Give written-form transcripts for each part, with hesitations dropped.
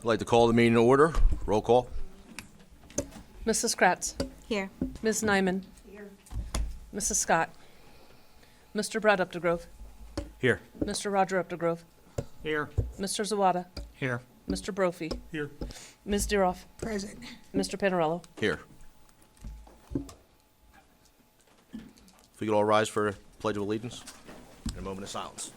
I'd like to call the meeting to order. Roll call. Mrs. Kratz. Here. Ms. Nyman. Here. Mrs. Scott. Mr. Brad Updegrove. Here. Mr. Roger Updegrove. Here. Mr. Zawada. Here. Mr. Brophy. Here. Ms. Deroff. Present. Mr. Panarello. Here. If we could all rise for the Pledge of Allegiance and a moment of silence.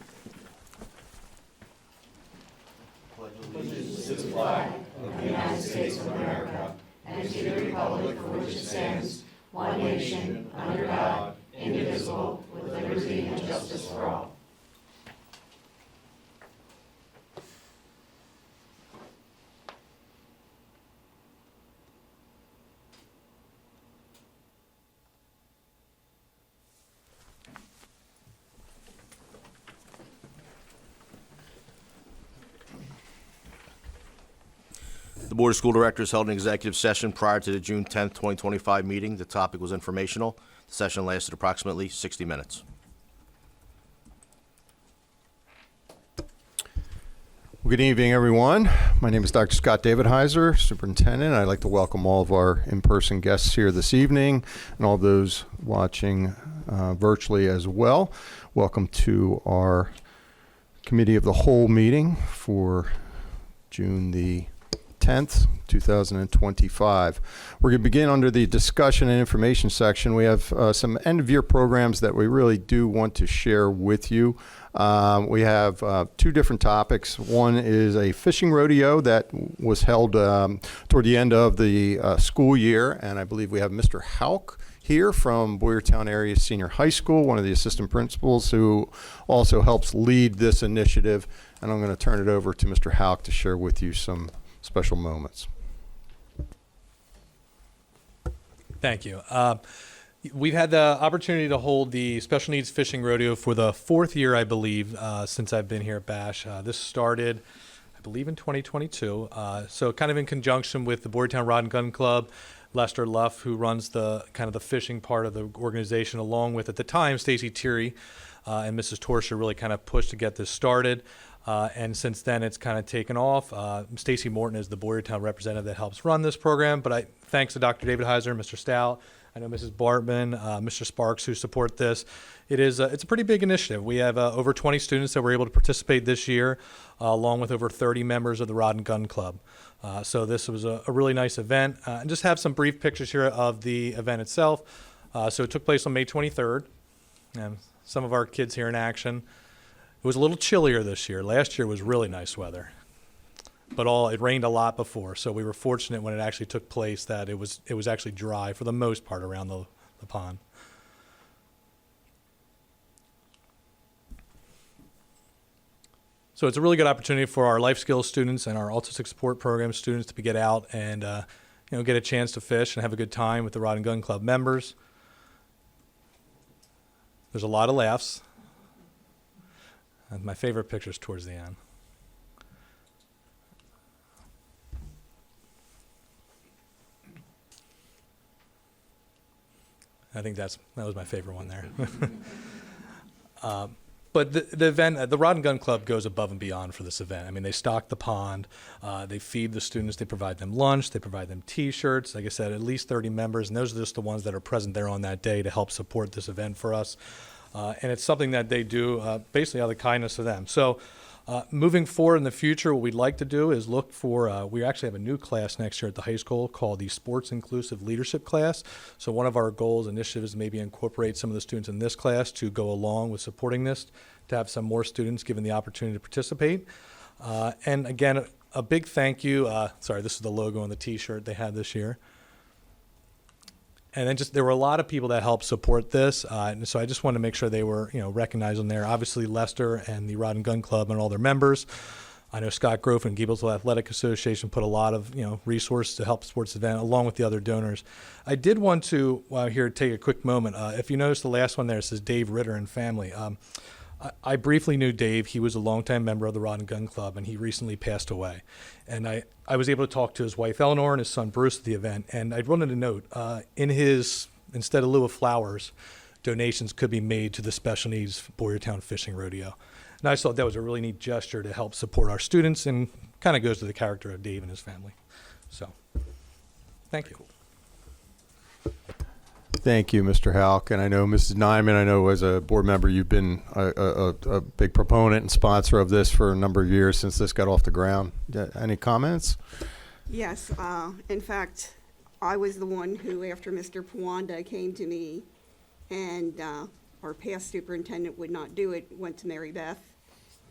The Board of School Directors held an executive session prior to the June 10th, 2025 meeting. The topic was informational. The session lasted approximately 60 minutes. Well, good evening, everyone. My name is Dr. Scott David Heiser, Superintendent. I'd like to welcome all of our in-person guests here this evening and all those watching virtually as well. Welcome to our Committee of the Whole meeting for June the 10th, 2025. We're going to begin under the discussion and information section. We have some end-of-year programs that we really do want to share with you. We have two different topics. One is a fishing rodeo that was held toward the end of the school year, and I believe we have Mr. Hauk here from Boyertown Area Senior High School, one of the assistant principals who also helps lead this initiative. And I'm going to turn it over to Mr. Hauk to share with you some special moments. Thank you. We've had the opportunity to hold the Special Needs Fishing Rodeo for the fourth year, I believe, since I've been here at BASH. This started, I believe, in 2022. So kind of in conjunction with the Boyertown Rod and Gun Club, Lester Luff, who runs the kind of the fishing part of the organization, along with, at the time, Stacy Thierry and Mrs. Torsha really kind of pushed to get this started. And since then, it's kind of taken off. Stacy Morton is the Boyertown representative that helps run this program. But thanks to Dr. David Heiser, Mr. Stout, I know Mrs. Bartman, Mr. Sparks, who support this. It's a pretty big initiative. We have over 20 students that were able to participate this year, along with over 30 members of the Rod and Gun Club. So this was a really nice event. And just have some brief pictures here of the event itself. So it took place on May 23rd. And some of our kids here in action. It was a little chillier this year. Last year was really nice weather, but it rained a lot before, so we were fortunate when it actually took place that it was actually dry for the most part around the pond. So it's a really good opportunity for our life skills students and our autistic support program students to get out and get a chance to fish and have a good time with the Rod and Gun Club members. There's a lot of laughs. And my favorite picture is towards the end. I think that was my favorite one there. But the event, the Rod and Gun Club goes above and beyond for this event. I mean, they stock the pond, they feed the students, they provide them lunch, they provide them T-shirts. Like I said, at least 30 members, and those are just the ones that are present there on that day to help support this event for us. And it's something that they do basically out of the kindness of them. So moving forward in the future, what we'd like to do is look for, we actually have a new class next year at the high school called the Sports Inclusive Leadership class. So one of our goals, initiatives, is maybe incorporate some of the students in this class to go along with supporting this, to have some more students given the opportunity to participate. And again, a big thank you. Sorry, this is the logo on the T-shirt they had this year. And then there were a lot of people that helped support this, and so I just wanted to make sure they were, recognized on there. Obviously, Lester and the Rod and Gun Club and all their members. I know Scott Grove and Gaiblesville Athletic Association put a lot of, resources to help support this event, along with the other donors. I did want to, while here, take a quick moment. If you notice the last one there, it says Dave Ritter and family. I briefly knew Dave. He was a longtime member of the Rod and Gun Club, and he recently passed away. And I was able to talk to his wife, Eleanor, and his son, Bruce, at the event. And I wanted to note, instead of lieu of flowers, donations could be made to the Special Needs Boyertown Fishing Rodeo. And I thought that was a really neat gesture to help support our students and kind of goes to the character of Dave and his family. So, thank you. Thank you, Mr. Halk. And I know Mrs. Nyman, I know as a board member, you've been a big proponent and sponsor of this for a number of years since this got off the ground. Any comments? Yes, in fact, I was the one who, after Mr. Pawanda came to me and our past superintendent would not do it, went to Mary Beth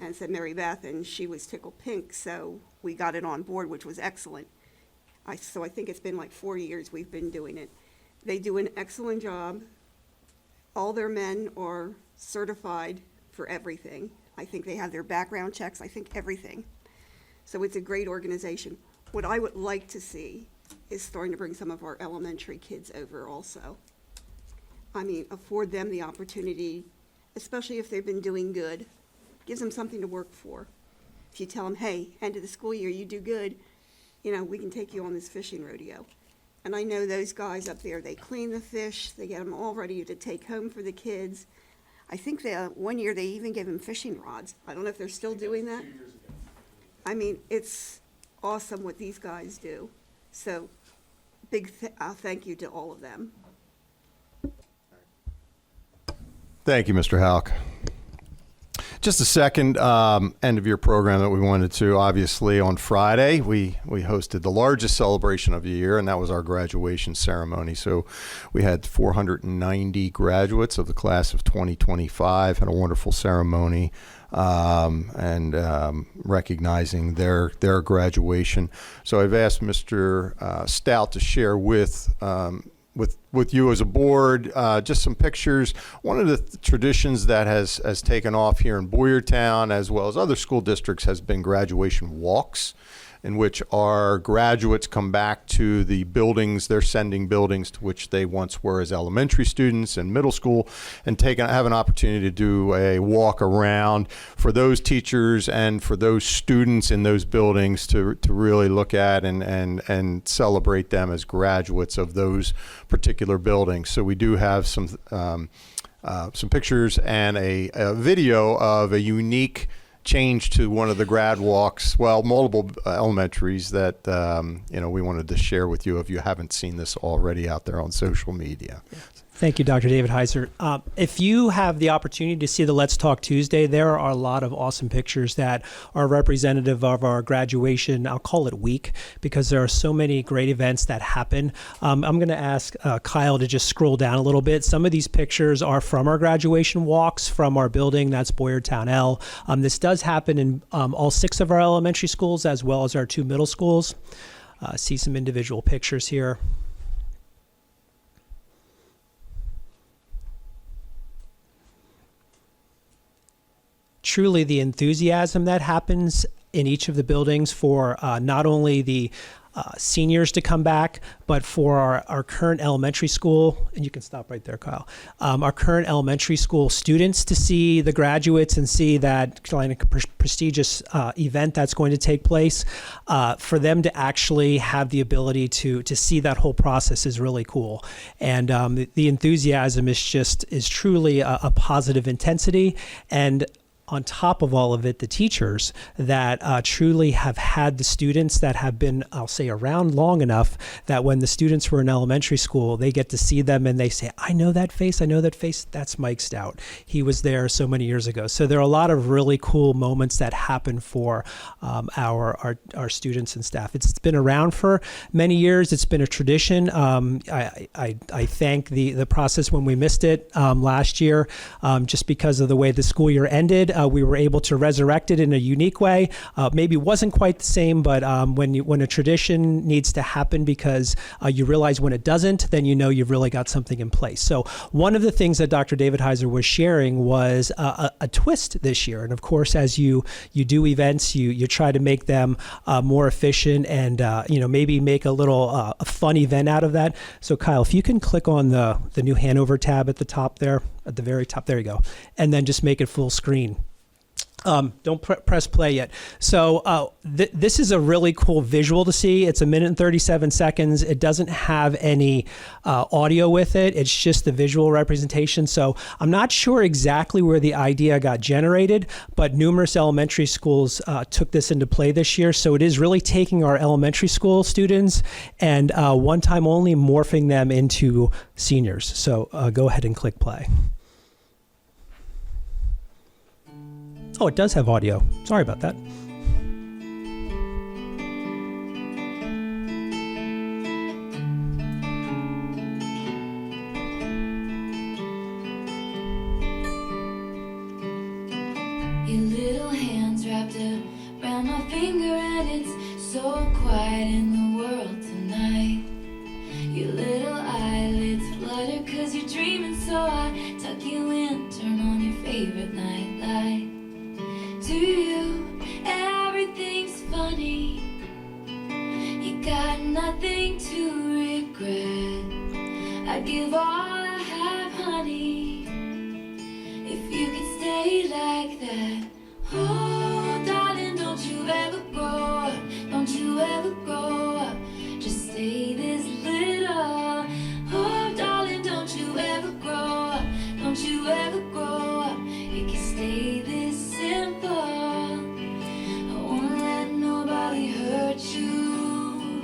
and said Mary Beth, and she was tickled pink, so we got it on board, which was excellent. So I think it's been like 4 years we've been doing it. They do an excellent job. All their men are certified for everything. I think they have their background checks, I think everything. So it's a great organization. What I would like to see is starting to bring some of our elementary kids over also. I mean, afford them the opportunity, especially if they've been doing good, gives them something to work for. If you tell them, hey, end of the school year, you do good, we can take you on this fishing rodeo. And I know those guys up there, they clean the fish, they get them all ready to take home for the kids. I think one year they even gave them fishing rods. I don't know if they're still doing that. I mean, it's awesome what these guys do. So big thank you to all of them. Thank you, Mr. Halk. Just a second end of your program that we wanted to, obviously on Friday, we hosted the largest celebration of the year, and that was our graduation ceremony. So we had 490 graduates of the class of 2025, had a wonderful ceremony and recognizing their graduation. So I've asked Mr. Stout to share with you as a board, just some pictures. One of the traditions that has taken off here in Boyertown, as well as other school districts, has been graduation walks, in which our graduates come back to the buildings, their sending buildings to which they once were as elementary students and middle school, and have an opportunity to do a walk around for those teachers and for those students in those buildings to really look at and celebrate them as graduates of those particular buildings. So we do have some pictures and a video of a unique change to one of the grad walks, multiple elementaries that we wanted to share with you if you haven't seen this already out there on social media. Thank you, Dr. David Heiser. If you have the opportunity to see the Let's Talk Tuesday, there are a lot of awesome pictures that are representative of our graduation, I'll call it week, because there are so many great events that happen. I'm going to ask Kyle to just scroll down a little bit. Some of these pictures are from our graduation walks from our building, that's Boyertown L. This does happen in all 6 of our elementary schools as well as our 2 middle schools. See some individual pictures here. Truly the enthusiasm that happens in each of the buildings for not only the seniors to come back, but for our current elementary school, and you can stop right there, Kyle, our current elementary school students to see the graduates and see that kind of prestigious event that's going to take place, for them to actually have the ability to see that whole process is really cool. And the enthusiasm is truly a positive intensity. And on top of all of it, the teachers that truly have had the students that have been, I'll say, around long enough that when the students were in elementary school, they get to see them and they say, I know that face, that's Mike Stout. He was there so many years ago. So there are a lot of really cool moments that happen for our students and staff. It's been around for many years. It's been a tradition. I thank the process when we missed it last year, just because of the way the school year ended. We were able to resurrect it in a unique way. Maybe wasn't quite the same, but when a tradition needs to happen because you realize when it doesn't, then you know you've really got something in place. So one of the things that Dr. David Heiser was sharing was a twist this year. And of course, as you do events, you try to make them more efficient and maybe make a little a fun event out of that. So Kyle, if you can click on the New Hanover tab at the top there, at the very top, there you go, and then just make it full screen. Don't press play yet. So this is a really cool visual to see. It's 1 minute and 37 seconds. It doesn't have any audio with it. It's just the visual representation. So I'm not sure exactly where the idea got generated, but numerous elementary schools took this into play this year. So it is really taking our elementary school students and one time only morphing them into seniors. So go ahead and click play. Oh, it does have audio. Sorry about that. Your little hands wrapped around my finger, and it's so quiet in the world tonight. Your little eyelids flutter 'cause you're dreaming, so I tuck you in, turn on your favorite nightlight. To you, everything's funny. You got nothing to regret. I'd give all I have, honey, if you could stay like that. Oh, darling, don't you ever grow up. Don't you ever grow up. Just stay this little. Oh, darling, don't you ever grow up. Don't you ever grow up. You can stay this simple. I won't let nobody hurt you.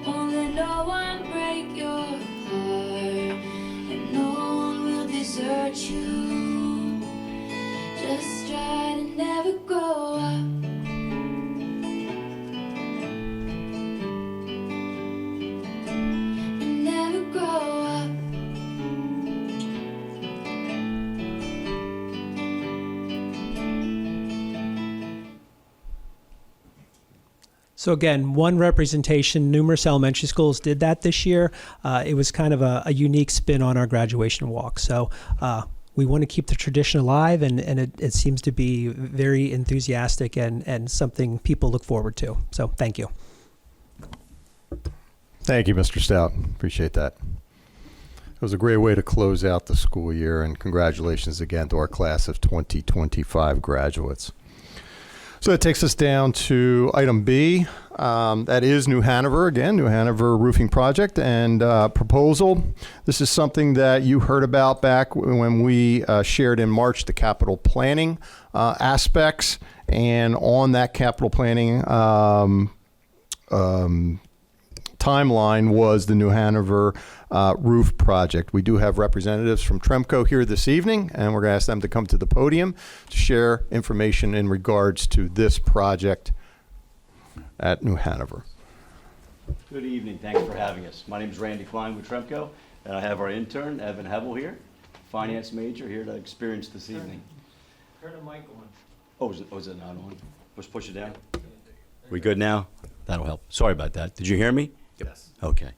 Won't let no one break your heart. And no one will desert you. Just try to never grow up. And never grow up. So again, one representation, numerous elementary schools did that this year. It was kind of a unique spin on our graduation walk. So we want to keep the tradition alive, and it seems to be very enthusiastic and something people look forward to. So thank you. Thank you, Mr. Stout. Appreciate that. It was a great way to close out the school year, and congratulations again to our class of 2025 graduates. So that takes us down to item B. That is New Hanover, again, New Hanover roofing project and proposal. This is something that you heard about back when we shared in March the capital planning aspects. And on that capital planning timeline was the New Hanover roof project. We do have representatives from Tremco here this evening, and we're going to ask them to come to the podium to share information in regards to this project at New Hanover. Good evening. Thanks for having us. My name is Randy Klein with Tremco, and I have our intern, Evan Hevel, here, finance major, here to experience this evening. Turn the mic on. Oh, is it not on? Let's push it down. We good now? That'll help. Sorry about that. Did you hear me? Yes. Okay.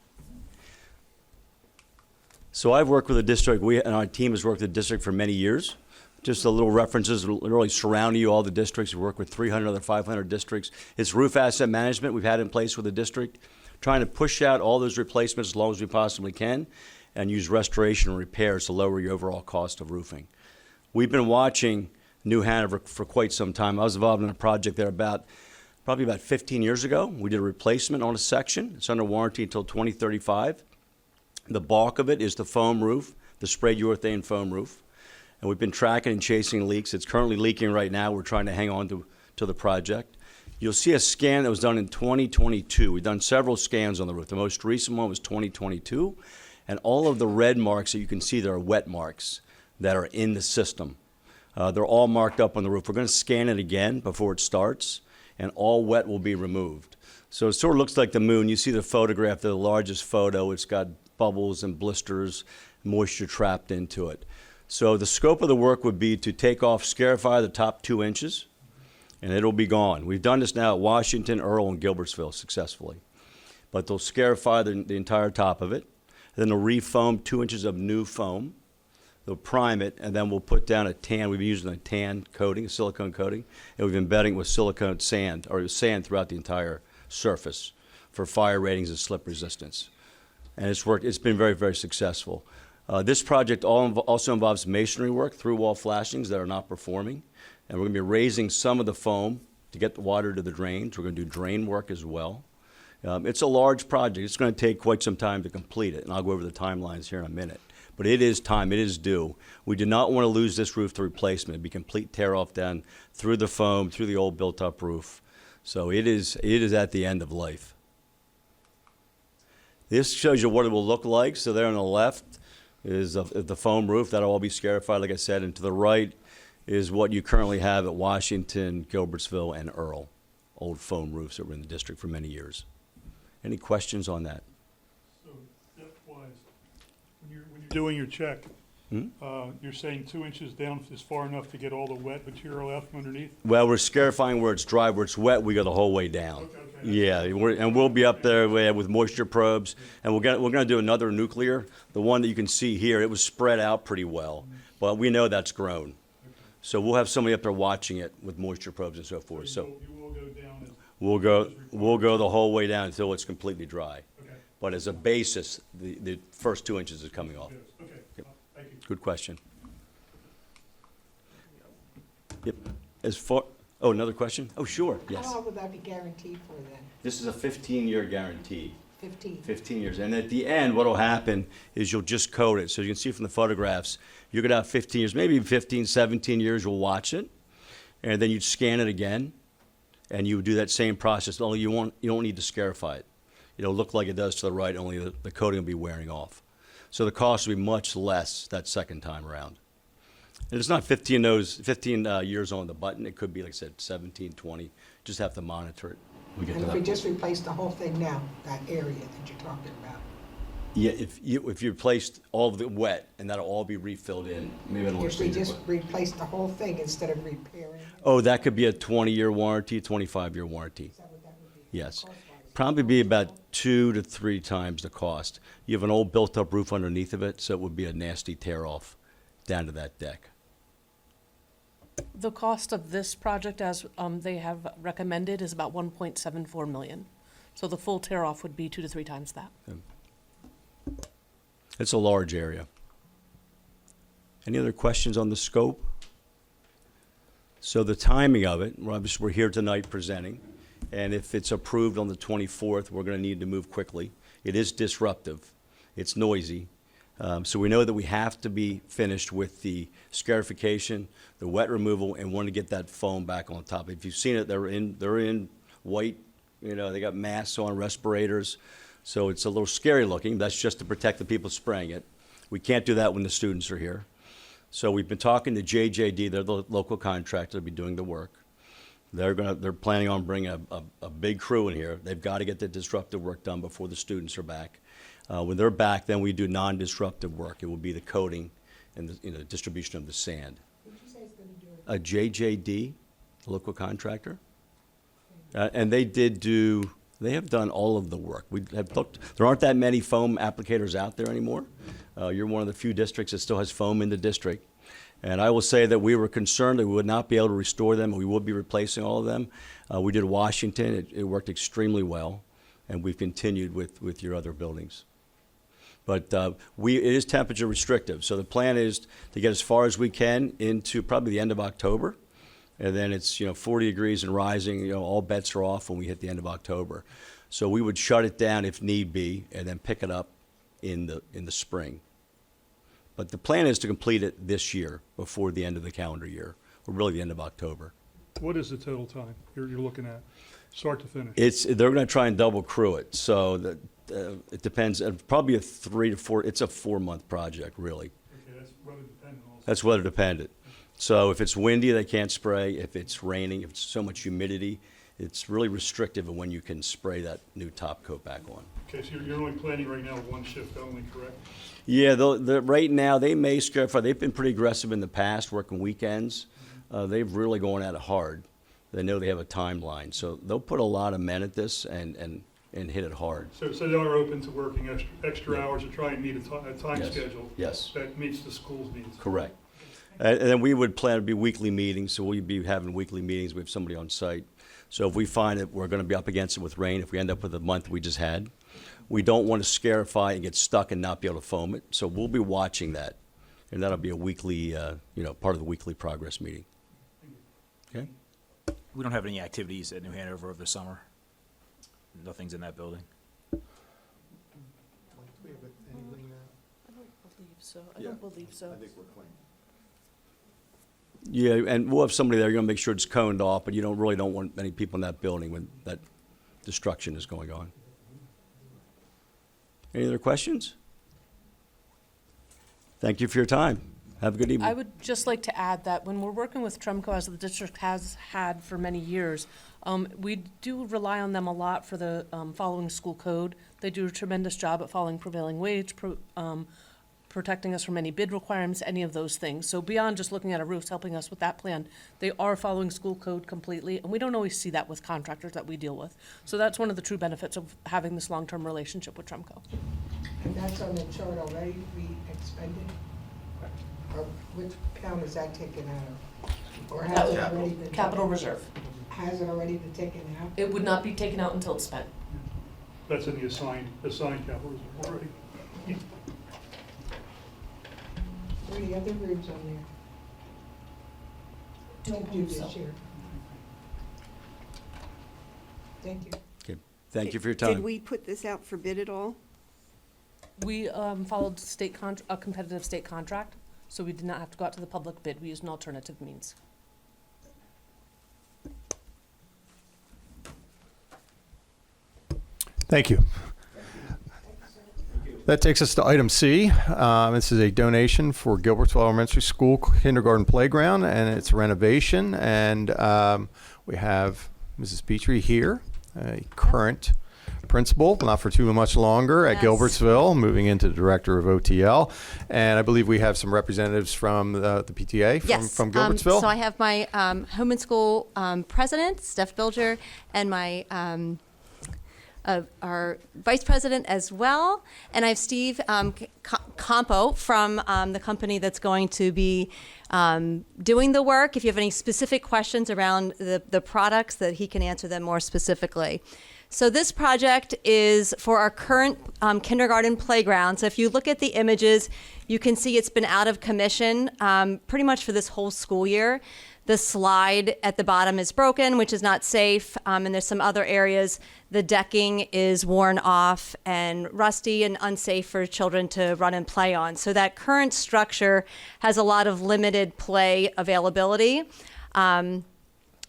So I've worked with the district, and our team has worked with the district for many years. Just a little references, really surrounding you, all the districts. We work with 300 other 500 districts. It's roof asset management we've had in place with the district, trying to push out all those replacements as long as we possibly can and use restoration and repairs to lower your overall cost of roofing. We've been watching New Hanover for quite some time. I was involved in a project there probably about 15 years ago. We did a replacement on a section. It's under warranty until 2035. The bulk of it is the foam roof, the sprayed urethane foam roof. And we've been tracking and chasing leaks. It's currently leaking right now. We're trying to hang on to the project. You'll see a scan that was done in 2022. We've done several scans on the roof. The most recent one was 2022. And all of the red marks that you can see there are wet marks that are in the system. They're all marked up on the roof. We're going to scan it again before it starts, and all wet will be removed. So it sort of looks like the moon. You see the photograph, the largest photo. It's got bubbles and blisters, moisture trapped into it. So the scope of the work would be to take off, scarify the top 2 inches, and it'll be gone. We've done this now at Washington, Earl, and Gilbertsville successfully. But they'll scarify the entire top of it. Then they'll re-foam 2 inches of new foam. They'll prime it, and then we'll put down a tan. We've been using a tan coating, a silicone coating, and we've been embedding with silicone sand, or sand throughout the entire surface for fire ratings and slip resistance. And it's worked. It's been very, very successful. This project also involves masonry work, through wall flashings that are not performing. And we're going to be raising some of the foam to get the water to the drains. We're going to do drain work as well. It's a large project. It's going to take quite some time to complete it, and I'll go over the timelines here in a minute. But it is time. It is due. We do not want to lose this roof to replacement. It'd be complete tear-off down through the foam, through the old built-up roof. So it is at the end of life. This shows you what it will look like. So there on the left is the foam roof. That'll all be scarified, like I said. And to the right is what you currently have at Washington, Gilbertsville, and Earl. Old foam roofs that were in the district for many years. Any questions on that? So, depth-wise, when you're doing your check, you're saying 2 inches down is far enough to get all the wet material out from underneath? Well, we're scarifying where it's dry. Where it's wet, we go the whole way down. Okay. Yeah, and we'll be up there with moisture probes, and we're gonna do another nuclear. The one that you can see here, it was spread out pretty well, but we know that's grown. So we'll have somebody up there watching it with moisture probes and so forth. So You will go down as... we'll go the whole way down until it's completely dry. Okay. But as a basis, the first 2 inches is coming off. Okay, thank you. Good question. Yep. Oh, another question? Oh, sure, yes. How long would that be guaranteed for then? This is a 15-year guarantee. 15? 15 years. And at the end, what will happen is you'll just coat it. So you can see from the photographs, you're going to have 15 years, maybe 15, 17 years, you'll watch it, and then you'd scan it again, and you would do that same process, only you don't need to scarify it. It'll look like it does to the right, only the coating will be wearing off. So the cost will be much less that second time around. And it's not 15 years on the button. It could be, like I said, 17, 20. Just have to monitor it. We get And to if we that. just replace the whole thing now, that area that you're talking about? Yeah, if you replaced all of it wet, and that'll all be refilled in, maybe I don't If we understand your just question. replace the whole thing instead of repairing it? Oh, that could be a 20-year warranty, 25-year warranty. Is that what that would be? Yes. Cost-wise? Probably be about 2 to 3 times the cost. You have an old built-up roof underneath of it, so it would be a nasty tear-off down to that deck. The cost of this project, as they have recommended, is about 1.74 million. So the full tear-off would be 2 to 3 times that. It's a large area. Any other questions on the scope? So the timing of it, we're here tonight presenting, and if it's approved on the 24th, we're going to need to move quickly. It is disruptive. It's noisy. So we know that we have to be finished with the scarification, the wet removal, and want to get that foam back on top. If you've seen it, they're in white, they got masks on, respirators. So it's a little scary looking. That's just to protect the people spraying it. We can't do that when the students are here. So we've been talking to JJD, they're the local contractor, to be doing the work. They're planning on bringing a big crew in here. They've got to get the disruptive work done before the students are back. When they're back, then we do non-disruptive work. It will be the coating and the distribution of the sand. Who did you say is going to do it? JJD, the local contractor. And they have done all of the work. We have looked, there aren't that many foam applicators out there anymore. You're one of the few districts that still has foam in the district. And I will say that we were concerned that we would not be able to restore them, and we would be replacing all of them. We did Washington. It worked extremely well, and we've continued with your other buildings. But it is temperature restrictive, so the plan is to get as far as we can into probably the end of October, and then it's 40 degrees and rising. All bets are off when we hit the end of October. So we would shut it down if need be, and then pick it up in the spring. But the plan is to complete it this year, before the end of the calendar year, or really the end of October. What is the total time you're looking at, start to finish? They're going to try and double crew it, so it depends. Probably a 3 to 4. It's a 4-month project, really. Okay, that's weather dependent also. That's weather dependent. So if it's windy, they can't spray. If it's raining, if it's so much humidity, it's really restrictive of when you can spray that new top coat back on. Okay, so you're only planning right now one shift only, correct? Yeah, right now they may scarify. They've been pretty aggressive in the past, working weekends. They've really gone at it hard. They know they have a timeline, so they'll put a lot of men at this and hit it hard. So they are open to working extra hours to try and meet a time Yes. schedule? Yes. That meets the school's needs? Correct. And then we would plan to be weekly meetings, so we'd be having weekly meetings. We have somebody on site. So if we find that we're going to be up against it with rain, if we end up with the month we just had, we don't want to scarify and get stuck and not be able to foam it. So we'll be watching that, and that'll be a weekly, part of the weekly progress meeting. Okay. We don't have any activities at New Hanover over the summer. Nothing's in that building. I don't believe so. I don't believe so. Yeah, and we'll have somebody there, you're gonna make sure it's coned off, but you really don't want many people in that building when that destruction is going on. Any other questions? Thank you for your time. Have a good evening. I would just like to add that when we're working with Tremco, as the district has had for many years, we do rely on them a lot for the following school code. They do a tremendous job at following prevailing wage, protecting us from any bid requirements, any of those things. So beyond just looking at a roof, helping us with that plan, they are following school code completely, and we don't always see that with contractors that we deal with. So that's one of the true benefits of having this long-term relationship with Tremco. And that's on the chart already, to be expended? Or which account is that taken out of? Or has it already been? Capital reserve. Has it already been taken out? It would not be taken out until it's spent. That's in the assigned capital reserve already. Were the other roofs on there? Don't To do believe this so. year? Thank you. Okay. Thank you for your Did time. we put this out for bid at all? We followed a competitive state contract, so we did not have to go out to the public bid. We used an alternative means. Thank you. That takes us to item C. This is a donation for Gilbertsville Elementary School kindergarten playground, and it's renovation. And we have Mrs. Petrie here, a current principal, not for too much longer, at Yes. Gilbertsville, moving into the director of OTL. And I believe we have some representatives from the PTA from Gilbertsville. So I have my home and school president, Steph Bilger, and my our vice president as well. And I have Steve Campo from the company that's going to be doing the work. If you have any specific questions around the products, that he can answer them more specifically. So this project is for our current kindergarten playground. So if you look at the images, you can see it's been out of commission pretty much for this whole school year. The slide at the bottom is broken, which is not safe, and there's some other areas. The decking is worn off and rusty and unsafe for children to run and play on. So that current structure has a lot of limited play availability.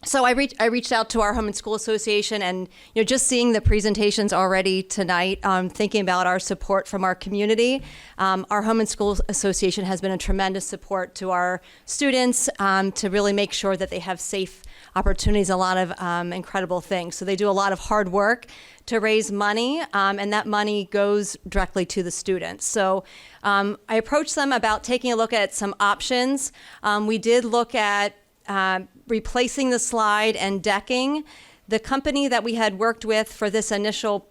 So I reached out to our Home and School Association, and just seeing the presentations already tonight, thinking about our support from our community. Our Home and School Association has been a tremendous support to our students to really make sure that they have safe opportunities, a lot of incredible things. So they do a lot of hard work to raise money, and that money goes directly to the students. So I approached them about taking a look at some options. We did look at replacing the slide and decking. The company that we had worked with for this initial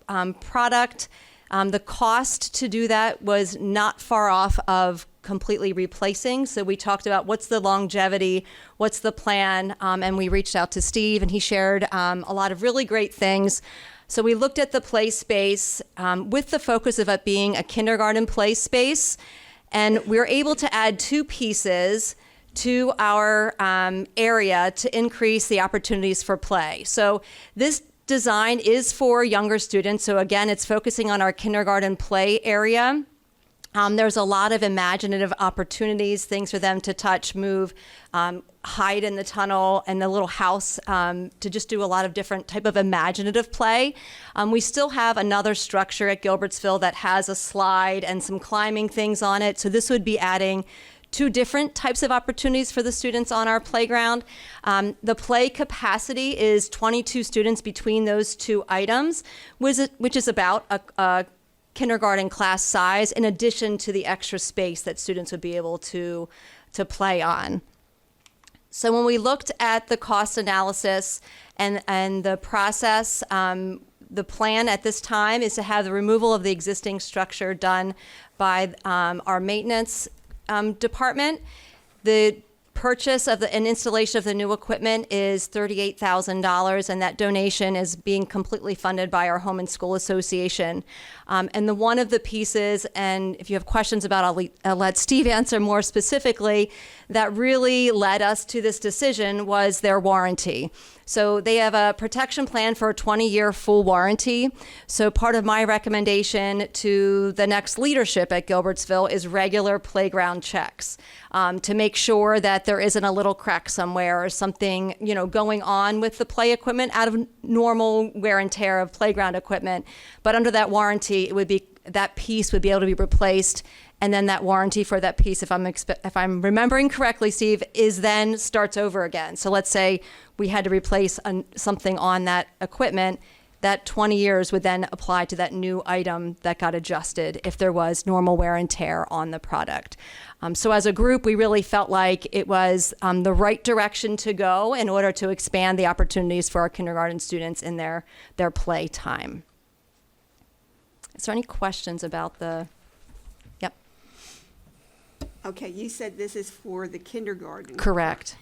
product, the cost to do that was not far off of completely replacing. So we talked about what's the longevity, what's the plan, and we reached out to Steve, and he shared a lot of really great things. So we looked at the play space with the focus of it being a kindergarten play space, and we were able to add 2 pieces to our area to increase the opportunities for play. So this design is for younger students. So again, it's focusing on our kindergarten play area. There's a lot of imaginative opportunities, things for them to touch, move, hide in the tunnel and the little house, to just do a lot of different type of imaginative play. We still have another structure at Gilbertsville that has a slide and some climbing things on it. So this would be adding 2 different types of opportunities for the students on our playground. The play capacity is 22 students between those 2 items, which is about a kindergarten class size, in addition to the extra space that students would be able to play on. So when we looked at the cost analysis and the process, the plan at this time is to have the removal of the existing structure done by our maintenance department. The purchase of and installation of the new equipment is $38,000, and that donation is being completely funded by our Home and School Association. And one of the pieces, and if you have questions about it, I'll let Steve answer more specifically, that really led us to this decision was their warranty. So they have a protection plan for a 20-year full warranty. So part of my recommendation to the next leadership at Gilbertsville is regular playground checks to make sure that there isn't a little crack somewhere or something, going on with the play equipment out of normal wear and tear of playground equipment. But under that warranty, that piece would be able to be replaced. And then that warranty for that piece, if I'm remembering correctly, Steve, then starts over again. So let's say we had to replace something on that equipment, that 20 years would then apply to that new item that got adjusted if there was normal wear and tear on the product. So as a group, we really felt like it was the right direction to go in order to expand the opportunities for our kindergarten students in their play time. Is there any questions about the... Yep. Okay, you said this is for the kindergarten. Correct.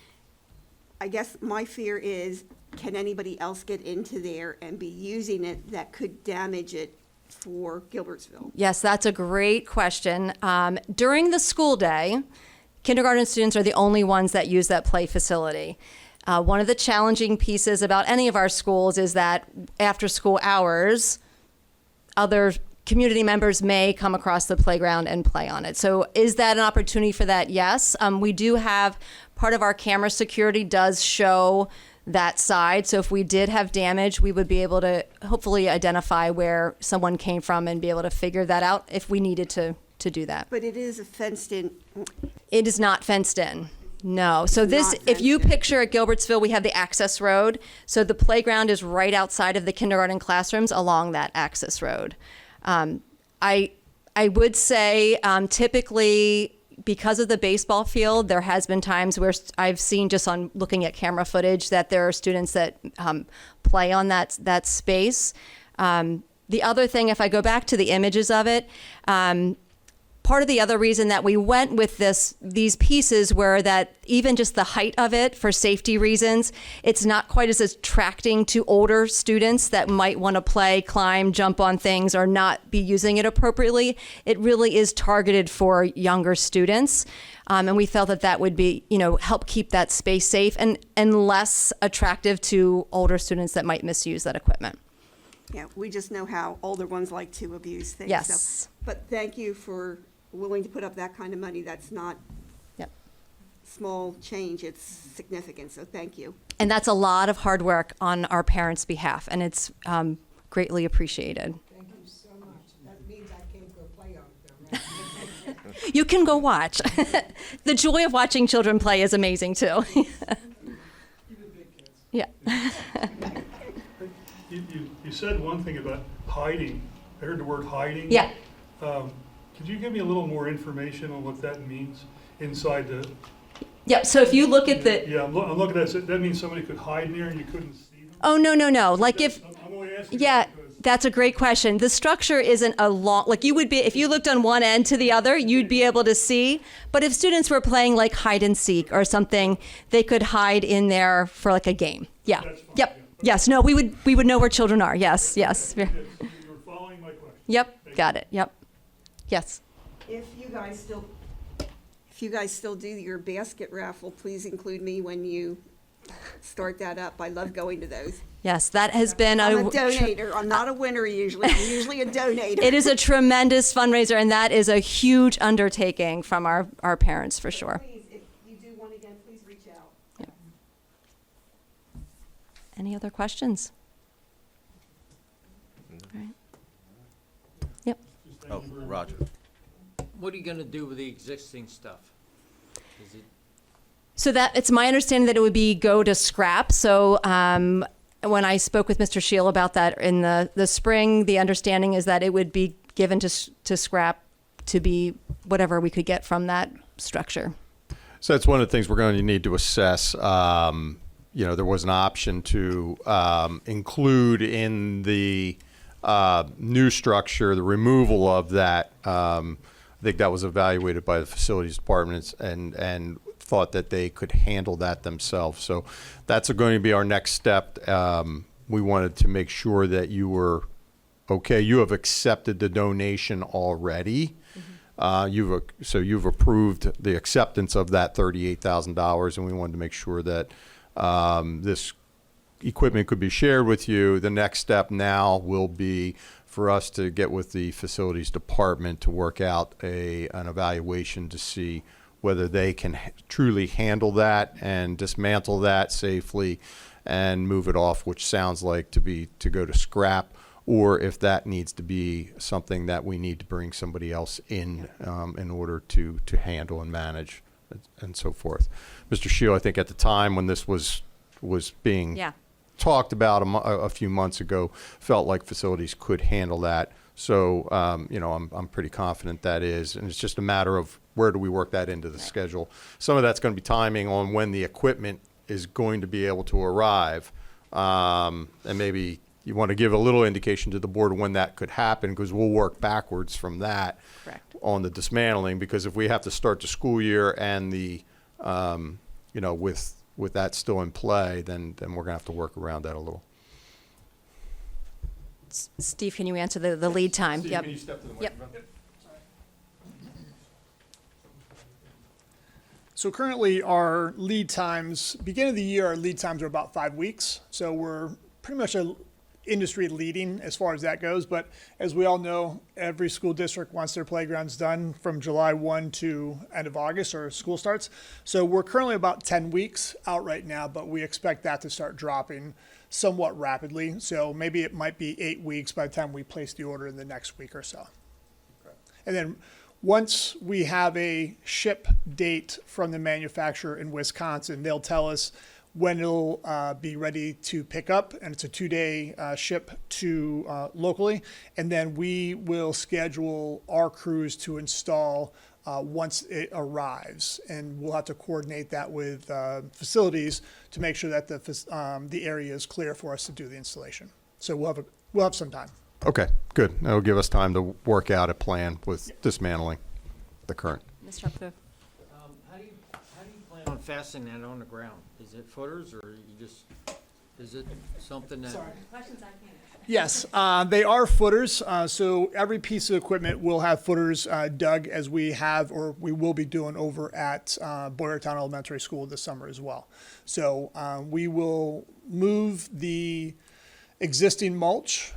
I guess my fear is, can anybody else get into there and be using it that could damage it for Gilbertsville? Yes, that's a great question. During the school day, kindergarten students are the only ones that use that play facility. One of the challenging pieces about any of our schools is that after school hours, other community members may come across the playground and play on it. So is that an opportunity for that? Yes. We do have, part of our camera security does show that side. So if we did have damage, we would be able to hopefully identify where someone came from and be able to figure that out if we needed to do that. But it is a fenced-in. It is not fenced in. No. So this, Not if you fenced in. picture at Gilbertsville, we have the access road. So the playground is right outside of the kindergarten classrooms along that access road. I would say typically because of the baseball field, there has been times where I've seen just on looking at camera footage that there are students that play on that space. The other thing, if I go back to the images of it, part of the other reason that we went with these pieces were that even just the height of it, for safety reasons, it's not quite as attracting to older students that might want to play, climb, jump on things, or not be using it appropriately. It really is targeted for younger students. And we felt that would be, help keep that space safe and less attractive to older students that might misuse that equipment. Yeah, we just know how older ones like to abuse things. Yes. So, but thank you for willing to put up that kind of money. That's not Yep. small change, it's significant, so thank you. And that's a lot of hard work on our parents' behalf, and it's greatly appreciated. Thank you so much. That means I can't go play on it, though, right? You can go watch. The joy of watching children play is amazing, too. Yeah. You said one thing about hiding. I heard the word hiding. Yeah. Could you give me a little more information on what that means inside the? Yeah, so if you look at the... Yeah, I'm looking at it. That means somebody could hide in there and you couldn't see them? Oh, no. Like if... I'm only asking. Yeah, because- that's a great question. The structure isn't a long, like you would be, if you looked on one end to the other, you'd be able to see. But if students were playing like hide and seek or something, they could hide in there for like a game. Yeah. That's fine, Yep. yeah. Yes. No, we would know where children are. Yes. Yes. Yes, you were following my question. Yep. Got it. Yep. Yes. If you guys still do your basket raffle, please include me when you start that up. I love going to those. Yes. That has been I'm a donator. I'm not a winner usually. I'm usually a donator. It is a tremendous fundraiser, and that is a huge undertaking from our parents for sure. Please, if you do one again, please reach out. Any other questions? All right. Yep. Oh, Roger. What are you gonna do with the existing stuff? Is it, So that it's my understanding that it would be go to scrap. So when I spoke with Mr. Shield about that in the spring, the understanding is that it would be given to scrap to be whatever we could get from that structure. So that's one of the things we're going to need to assess. There was an option to include in the new structure the removal of that. I think that was evaluated by the facilities department and thought that they could handle that themselves. So that's going to be our next step. We wanted to make sure that you were okay. You have accepted the donation already. You've approved the acceptance of that $38,000, and we wanted to make sure that this equipment could be shared with you. The next step now will be for us to get with the facilities department to work out an evaluation to see whether they can truly handle that and dismantle that safely and move it off, which sounds like to go to scrap, or if that needs to be something that we need to bring somebody else in order to handle and manage and so forth. Mr. Shield, I think at the time when this was being talked about a few months ago, felt like facilities could handle that. So, I'm pretty confident that is, and it's just a matter of where do we work that into the schedule. Some of that's going to be timing on when the equipment is going to be able to arrive, and maybe you want to give a little indication to the board when that could happen, because we'll work backwards from that on the dismantling, because if we have to start the school year and the, with that still in play, then we're going to have to work around that a little. Steve, can you answer the lead time? Steve, Yep. can you step to the Yep. microphone? So currently our lead times, beginning of the year, our lead times are about 5 weeks. So we're pretty much industry leading as far as that goes. But as we all know, every school district wants their playgrounds done from July 1 to end of August or school starts. So we're currently about 10 weeks out right now, but we expect that to start dropping somewhat rapidly. So maybe it might be 8 weeks by the time we place the order in the next week or so. And then once we have a ship date from the manufacturer in Wisconsin, they'll tell us when it'll be ready to pick up, and it's a 2-day ship to locally. And then we will schedule our crews to install once it arrives, and we'll have to coordinate that with facilities to make sure that the area is clear for us to do the installation. So we'll have some time. Okay, good. That'll give us time to work out a plan with dismantling the current. Mr. Upthrow. How do you plan on fastening that on the ground? Is it footers, or is it something that? Questions I can't. Yes, they are footers. So every piece of equipment will have footers dug, as we have or we will be doing over at Boyertown Elementary School this summer as well. So we will move the existing mulch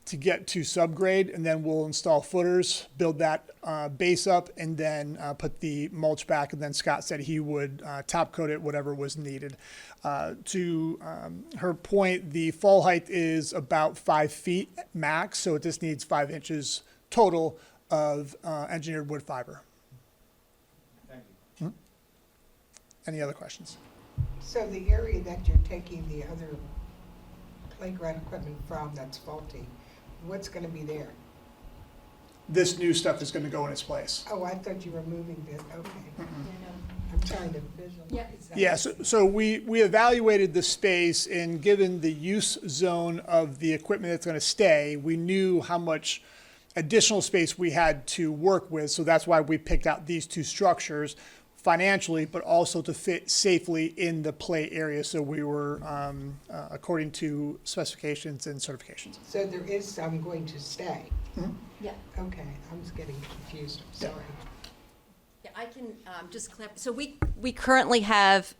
to get to subgrade, and then we'll install footers, build that base up, and then put the mulch back. And then Scott said he would top coat it, whatever was needed. To her point, the fall height is about 5 feet max, so it just needs 5 inches total of engineered wood fiber. Thank you. Any other questions? So the area that you're taking the other playground equipment from that's faulty, what's going to be there? This new stuff is going to go in its place. Oh, I thought you were moving this, okay. I'm trying to visualize that. Yeah, so we evaluated the space, and given the use zone of the equipment that's going to stay, we knew how much additional space we had to work with. So that's why we picked out these two structures financially, but also to fit safely in the play area. So we were according to specifications and certifications. So there is some going to stay? Yeah. Okay, I was getting confused, I'm sorry. Yeah, I can just clarify. So we currently have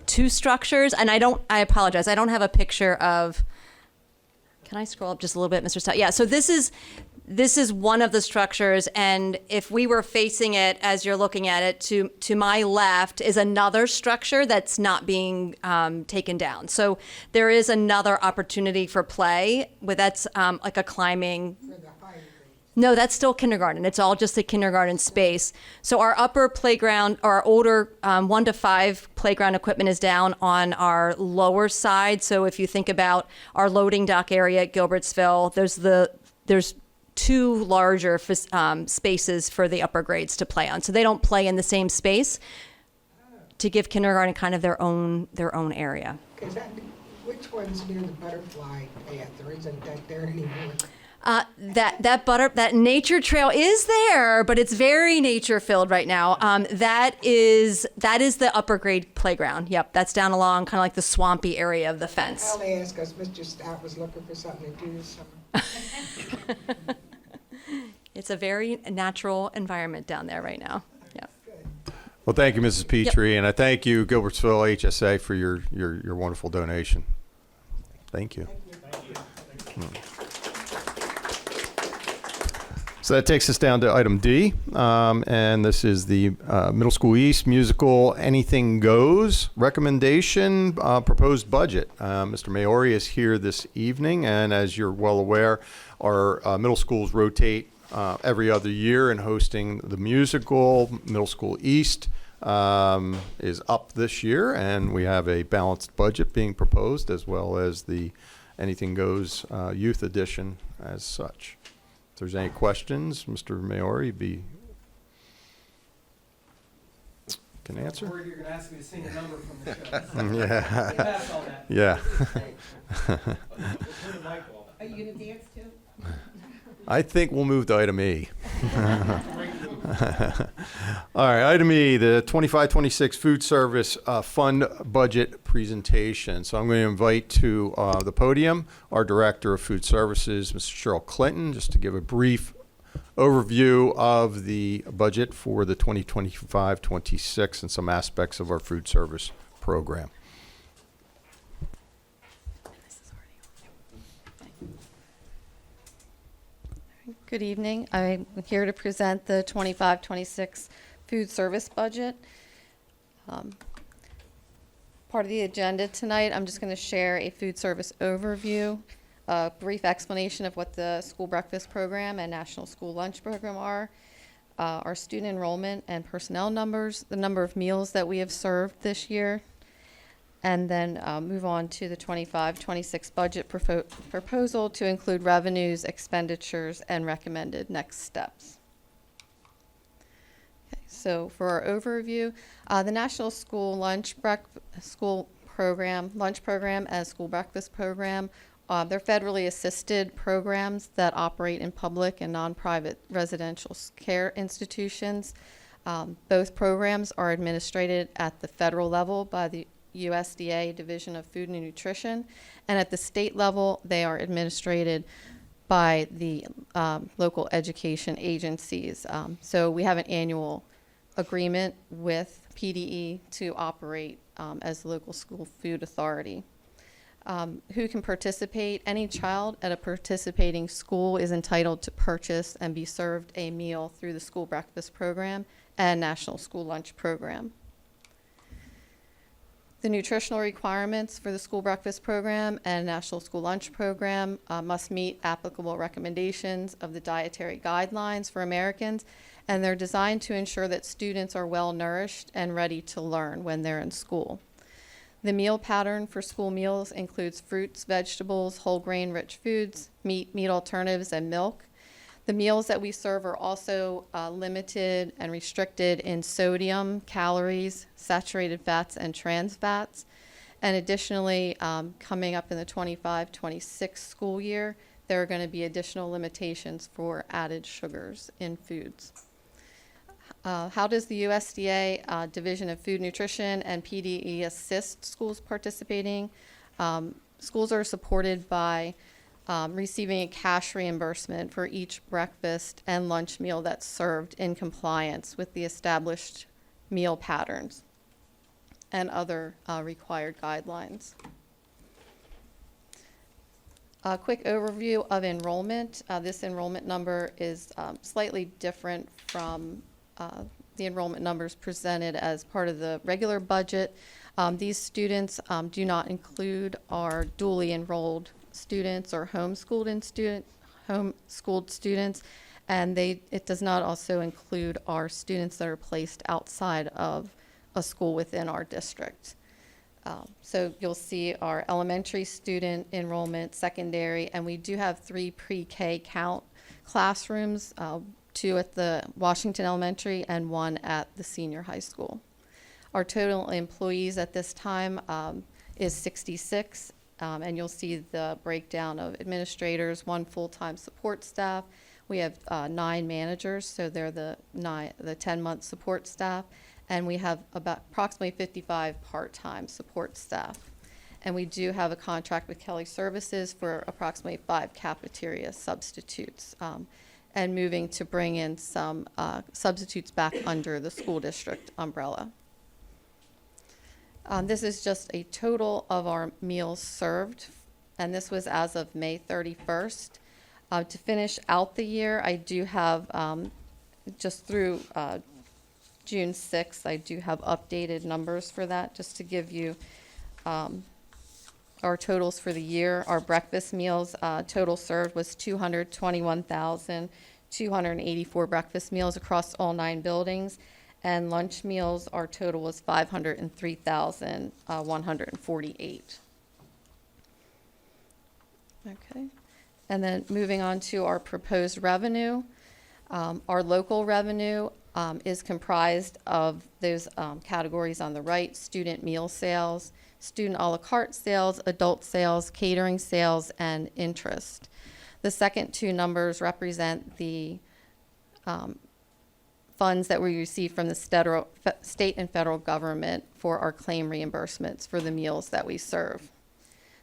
2 structures, and I apologize, I don't have a picture of. Can I scroll up just a little bit, Mr. Stout? Yeah. So this is one of the structures, and if we were facing it as you're looking at it, to my left is another structure that's not being taken down. So there is another opportunity for play, but that's like a climbing. For the higher grades. No, that's still kindergarten. It's all just a kindergarten space. So our upper playground, or our older 1 to 5 playground equipment is down on our lower side. So if you think about our loading dock area at Gilbertsville, there's 2 larger spaces for the upper grades to play on. So they don't play in the same space, to give kindergarten kind of their own area. Because which one's near the butterfly path, or isn't that there anymore? That nature trail is there, but it's very nature filled right now. That is the upper grade playground. Yep, that's down along kind of like the swampy area of the fence. I'll ask, because Mr. Stout was looking for something to do this summer. It's a very natural environment down there right now. Yeah. Well, thank you, Mrs. Petrie, and I thank you, Gilbertsville HSA, for your wonderful donation. Thank you. So that takes us down to item D, and this is the Middle School East musical Anything Goes recommendation, proposed budget. Mr. Maori is here this evening, and as you're well aware, our middle schools rotate every other year in hosting the musical. Middle School East is up this year, and we have a balanced budget being proposed, as well as the Anything Goes Youth Edition as such. If there's any questions, Mr. Maori can answer. I'm worried you're going to ask me to sing a number from the show. Yeah. Pass all that. Yeah. Are you going to dance too? I think we'll move to item E. All right, item E, the 25-26 food service fund budget presentation. So I'm going to invite to the podium our Director of Food Services, Mrs. Cheryl Clinton, just to give a brief overview of the budget for the 2025-26 and some aspects of our food service program. Good evening. I'm here to present the 25-26 food service budget. Part of the agenda tonight, I'm just going to share a food service overview, a brief explanation of what the school breakfast program and national school lunch program are, our student enrollment and personnel numbers, the number of meals that we have served this year, and then move on to the 25-26 budget proposal to include revenues, expenditures, and recommended next steps. Okay, so for our overview, the National School Lunch Program and School Breakfast Program, they're federally assisted programs that operate in public and non-private residential care institutions. Both programs are administered at the federal level by the USDA Division of Food and Nutrition, and at the state level, they are administered by the local education agencies. So we have an annual agreement with PDE to operate as the local school food authority. Who can participate? Any child at a participating school is entitled to purchase and be served a meal through the school breakfast program and national school lunch program. The nutritional requirements for the school breakfast program and national school lunch program must meet applicable recommendations of the dietary guidelines for Americans, and they're designed to ensure that students are well nourished and ready to learn when they're in school. The meal pattern for school meals includes fruits, vegetables, whole grain rich foods, meat alternatives, and milk. The meals that we serve are also limited and restricted in sodium, calories, saturated fats, and trans fats. And additionally, coming up in the 25-26 school year, there are going to be additional limitations for added sugars in foods. How does the USDA Division of Food Nutrition and PDE assist schools participating? Schools are supported by receiving a cash reimbursement for each breakfast and lunch meal that's served in compliance with the established meal patterns and other required guidelines. A quick overview of enrollment. This enrollment number is slightly different from the enrollment numbers presented as part of the regular budget. These students do not include our dually enrolled students or homeschooled students, and it does not also include our students that are placed outside of a school within our district. So you'll see our elementary student enrollment, secondary, and we do have 3 pre-K count classrooms, 2 at the Washington Elementary and 1 at the senior high school. Our total employees at this time is 66. And you'll see the breakdown of administrators, 1 full-time support staff. We have 9 managers, so they're the 10-month support staff, and we have about approximately 55 part-time support staff. And we do have a contract with Kelly Services for approximately 5 cafeteria substitutes. and moving to bring in some substitutes back under the school district umbrella. This is just a total of our meals served, and this was as of May 31st. To finish out the year, I do have, just through June 6th, I do have updated numbers for that, just to give you our totals for the year. Our breakfast meals total served was 221,284 breakfast meals across all 9 buildings. And lunch meals, our total was 503,148. Okay. And then moving on to our proposed revenue. Our local revenue is comprised of those categories on the right: student meal sales, student a la carte sales, adult sales, catering sales, and interest. The second 2 numbers represent the funds that we receive from the state and federal government for our claim reimbursements for the meals that we serve.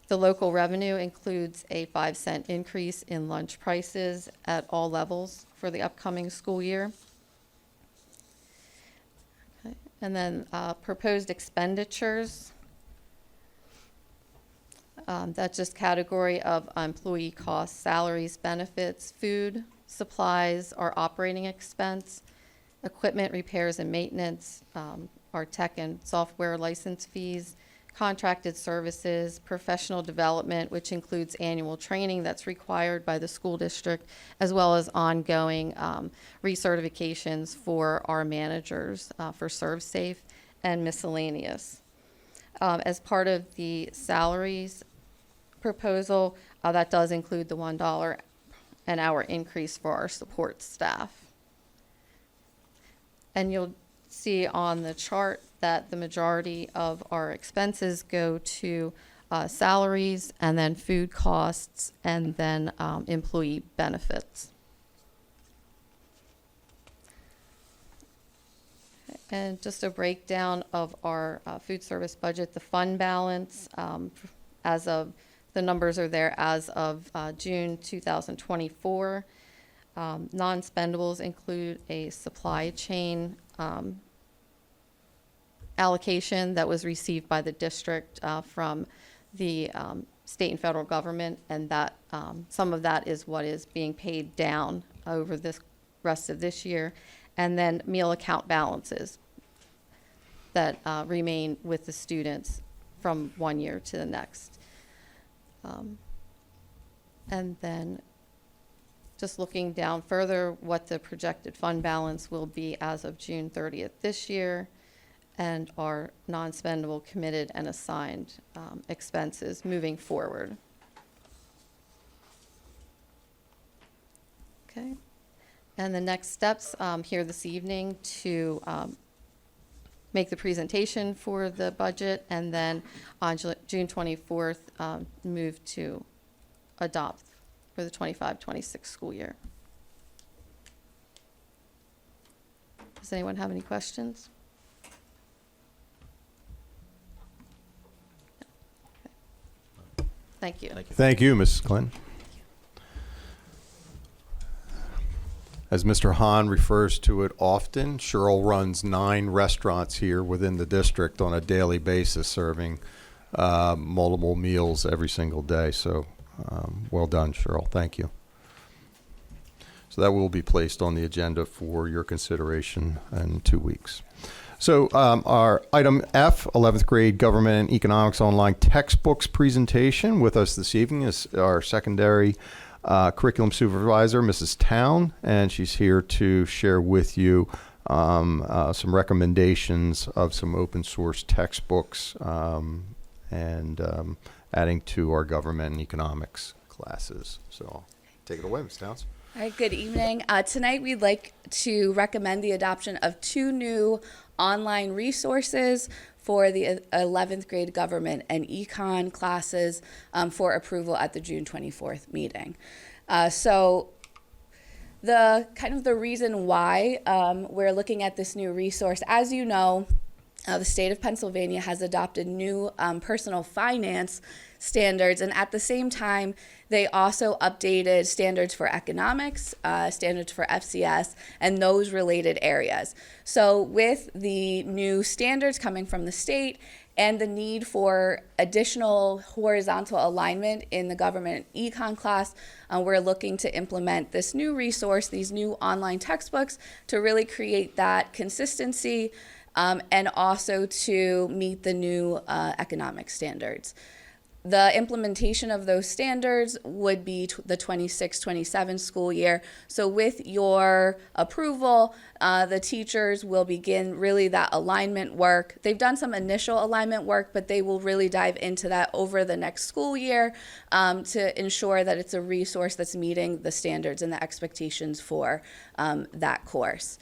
The local revenue includes a 5-cent increase in lunch prices at all levels for the upcoming school year. Okay. And then proposed expenditures. That's just category of employee costs, salaries, benefits, food, supplies, our operating expense, equipment repairs and maintenance, our tech and software license fees, contracted services, professional development, which includes annual training that's required by the school district, as well as ongoing recertifications for our managers for ServSafe, and miscellaneous. As part of the salaries proposal, that does include the $1 an hour increase for our support staff. And you'll see on the chart that the majority of our expenses go to salaries, and then food costs, and then employee benefits. And just a breakdown of our food service budget, the fund balance, as of, the numbers are there as of June 2024. Non-spendables include a supply chain allocation that was received by the district from the state and federal government, and that some of that is what is being paid down over this rest of this year. And then meal account balances that remain with the students from one year to the next. And then just looking down further, what the projected fund balance will be as of June 30th this year, and our non-spendable committed and assigned expenses moving forward. Okay. And the next steps here this evening to make the presentation for the budget, and then on June 24th, move to adopt for the 25-26 school year. Does anyone have any questions? Okay. Thank you. Thank you. Thank you, Mrs. Clinton. As Mr. Hahn refers to it often, Cheryl runs 9 restaurants here within the district on a daily basis, serving multiple meals every single day. So well done, Cheryl. Thank you. So that will be placed on the agenda for your consideration in 2 weeks. So our item F, 11th grade government and economics online textbooks presentation. With us this evening is our secondary curriculum supervisor, Mrs. Town, and she's here to share with you some recommendations of some open source textbooks and adding to our government and economics classes. So I'll take it away, Ms. Towns. All right, good evening. Tonight we'd like to recommend the adoption of 2 new online resources for the 11th grade government and econ classes for approval at the June 24th meeting. So the reason why we're looking at this new resource, as you know, the state of Pennsylvania has adopted new personal finance standards, and at the same time, they also updated standards for economics, standards for FCS, and those related areas. So with the new standards coming from the state and the need for additional horizontal alignment in the government econ class, we're looking to implement this new resource, these new online textbooks, to really create that consistency and also to meet the new economic standards. The implementation of those standards would be the 26-27 school year. So with your approval, the teachers will begin really that alignment work. They've done some initial alignment work, but they will really dive into that over the next school year to ensure that it's a resource that's meeting the standards and the expectations for that course.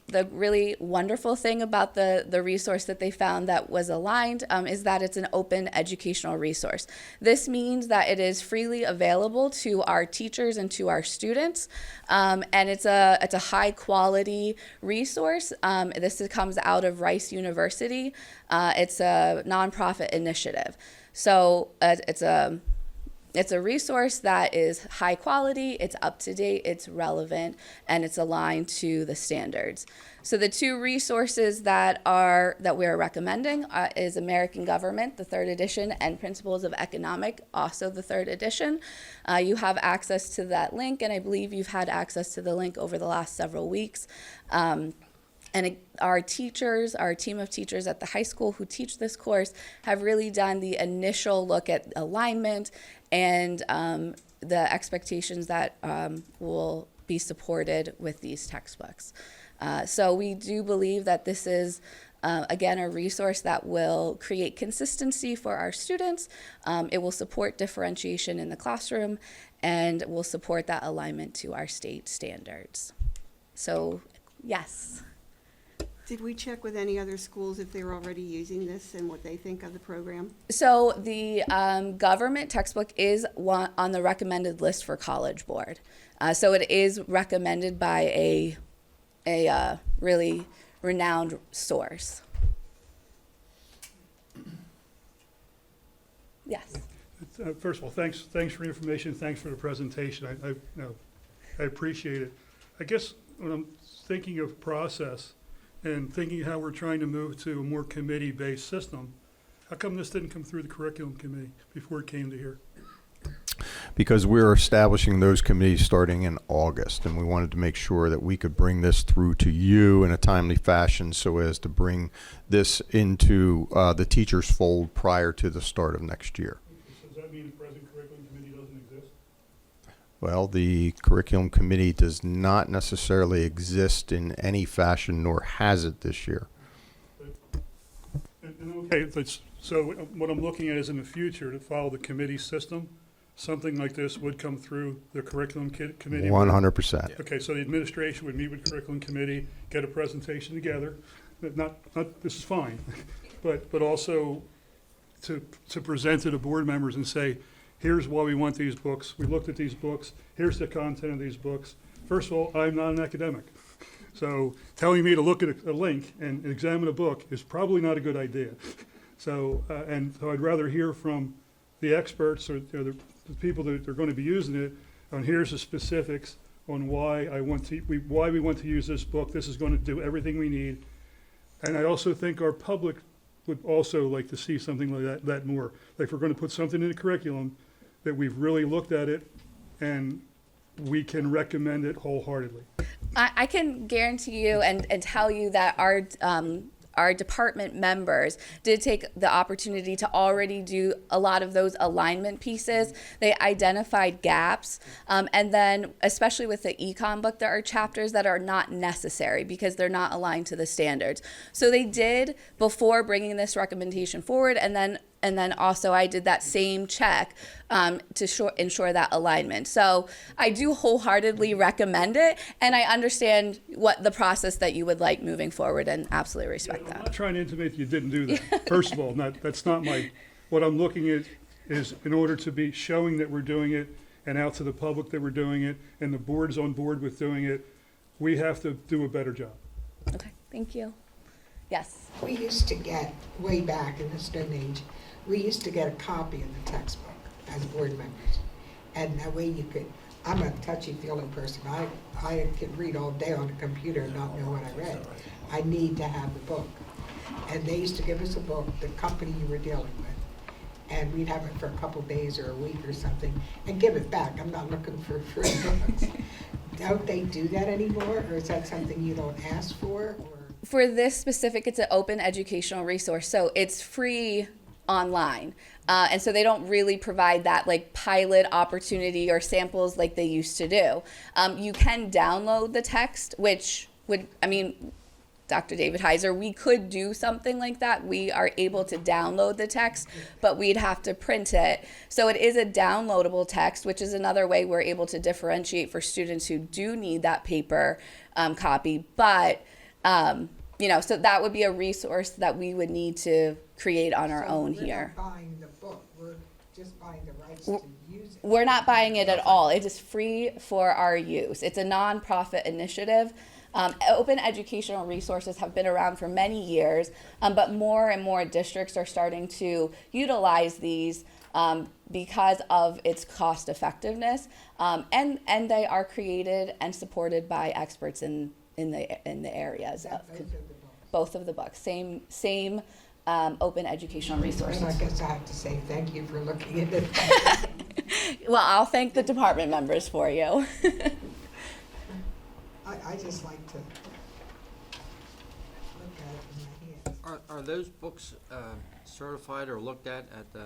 The really wonderful thing about the resource that they found that was aligned is that it's an open educational resource. This means that it is freely available to our teachers and to our students, and it's a high quality resource. This comes out of Rice University. It's a nonprofit initiative. So it's a resource that is high quality, it's up to date, it's relevant, and it's aligned to the standards. So the two resources that we are recommending is American Government, the 3rd edition, and Principles of Economic, also the 3rd edition. You have access to that link, and I believe you've had access to the link over the last several weeks. And our teachers, our team of teachers at the high school who teach this course have really done the initial look at alignment and the expectations that will be supported with these textbooks. So we do believe that this is, again, a resource that will create consistency for our students. It will support differentiation in the classroom and will support that alignment to our state standards. So, yes. Did we check with any other schools if they're already using this and what they think of the program? So the government textbook is on the recommended list for College Board. So it is recommended by a really renowned source. Yes. First of all, thanks for the information. Thanks for the presentation. I appreciate it. I guess when I'm thinking of process and thinking how we're trying to move to a more committee-based system, how come this didn't come through the curriculum committee before it came to here? Because we're establishing those committees starting in August, and we wanted to make sure that we could bring this through to you in a timely fashion so as to bring this into the teachers' fold prior to the start of next year. So does that mean the present curriculum committee doesn't exist? Well, the curriculum committee does not necessarily exist in any fashion, nor has it this year. Okay, so what I'm looking at is in the future to follow the committee system, something like this would come through the curriculum committee? 100%. Okay, so the administration would meet with the curriculum committee, get a presentation together, not this is fine, but also to present to the board members and say, here's why we want these books. We looked at these books. Here's the content of these books. First of all, I'm not an academic. So telling me to look at a link and examine a book is probably not a good idea. So I'd rather hear from the experts or the people that are going to be using it on here's the specifics on why we want to use this book. This is going to do everything we need. And I also think our public would also like to see something like that more. Like if we're going to put something in the curriculum, that we've really looked at it and we can recommend it wholeheartedly. I can guarantee you and tell you that our department members did take the opportunity to already do a lot of those alignment pieces. They identified gaps. And then, especially with the econ book, there are chapters that are not necessary because they're not aligned to the standards. So they did before bringing this recommendation forward, and then also I did that same check to ensure that alignment. So I do wholeheartedly recommend it, and I understand what the process that you would like moving forward, and absolutely respect that. I'm not trying to intimate that you didn't do that. First of all, that's not what I'm looking at is in order to be showing that we're doing it and out to the public that we're doing it and the board's on board with doing it, we have to do a better job. Okay, thank you. Yes. We used to get, way back in the Stone Age, we used to get a copy of the textbook as board members. And that way you could, I'm a touchy-feely person. I could read all day on a computer and not know what I read. I need to have the book. And they used to give us a book, the company you were dealing with. And we'd have it for a couple days or a week or something and give it back. I'm not looking for free books. Don't they do that anymore? Or is that something you don't ask for? Or? For this specific, it's an open educational resource, so it's free online. And so they don't really provide that like pilot opportunity or samples like they used to do. You can download the text, which would, I mean, Dr. David Heiser, we could do something like that. We are able to download the text, but we'd have to print it. So it is a downloadable text, which is another way we're able to differentiate for students who do need that paper copy. But, you know, so that would be a resource that we would need to create on our own here. We're not buying the book, we're just buying the rights to use it. We're not buying it at all. It is free for our use. It's a nonprofit initiative. Open educational resources have been around for many years, but more and more districts are starting to utilize these because of its cost effectiveness, and they are created and supported by experts in the areas. Both of the books, same open educational resources. And I guess I have to say thank you for looking into it. Well, I'll thank the department members for you. I just like to look at it in my hands. Are those books certified or looked at the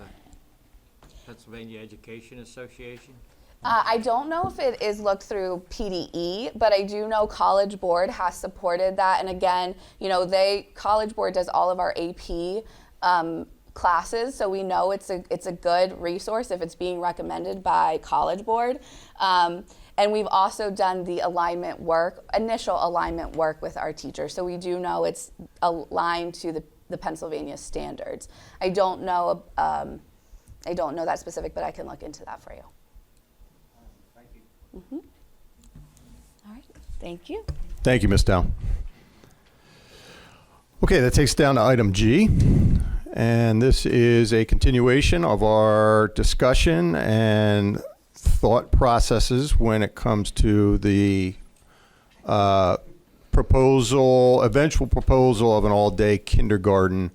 Pennsylvania Education Association? I don't know if it is looked through PDE, but I do know College Board has supported that. And again, you know, College Board does all of our AP classes, so we know it's a good resource if it's being recommended by College Board. And we've also done the alignment work, initial alignment work with our teachers, so we do know it's aligned to the Pennsylvania standards. I don't know that specific, but I can look into that for you. Thank you. Mm-hmm. All right. Thank you. Thank you, Ms. Dow. Okay, that takes us down to item G. And this is a continuation of our discussion and thought processes when it comes to the eventual proposal of an all-day kindergarten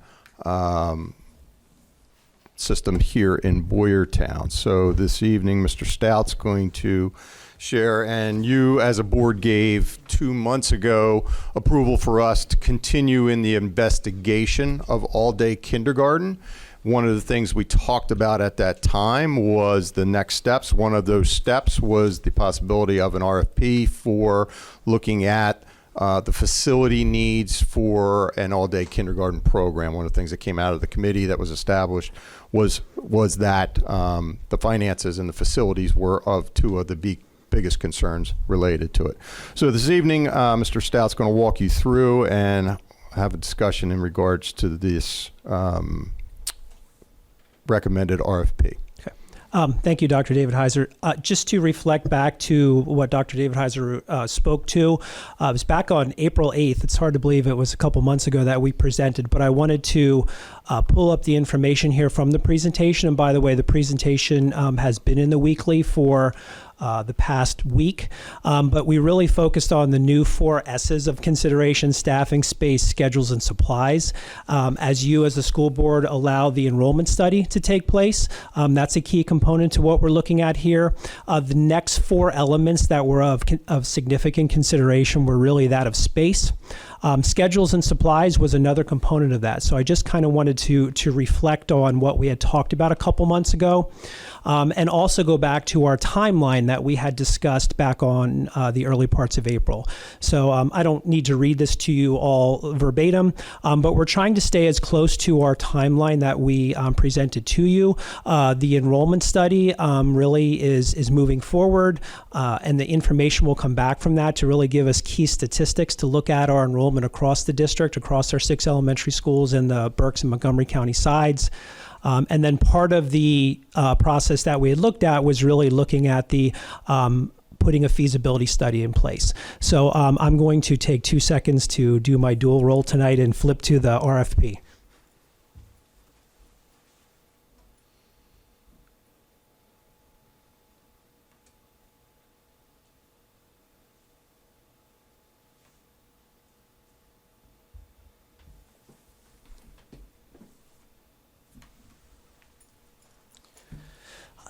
system here in Boyertown. So this evening, Mr. Stout's going to share, and you as a board gave 2 months ago approval for us to continue in the investigation of all-day kindergarten. One of the things we talked about at that time was the next steps. One of those steps was the possibility of an RFP for looking at the facility needs for an all-day kindergarten program. One of the things that came out of the committee that was established was that the finances and the facilities were of two of the biggest concerns related to it. So this evening, Mr. Stout's going to walk you through and have a discussion in regards to this recommended RFP. Thank you, Dr. David Heiser. Just to reflect back to what Dr. David Heiser spoke to, it was back on April 8th. It's hard to believe it was a couple months ago that we presented, but I wanted to pull up the information here from the presentation. And by the way, the presentation has been in the weekly for the past week, but we really focused on the new 4 S's of consideration: staffing, space, schedules, and supplies. As you as the school board allow the enrollment study to take place, that's a key component to what we're looking at here. The next 4 elements that were of significant consideration were really that of space. Schedules and supplies was another component of that. So I just kind of wanted to reflect on what we had talked about a couple months ago, and also go back to our timeline that we had discussed back on the early parts of April. So I don't need to read this to you all verbatim, but we're trying to stay as close to our timeline that we presented to you. The enrollment study really is moving forward, and the information will come back from that to really give us key statistics to look at our enrollment across the district, across our 6 elementary schools in the Berks and Montgomery County sides. And then part of the process that we had looked at was really looking at the putting a feasibility study in place. So I'm going to take 2 seconds to do my dual role tonight and flip to the RFP.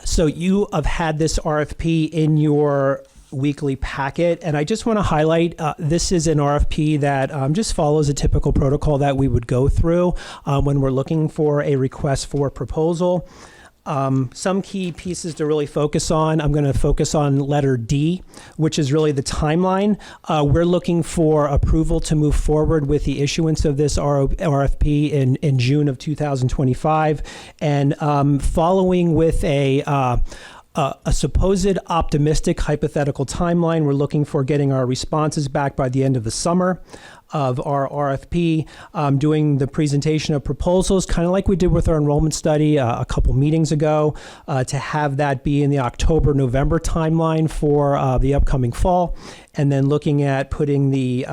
So you have had this RFP in your weekly packet, and I just want to highlight this is an RFP that just follows a typical protocol that we would go through when we're looking for a request for proposal. Some key pieces to really focus on. I'm going to focus on letter D, which is really the timeline. We're looking for approval to move forward with the issuance of this RFP in June of 2025, and following with a supposed optimistic hypothetical timeline. We're looking for getting our responses back by the end of the summer of our RFP, doing the presentation of proposals, kind of like we did with our enrollment study a couple meetings ago, to have that be in the October-November timeline for the upcoming fall, and then looking at putting the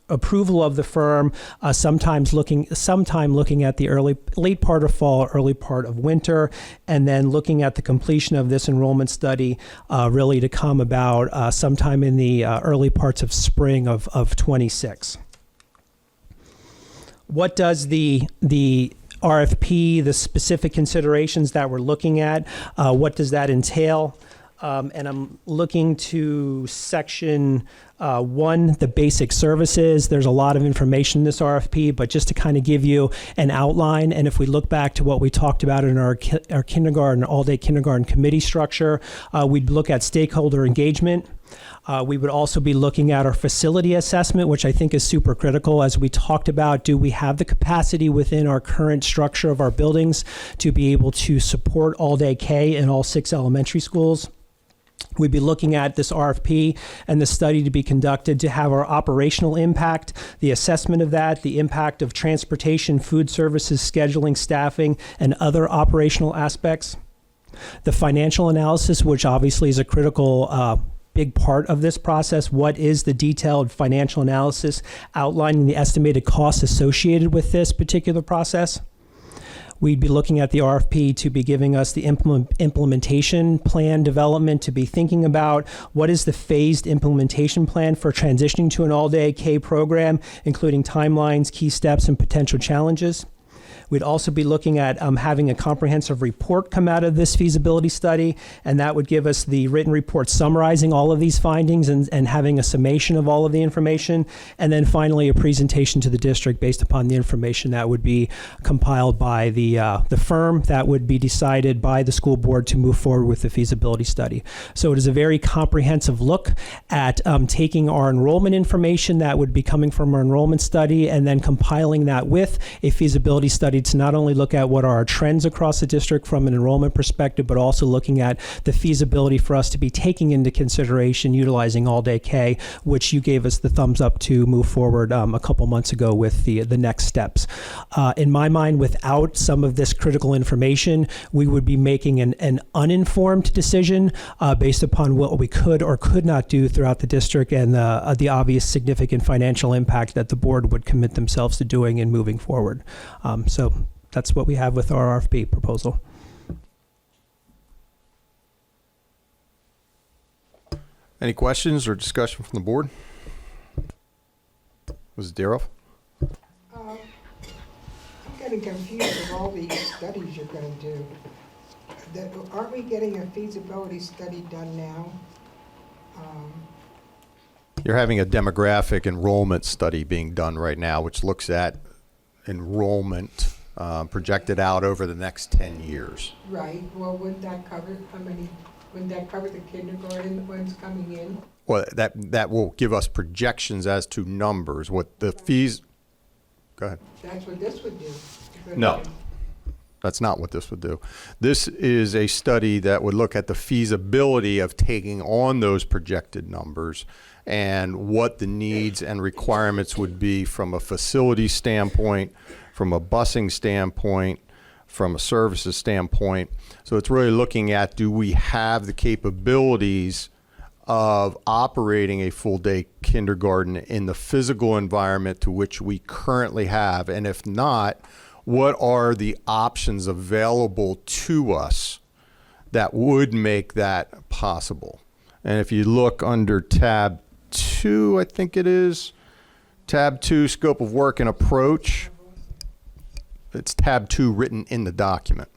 approval of the firm, sometime looking at the late part of fall, early part of winter, and then looking at the completion of this enrollment study really to come about sometime in the early parts of spring of 26. What does the RFP, the specific considerations that we're looking at, what does that entail? And I'm looking to section 1, the basic services. There's a lot of information in this RFP, but just to kind of give you an outline, and if we look back to what we talked about in our kindergarten, all-day kindergarten committee structure, we'd look at stakeholder engagement. We would also be looking at our facility assessment, which I think is super critical. As we talked about, do we have the capacity within our current structure of our buildings to be able to support all-day K in all 6 elementary schools? We'd be looking at this RFP and the study to be conducted to have our operational impact, the assessment of that, the impact of transportation, food services, scheduling, staffing, and other operational aspects. The financial analysis, which obviously is a critical big part of this process. What is the detailed financial analysis outlining the estimated costs associated with this particular process? We'd be looking at the RFP to be giving us the implementation plan development, to be thinking about what is the phased implementation plan for transitioning to an all-day K program, including timelines, key steps, and potential challenges. We'd also be looking at having a comprehensive report come out of this feasibility study, and that would give us the written report summarizing all of these findings and having a summation of all of the information, and then finally a presentation to the district based upon the information that would be compiled by the firm that would be decided by the school board to move forward with the feasibility study. So it is a very comprehensive look at taking our enrollment information that would be coming from our enrollment study and then compiling that with a feasibility study to not only look at what are our trends across the district from an enrollment perspective, but also looking at the feasibility for us to be taking into consideration utilizing all-day K, which you gave us the thumbs up to move forward a couple months ago with the next steps. In my mind, without some of this critical information, we would be making an uninformed decision based upon what we could or could not do throughout the district and the obvious significant financial impact that the board would commit themselves to doing and moving forward. So that's what we have with our RFP proposal. Any questions or discussion from the board? Mrs. Daroff? I'm getting confused with all these studies you're going to do. Aren't we getting a feasibility study done now? You're having a demographic enrollment study being done right now, which looks at enrollment projected out over the next 10 years. Right. Well, wouldn't that cover wouldn't that cover the kindergarten ones coming in? Well, that will give us projections as to numbers. What the fees? Go ahead. That's what this would do. No, that's not what this would do. This is a study that would look at the feasibility of taking on those projected numbers and what the needs and requirements would be from a facility standpoint, from a busing standpoint, from a services standpoint. So it's really looking at, do we have the capabilities of operating a full-day kindergarten in the physical environment to which we currently have? And if not, what are the options available to us that would make that possible? And if you look under tab 2, I think it is, tab 2, scope of work and approach. It's tab 2 written in the document.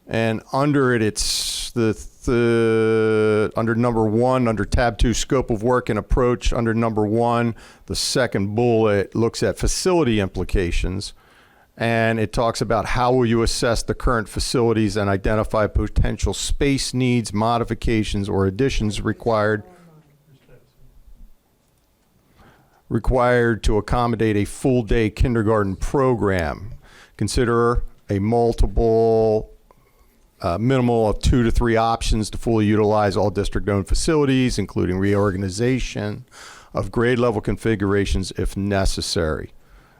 And under it, it's under number 1, under tab 2, scope of work and approach, under number 1, the second bullet looks at facility implications. And it talks about how will you assess the current facilities and identify potential space needs, modifications, or additions required to accommodate a full-day kindergarten program. Consider a minimal of 2 to 3 options to fully utilize all district-owned facilities, including reorganization of grade level configurations if necessary.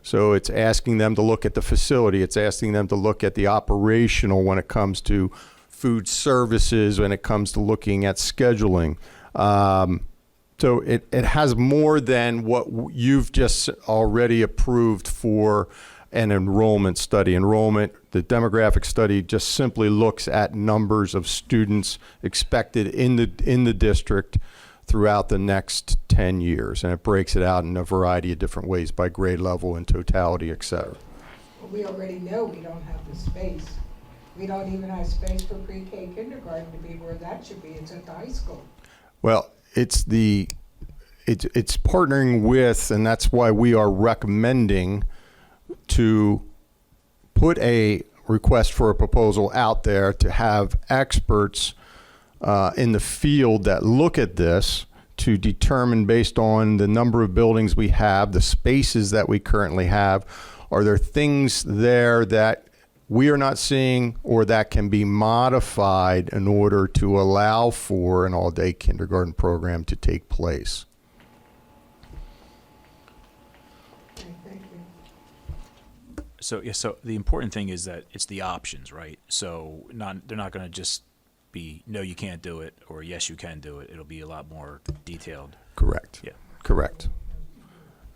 So it's asking them to look at the facility. It's asking them to look at the operational when it comes to food services, when it comes to looking at scheduling. So it has more than what you've just already approved for an enrollment study. The demographic study just simply looks at numbers of students expected in the district throughout the next 10 years. And it breaks it out in a variety of different ways by grade level and totality, et cetera. Well, we already know we don't have the space. We don't even have space for pre-K kindergarten to be where that should be. It's at the high school. Well, it's partnering with, and that's why we are recommending to put a request for a proposal out there to have experts in the field that look at this to determine, based on the number of buildings we have, the spaces that we currently have, are there things there that we are not seeing or that can be modified in order to allow for an all-day kindergarten program to take place? So, yeah, so the important thing is that it's the options, right? So they're not going to just be, no, you can't do it, or yes, you can do it. It'll be a lot more detailed. Correct. Yeah. Correct.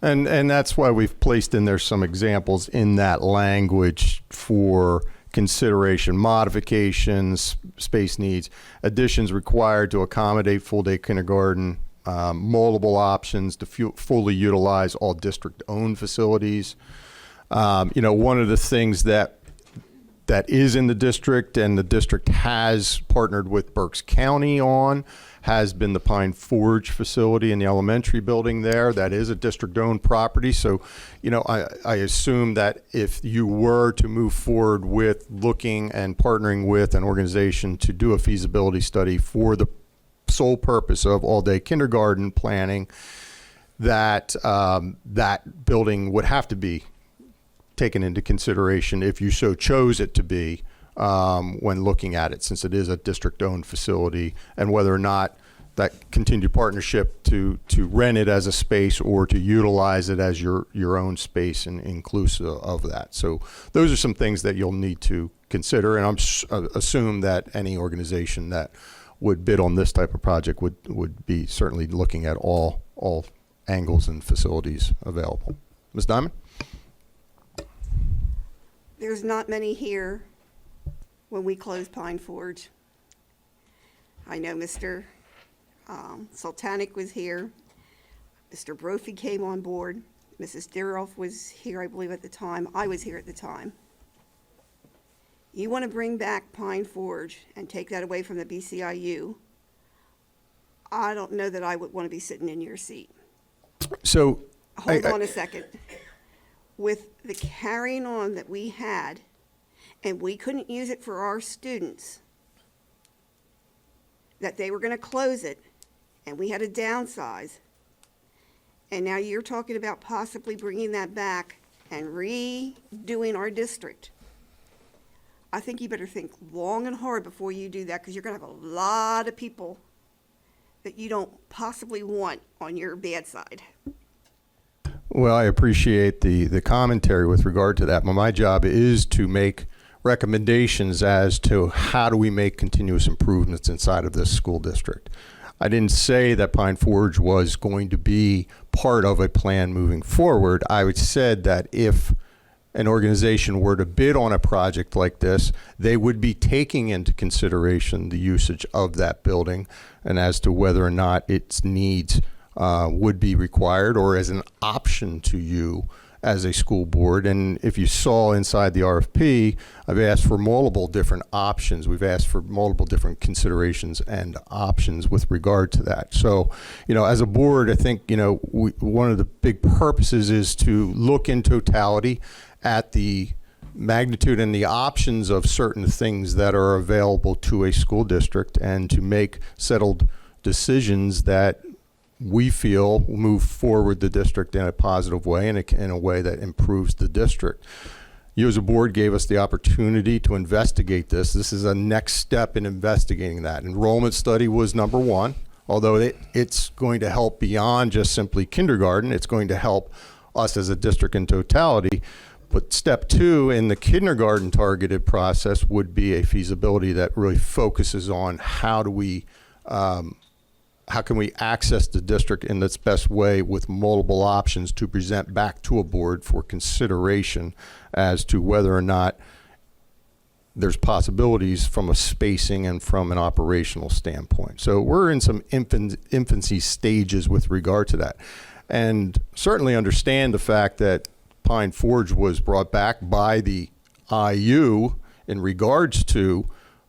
And that's why we've placed in there some examples in that language for consideration: modifications, space needs, additions required to accommodate full-day kindergarten, multiple options to fully utilize all district-owned facilities. One of the things that is in the district, and the district has partnered with Berks County on, has been the Pine Forge facility in the elementary building there. That is a district-owned property. So, I assume that if you were to move forward with looking and partnering with an organization to do a feasibility study for the sole purpose of all-day kindergarten planning, that that building would have to be taken into consideration if you so chose it to be when looking at it, since it is a district-owned facility, and whether or not that continued partnership to rent it as a space or to utilize it as your own space and inclusive of that. So those are some things that you'll need to consider, and I'm assume that any organization that would bid on this type of project would be certainly looking at all angles and facilities available. Ms. Diamond? There's not many here when we close Pine Forge. I know Mr. Sultanic was here. Mr. Brophy came on board. Mrs. Diroff was here, I believe, at the time. I was here at the time. You want to bring back Pine Forge and take that away from the BCIU, I don't know that I would want to be sitting in your seat. So, Hold on a second. With the carrying on that we had, and we couldn't use it for our students, that they were going to close it, and we had to downsize, and now you're talking about possibly bringing that back and redoing our district. I think you better think long and hard before you do that, because you're going to have a lot of people that you don't possibly want on your bad side. Well, I appreciate the commentary with regard to that, but my job is to make recommendations as to how do we make continuous improvements inside of this school district. I didn't say that Pine Forge was going to be part of a plan moving forward. I said that if an organization were to bid on a project like this, they would be taking into consideration the usage of that building and as to whether or not its needs would be required or as an option to you as a school board. And if you saw inside the RFP, I've asked for multiple different options. We've asked for multiple different considerations and options with regard to that. So, as a board, I think, one of the big purposes is to look in totality at the magnitude and the options of certain things that are available to a school district and to make settled decisions that we feel move forward the district in a positive way and in a way that improves the district. You as a board gave us the opportunity to investigate this. This is a next step in investigating that. Enrollment study was number one, although it's going to help beyond just simply kindergarten. It's going to help us as a district in totality. But step two in the kindergarten targeted process would be a feasibility that really focuses on how can we access the district in its best way with multiple options to present back to a board for consideration as to whether or not there's possibilities from a spacing and from an operational standpoint. So we're in some infancy stages with regard to that. And certainly understand the fact that Pine Forge was brought back by the IU in regards to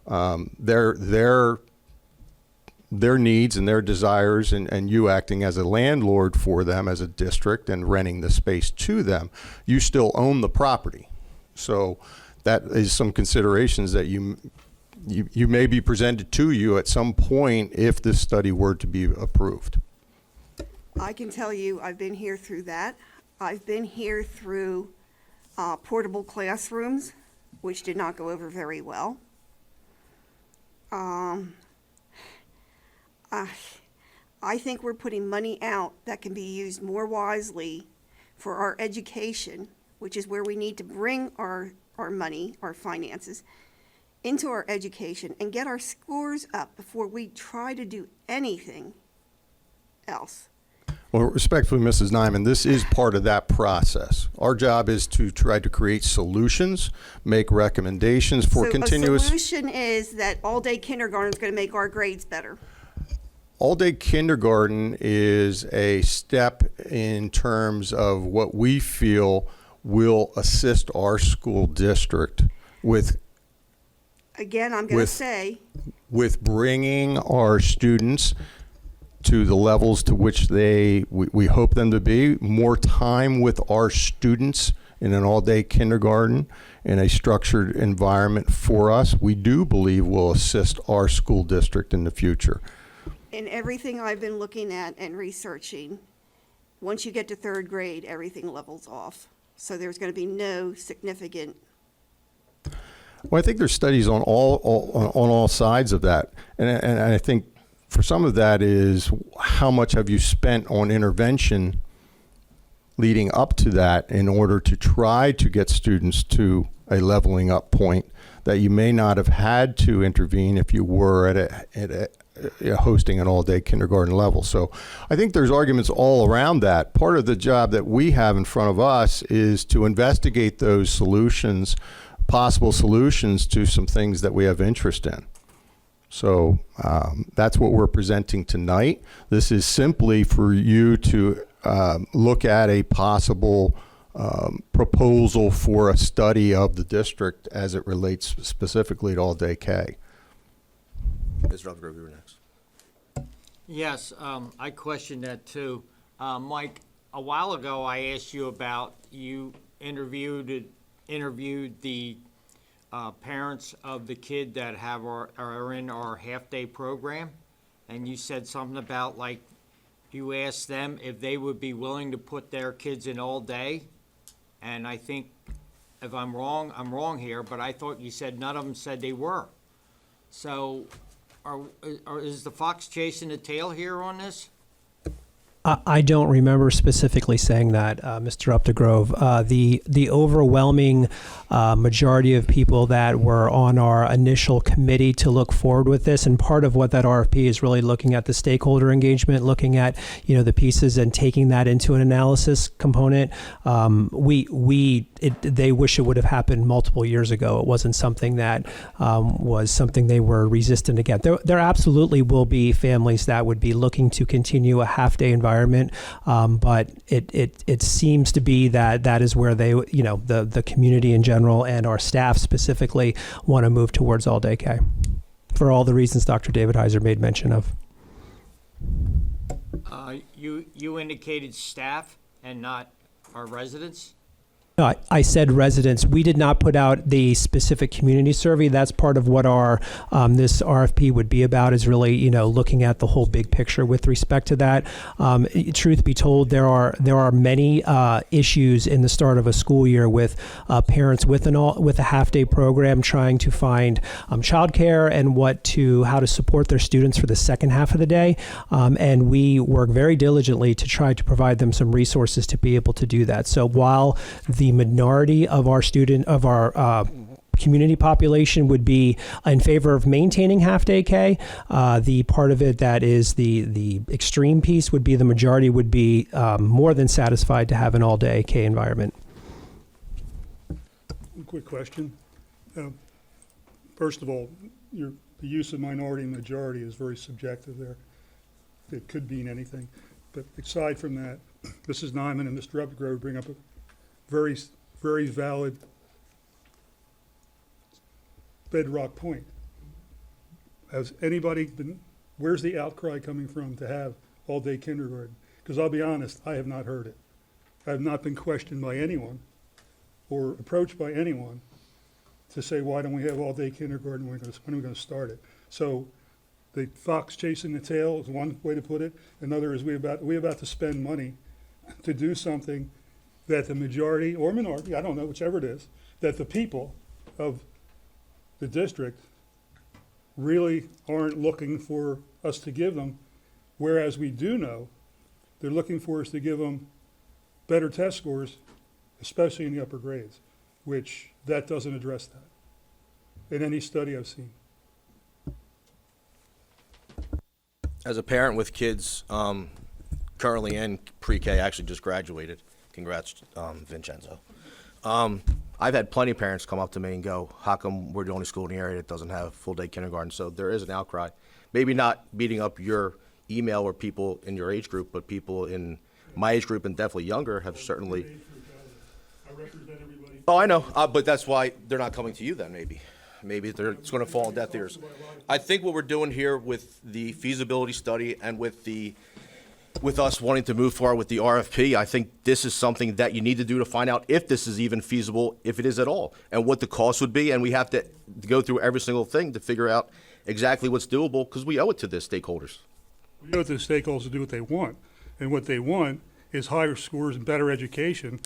their needs and their desires, and you acting as a landlord for them as a district and renting the space to them. You still own the property. So that is some considerations that you may be presented to you at some point if this study were to be approved. I can tell you, I've been here through that. I've been here through portable classrooms, which did not go over very well. I think we're putting money out that can be used more wisely for our education, which is where we need to bring our money, our finances, into our education and get our scores up before we try to do anything else. Well, respectfully, Mrs. Nyman, this is part of that process. Our job is to try to create solutions, make recommendations for continuous. A solution is that all-day kindergarten is going to make our grades better. All-day kindergarten is a step in terms of what we feel will assist our school district with. Again, I'm going to say. With bringing our students to the levels to which we hope them to be, more time with our students in an all-day kindergarten in a structured environment for us, we do believe will assist our school district in the future. In everything I've been looking at and researching, once you get to third grade, everything levels off. So there's going to be no significant. Well, I think there's studies on all sides of that, and I think for some of that is how much have you spent on intervention leading up to that in order to try to get students to a leveling up point that you may not have had to intervene if you were at hosting an all-day kindergarten level. So I think there's arguments all around that. Part of the job that we have in front of us is to investigate those solutions, possible solutions to some things that we have interest in. So that's what we're presenting tonight. This is simply for you to look at a possible proposal for a study of the district as it relates specifically to all-day K. Mr. Upgrove, you were next. Yes, I questioned that too. Mike, a while ago I asked you about, you interviewed the parents of the kid that are in our half-day program, and you said something about, like, you asked them if they would be willing to put their kids in all day, and I think, if I'm wrong here, but I thought you said none of them said they were. So, is the fox chasing the tail here on this? I don't remember specifically saying that, Mr. Updegrove. The overwhelming majority of people that were on our initial committee to look forward with this, and part of what that RFP is really looking at the stakeholder engagement, looking at the pieces and taking that into an analysis component. They wish it would have happened multiple years ago. It wasn't something that was something they were resistant against. There absolutely will be families that would be looking to continue a half-day environment, but it seems to be that is where they, the community in general and our staff specifically want to move towards all-day K, for all the reasons Dr. David Heiser made mention of. You indicated staff and not our residents? No, I said residents. We did not put out the specific community survey. That's part of what our this RFP would be about, is really looking at the whole big picture with respect to that. Truth be told, there are many issues in the start of a school year with parents with a half-day program trying to find childcare and how to support their students for the second half of the day. And we work very diligently to try to provide them some resources to be able to do that. So while the minority of our community population would be in favor of maintaining half-day K, the part of it that is the extreme piece would be the majority would be more than satisfied to have an all-day K environment. Quick question. First of all, the use of minority and majority is very subjective there. It could mean anything. But aside from that, Mrs. Nyman and Mr. Updegrove bring up a very, very valid bedrock point. Has anybody where's the outcry coming from to have all-day kindergarten? Because I'll be honest, I have not heard it. I have not been questioned by anyone or approached by anyone to say, why don't we have all-day kindergarten, when are we going to start it? So the fox chasing the tail is one way to put it. Another is we about to spend money to do something that the majority or minority, I don't know, whichever it is, that the people of the district really aren't looking for us to give them, whereas we do know they're looking for us to give them better test scores, especially in the upper grades, which that doesn't address that in any study I've seen. As a parent with kids currently in pre-K, actually just graduated. Congrats, Vincenzo. I've had plenty of parents come up to me and go, how come we're the only school in the area that doesn't have full-day kindergarten? So there is an outcry. Maybe not beating up your email or people in your age group, but people in my age group and definitely younger have certainly. I represent everybody. Oh, I know, but that's why they're not coming to you then, maybe. Maybe it's going to fall on deaf ears. I think what we're doing here with the feasibility study and with us wanting to move forward with the RFP, I think this is something that you need to do to find out if this is even feasible, if it is at all, and what the cost would be. And we have to go through every single thing to figure out exactly what's doable, because we owe it to the stakeholders. We owe it to the stakeholders to do what they want. And what they want is higher scores and better education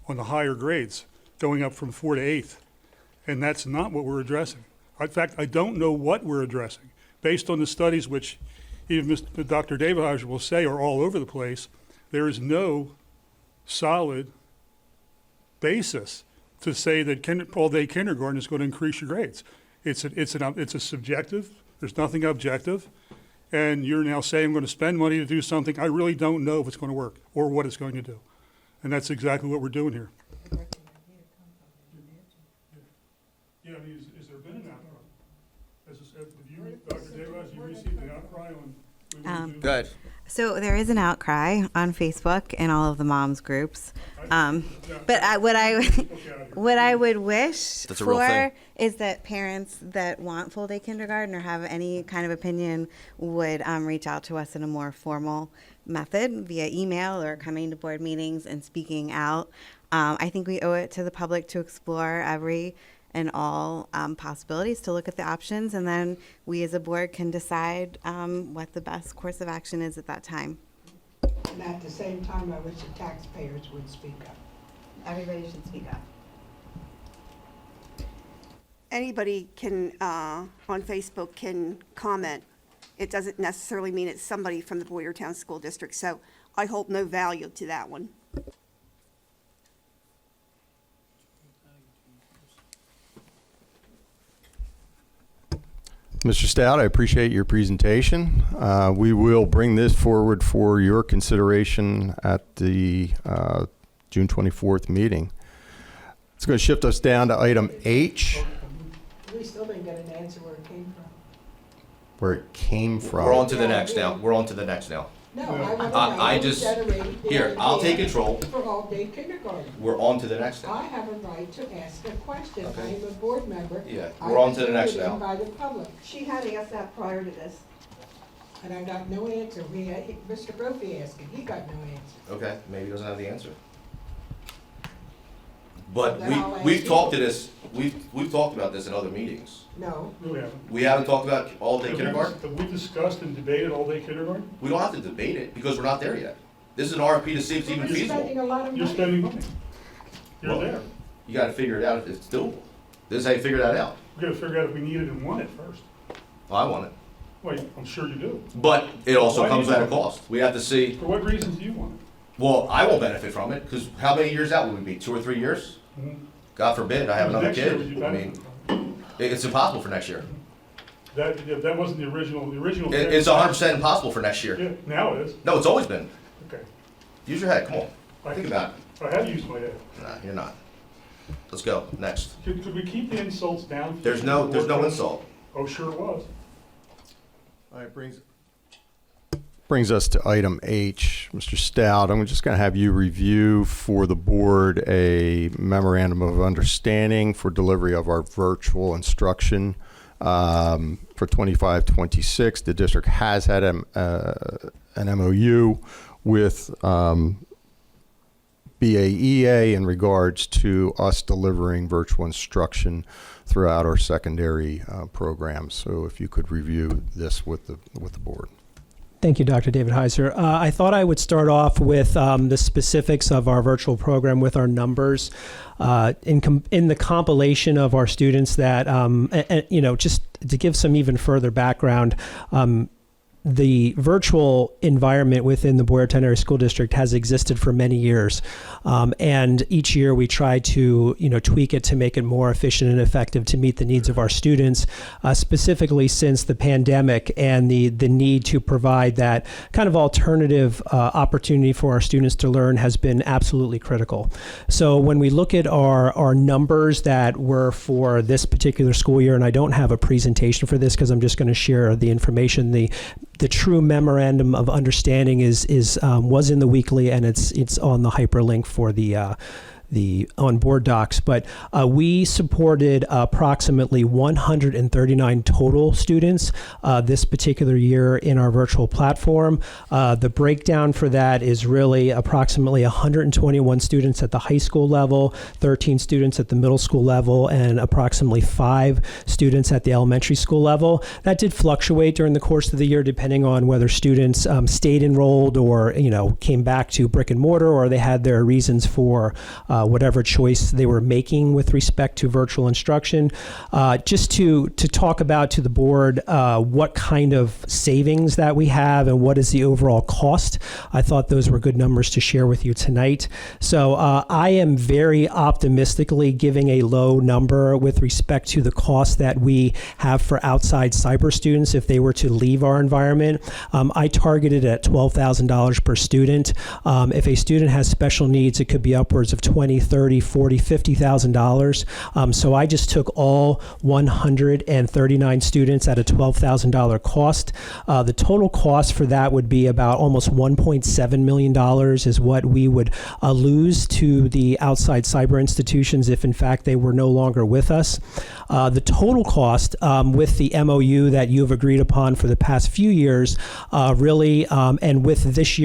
on the higher grades, going up from 4 to 8th. And that's not what we're addressing. In fact, I don't know what we're addressing. Based on the studies, which even Dr. David Heiser will say are all over the place, there is no solid basis to say that all-day kindergarten is going to increase your grades. It's a subjective. There's nothing objective. And you're now saying I'm going to spend money to do something I really don't know if it's going to work or what it's going to do. And that's exactly what we're doing here. Yeah, I mean, has there been an outcry? Dr. Davis, you received an outcry on? Go ahead. So there is an outcry on Facebook and all of the moms groups. But what I would wish That's a real for thing. is that parents that want full day kindergarten or have any kind of opinion would reach out to us in a more formal method via email or coming to board meetings and speaking out. I think we owe it to the public to explore every and all possibilities, to look at the options, and then we as a board can decide what the best course of action is at that time. And at the same time, I wish the taxpayers would speak up. Everybody should speak up. Anybody can, on Facebook, can comment. It doesn't necessarily mean it's somebody from the Boyertown School District. So I hold no value to that one. Mr. Stout, I appreciate your presentation. We will bring this forward for your consideration at the June 24th meeting. It's going to shift us down to item H, We still didn't get an answer where it came from. where it came from. We're on to the next now. We're on to the next now. No, I want I to just- generate the here, I'll take idea control. For all-day kindergarten. We're on to the next now. I have a right to ask a question. I Okay. am a board member. Yeah, I we're on was to the next voted in now. by the public, She had asked that prior to this. and I got no answer. Mr. Brophy asked, and he got no answer. Okay, maybe he doesn't have the answer. But Then I'll ask we've you. talked to this, we've talked about this in other meetings. No. No, we haven't. We haven't talked about all-day Have we- kindergarten? Have we discussed and debated all-day kindergarten? We don't have to debate it because we're not there yet. This is an RFP to see if it's even We're spending feasible. a lot of You're money. spending money. You're Well, there. You gotta figure it out if it's doable. This is how you figure that out. We gotta figure out if we need it and want it first. Well, I want it. Well, I'm sure you do. But it also Why do comes you at a want it? cost. We have to see, For what reasons do you want it? well, I won't benefit from it because how many years out would we be? 2 or 3 years? Mhm. God forbid, I have another Next year, kid. would you I benefit mean, from it? it's impossible for next year. That wasn't the original, It's 100% impossible for next year. Yeah, now it is. No, it's always been. Okay. Use your head, come on. I Think can- about it. I have used my head. Nah, you're not. Let's go, next. Could we keep the insults down? There's no insult. Oh, sure it was. All right, brings us to item H. Mr. Stout, I'm just going to have you review for the board a memorandum of understanding for delivery of our virtual instruction for 25-26. The district has had an MOU with BAEA in regards to us delivering virtual instruction throughout our secondary programs. So if you could review this with the board. Thank you, Dr. David Heiser. I thought I would start off with the specifics of our virtual program with our numbers. In the compilation of our students that, just to give some even further background, the virtual environment within the Boyertown Area School District has existed for many years. And each year we try to, tweak it to make it more efficient and effective to meet the needs of our students, specifically since the pandemic and the need to provide that kind of alternative opportunity for our students to learn has been absolutely critical. So when we look at our numbers that were for this particular school year, and I don't have a presentation for this because I'm just going to share the information, the true memorandum of understanding was in the weekly, and it's on the hyperlink for the on-board docs, but we supported approximately 139 total students this particular year in our virtual platform. The breakdown for that is really approximately 121 students at the high school level, 13 students at the middle school level, and approximately 5 students at the elementary school level. That did fluctuate during the course of the year depending on whether students stayed enrolled or came back to brick and mortar, or they had their reasons for whatever choice they were making with respect to virtual instruction. Just to talk about to the board what kind of savings that we have and what is the overall cost. I thought those were good numbers to share with you tonight. So I am very optimistically giving a low number with respect to the cost that we have for outside cyber students if they were to leave our environment. I targeted at $12,000 per student. If a student has special needs, it could be upwards of $20,000, $30,000, $40,000, $50,000. So I just took all 139 students at a $12,000 cost. The total cost for that would be about almost $1.7 million is what we would lose to the outside cyber institutions if in fact they were no longer with us. The total cost with the MOU that you've agreed upon for the past few years and with this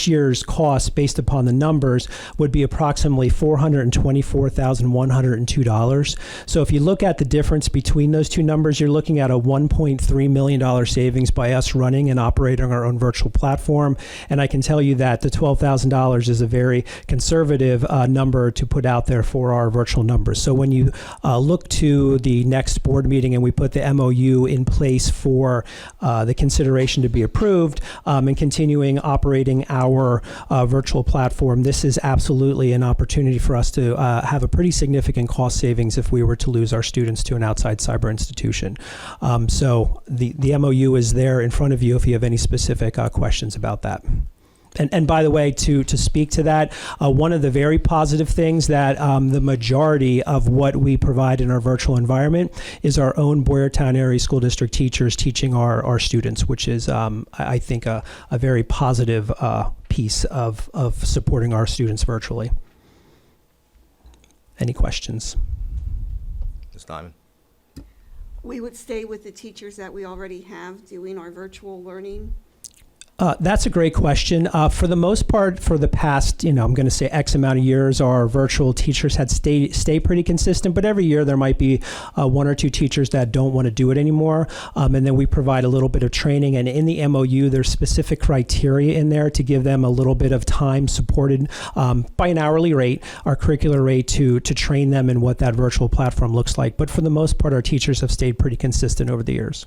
year's cost based upon the numbers would be approximately approximately $424,102. So if you look at the difference between those two numbers, you're looking at a $1.3 million savings by us running and operating our own virtual platform. And I can tell you that the $12,000 is a very conservative number to put out there for our virtual numbers. So when you look to the next board meeting and we put the MOU in place for the consideration to be approved and continuing operating our virtual platform, this is absolutely an opportunity for us to have a pretty significant cost savings if we were to lose our students to an outside cyber institution. So the MOU is there in front of you if you have any specific questions about that. And by the way, to speak to that, one of the very positive things that the majority of what we provide in our virtual environment is our own Boyertown Area School District teachers teaching our students, which is, I think, a very positive piece of supporting our students virtually. Any questions? Ms. Diamond? We would stay with the teachers that we already have doing our virtual learning. That's a great question. For the most part, for the past, I'm going to say X amount of years, our virtual teachers had stay pretty consistent, but every year there might be one or two teachers that don't want to do it anymore. And then we provide a little bit of training. And in the MOU, there's specific criteria in there to give them a little bit of time supported by an hourly rate, our curricular rate, to train them in what that virtual platform looks like. But for the most part, our teachers have stayed pretty consistent over the years.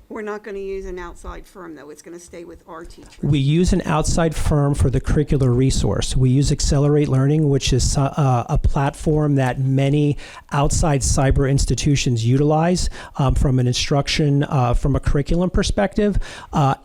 We're not going to use an outside firm, though. It's going to stay with our teachers. We use an outside firm for the curricular resource. We use Accelerate Learning, which is a platform that many outside cyber institutions utilize from an instruction, from a curriculum perspective,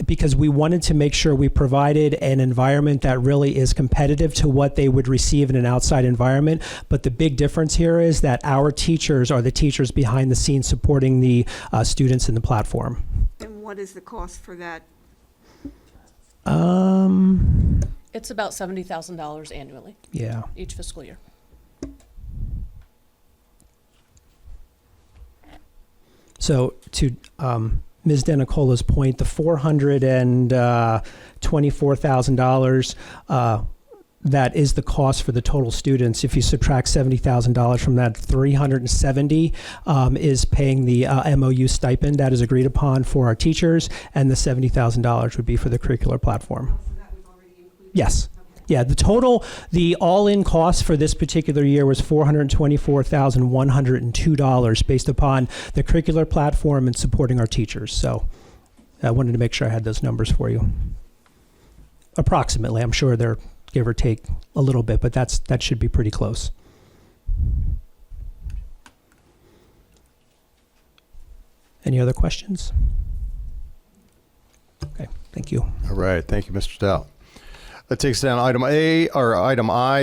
because we wanted to make sure we provided an environment that really is competitive to what they would receive in an outside environment. But the big difference here is that our teachers are the teachers behind the scenes supporting the students in the platform. And what is the cost for that? It's about $70,000 annually. Yeah. Each fiscal year. So to Ms. Denicola's point, the $424,000, that is the cost for the total students. If you subtract $70,000 from that, $370,000 is paying the MOU stipend that is agreed upon for our teachers, and the $70,000 would be for the curricular platform. Yes. Yeah, the all-in cost for this particular year was $424,102 based upon the curricular platform and supporting our teachers. So I wanted to make sure I had those numbers for you. Approximately, I'm sure they're give or take a little bit, but that should be pretty close. Any other questions? Okay, thank you. All right, thank you, Mr. Stout. That takes us down to item I,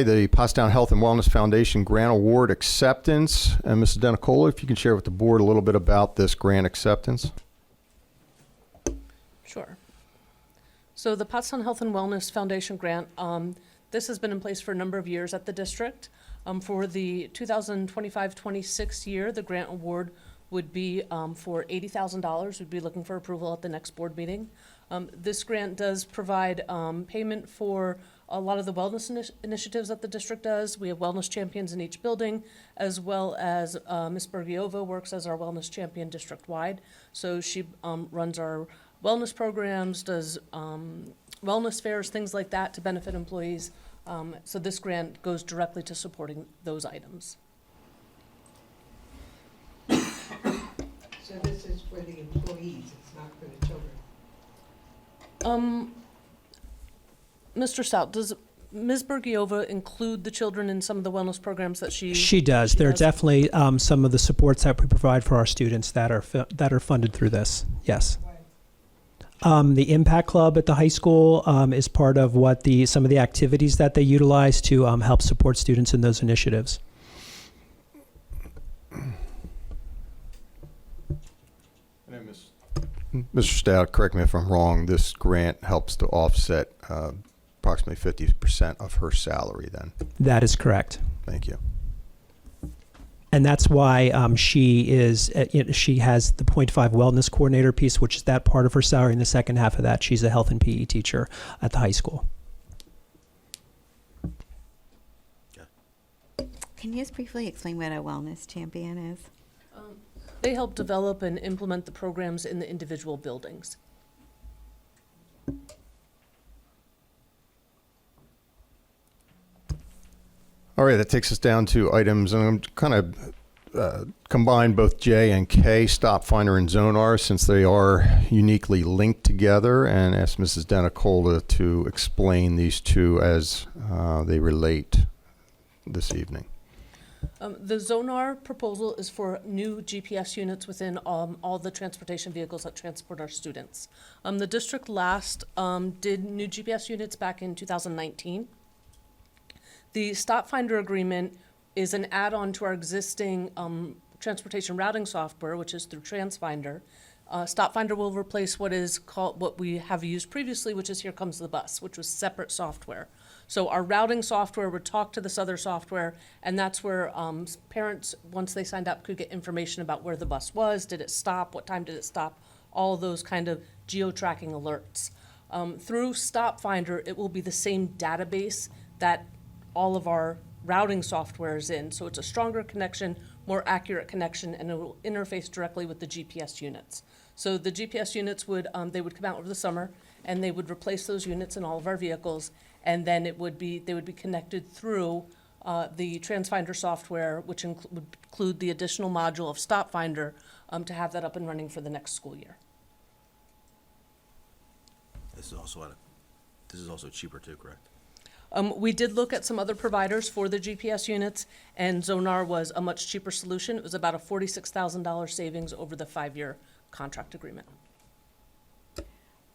the Pottstown Health and Wellness Foundation Grant Award Acceptance. And Mrs. Denicola, if you can share with the board a little bit about this grant acceptance. Sure. So the Pottstown Health and Wellness Foundation grant, this has been in place for a number of years at the district. For the 2025-26 year, the grant award would be for $80,000. We'd be looking for approval at the next board meeting. This grant does provide payment for a lot of the wellness initiatives that the district does. We have wellness champions in each building, as well as Ms. Bergiova works as our wellness champion district-wide. So she runs our wellness programs, does wellness fairs, things like that to benefit employees. So this grant goes directly to supporting those items. So this is for the employees, it's not for the children? Mr. Stout, does Ms. Bergiova include the children in some of the wellness programs that she does. There are definitely some of the supports that we provide for our students that are funded through this. Yes. The Impact Club at the high school is part of what some of the activities that they utilize to help support students in those initiatives. Mr. Stout, correct me if I'm wrong, this grant helps to offset approximately 50% of her salary then? That is correct. Thank you. And that's why she has the 0.5 wellness coordinator piece, which is that part of her salary. In the second half of that, she's a health and PE teacher at the high school. Can you just briefly explain what a wellness champion is? They help develop and implement the programs in the individual buildings. All right, that takes us down to items, and I'm kind of combine both J and K, Stop Finder and Zonar, since they are uniquely linked together, and ask Mrs. Denicola to explain these two as they relate this evening. The Zonar proposal is for new GPS units within all the transportation vehicles that transport our students. The district last did new GPS units back in 2019. The Stop Finder agreement is an add-on to our existing transportation routing software, which is through TransFinder. Stop Finder will replace what we have used previously, which is Here Comes the Bus, which was separate software. So our routing software would talk to this other software, and that's where parents, once they signed up, could get information about where the bus was, did it stop, what time did it stop, all of those kind of geo-tracking alerts. Through Stop Finder, it will be the same database that all of our routing software is in. So it's a stronger connection, more accurate connection, and it will interface directly with the GPS units. So the GPS units they would come out over the summer, and they would replace those units in all of our vehicles, and then they would be connected through the TransFinder software, which would include the additional module of Stop Finder to have that up and running for the next school year. This is also cheaper too, correct? We did look at some other providers for the GPS units, and Zonar was a much cheaper solution. It was about a $46,000 savings over the 5-year contract agreement.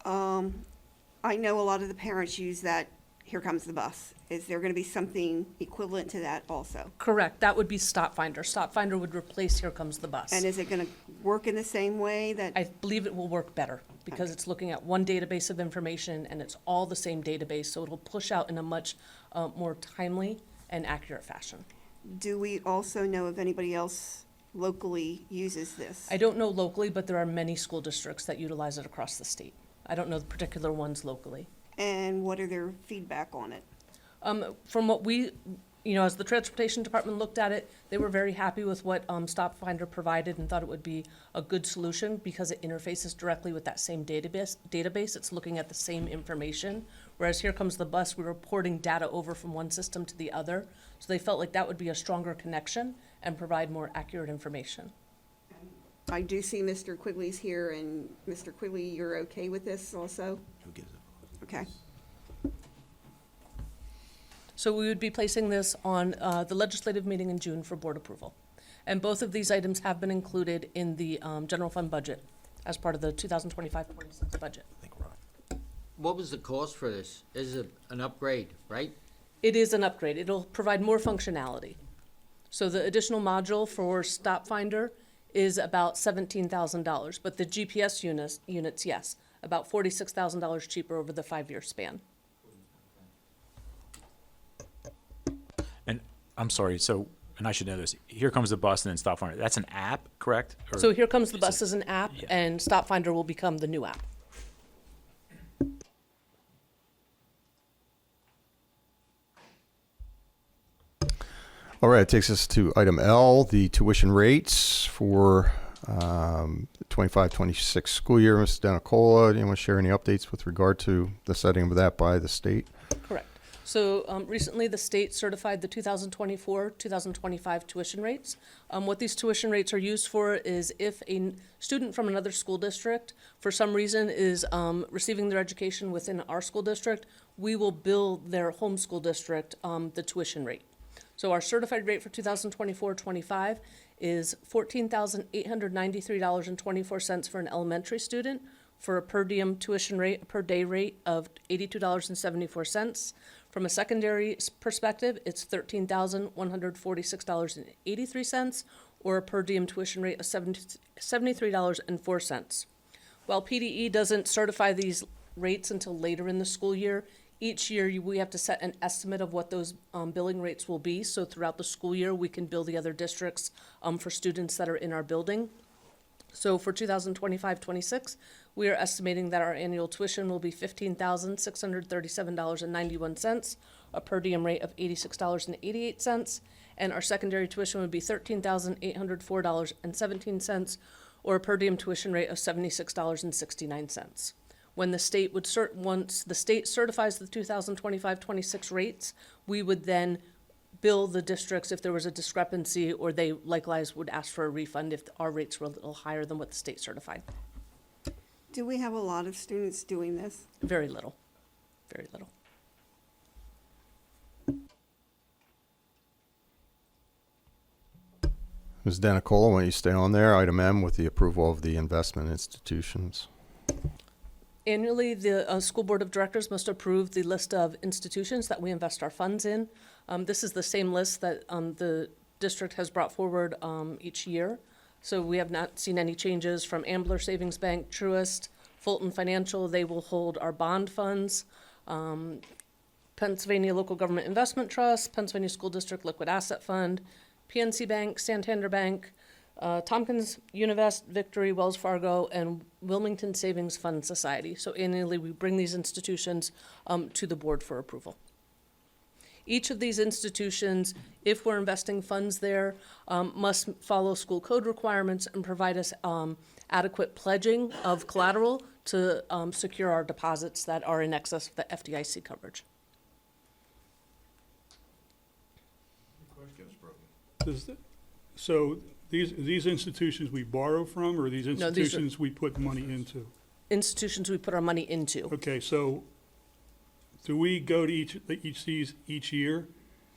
I know a lot of the parents use that Here Comes the Bus. Is there going to be something equivalent to that also? Correct. That would be Stop Finder. Stop Finder would replace Here Comes the Bus. And is it going to work in the same way that? I believe it will work better because it's looking at one database of information, and it's all the same database, so it'll push out in a much more timely and accurate fashion. Do we also know if anybody else locally uses this? I don't know locally, but there are many school districts that utilize it across the state. I don't know the particular ones locally. And what are their feedback on it? From what we, as the transportation department looked at it, they were very happy with what Stop Finder provided and thought it would be a good solution because it interfaces directly with that same database. It's looking at the same information, whereas Here Comes the Bus, we're reporting data over from one system to the other. So they felt like that would be a stronger connection and provide more accurate information. I do see Mr. Quigley's here, and Mr. Quigley, you're okay with this also? Who gives it? Okay. So we would be placing this on the legislative meeting in June for board approval. And both of these items have been included in the general fund budget as part of the 2025-26 budget. What was the cost for this? Is it an upgrade, right? It is an upgrade. It'll provide more functionality. So the additional module for Stop Finder is about $17,000, but the GPS units, yes, about $46,000 cheaper over the 5-year span. And I'm sorry, and I should know this, Here Comes the Bus and then Stop Finder, that's an app, correct? Or So Here Comes the Bus is an app, Yeah. and Stop Finder will become the new app. All right, it takes us to item L, the tuition rates for 25-26 school year. Mrs. Denicola, do you want to share any updates with regard to the setting of that by the state? Correct. So recently, the state certified the 2024-2025 tuition rates. What these tuition rates are used for is if a student from another school district, for some reason, is receiving their education within our school district, we will bill their home school district the tuition rate. So our certified rate for 2024-25 is $14,893.24 for an elementary student, for a per diem tuition rate, a per day rate of $82.74. From a secondary perspective, it's $13,146.83, or a per diem tuition rate of $73.04. While PDE doesn't certify these rates until later in the school year, each year we have to set an estimate of what those billing rates will be. So throughout the school year, we can bill the other districts for students that are in our building. So for 2025-26, we are estimating that our annual tuition will be $15,637.91, a per diem rate of $86.88, and our secondary tuition would be $13,804.17, or a per diem tuition rate of $76.69. When the state would once the state certifies the 2025-26 rates, we would then bill the districts if there was a discrepancy, or they likewise would ask for a refund if our rates were a little higher than what the state certified. Do we have a lot of students doing this? Very little, very little. Ms. Denicola, why don't you stay on there? Item M with the approval of the investment institutions. Annually, the School Board of Directors must approve the list of institutions that we invest our funds in. This is the same list that the district has brought forward each year. So we have not seen any changes from Ambler Savings Bank, Truist, Fulton Financial. They will hold our bond funds. Pennsylvania Local Government Investment Trust, Pennsylvania School District Liquid Asset Fund, PNC Bank, Santander Bank, Tompkins Univest, Victory, Wells Fargo, and Wilmington Savings Fund Society. So annually, we bring these institutions to the board for approval. Each of these institutions, if we're investing funds there, must follow school code requirements and provide us adequate pledging of collateral to secure our deposits that are in excess of the FDIC coverage. So these institutions we borrow from, or these No, these are- institutions we put money into? Institutions we put our money into. Okay, so do we go to each these each year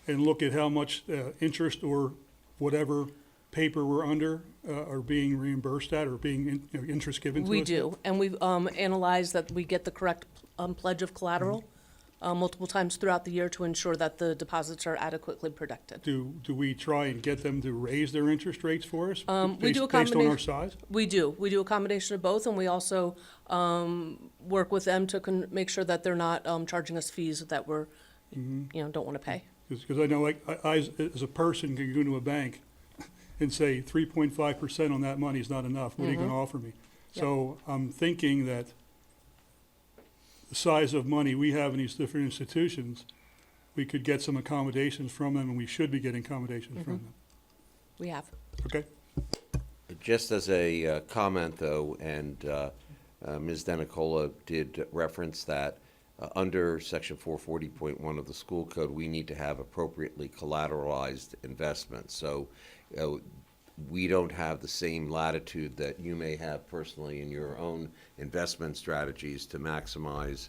and look at how much interest or whatever paper we're under are being reimbursed at, or being interest given to us? We do, and we've analyzed that we get the correct pledge of collateral multiple times throughout the year to ensure that the deposits are adequately protected. Do we try and get them to raise their interest rates for us? We do a based on our combination. size? We do a combination of both, and we also work with them to make sure that they're not charging us fees that we're, don't want to pay. Because I know, like, I as a person can go to a bank and say 3.5% on that money is not enough. What are you going to offer me? Yep. So I'm thinking that the size of money we have in these different institutions, we could get some accommodations from them, and we should be getting accommodations from them. We have. Okay? Just as a comment, though, and Ms. Denicola did reference that under Section 440.1 of the school code, we need to have appropriately collateralized investments. So we don't have the same latitude that you may have personally in your own investment strategies to maximize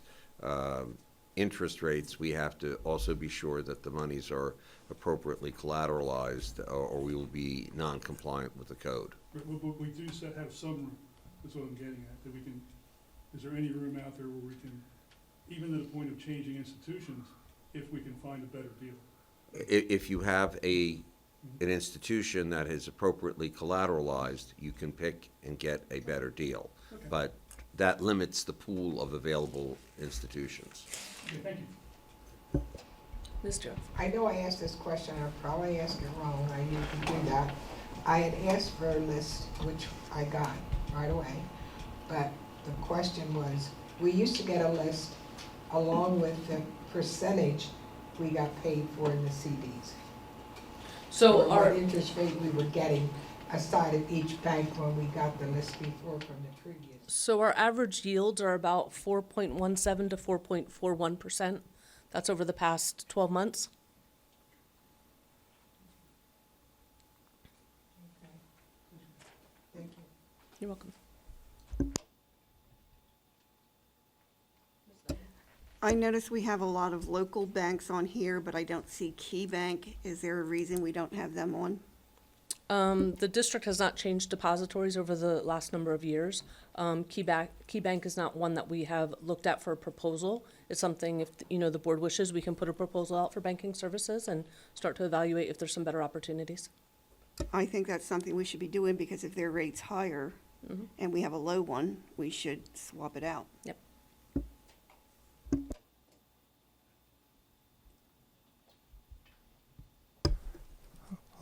interest rates. We have to also be sure that the monies are appropriately collateralized, or we will be non-compliant with the code. But we do have some room, that's what I'm getting at, that we can, is there any room out there where we can, even to the point of changing institutions, if we can find a better deal? If you have an institution that is appropriately collateralized, you can pick and get a better deal. Okay. But that limits the pool of available institutions. Okay, thank you. Ms. Jones. I know I asked this question, I probably asked it wrong, I need to do that. I had asked for a list, which I got right away, but the question was, we used to get a list along with the percentage we got paid for in the CDs. So Or our what interest rate we were getting aside of each bank when we got the list before from the previous. So our average yields are about 4.17 to 4.41%. That's over the past 12 months. Thank you. You're welcome. I notice we have a lot of local banks on here, but I don't see Key Bank. Is there a reason we don't have them on? The district has not changed depositories over the last number of years. Key Bank is not one that we have looked at for a proposal. It's something, if the board wishes, we can put a proposal out for banking services and start to evaluate if there's some better opportunities. I think that's something we should be doing, because if their rate's higher and we have a low one, we should swap it out. Yep.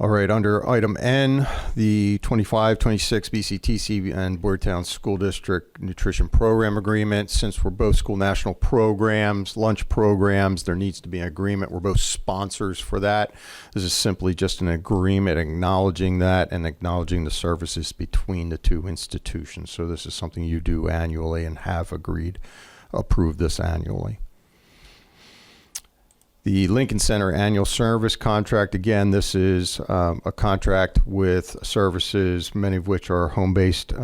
All right, under item N, the 25-26 BCTC and Boyertown School District Nutrition Program Agreement. Since we're both school national programs, lunch programs, there needs to be an agreement. We're both sponsors for that. This is simply just an agreement acknowledging that and acknowledging the services between the two institutions. So this is something you do annually and have approved this annually. The Lincoln Center Annual Service Contract, again, this is a contract with services, many of which are home-based,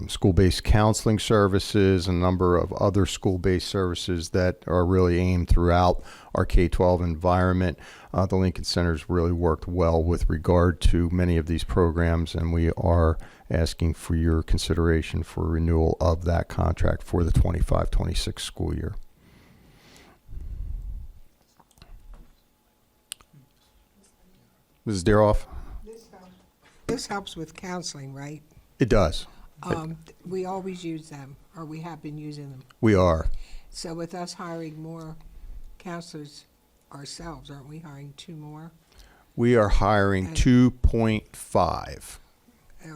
school-based counseling services, a number of other school-based services that are really aimed throughout our K-12 environment. The Lincoln Center's really worked well with regard to many of these programs, and we are asking for your consideration for renewal of that contract for the 25-26 school year. Mrs. Deroff? This helps with counseling, right? It does. We always use them, or we have been using them. We are. So with us hiring more counselors ourselves, aren't we hiring 2 more? We are hiring 2.5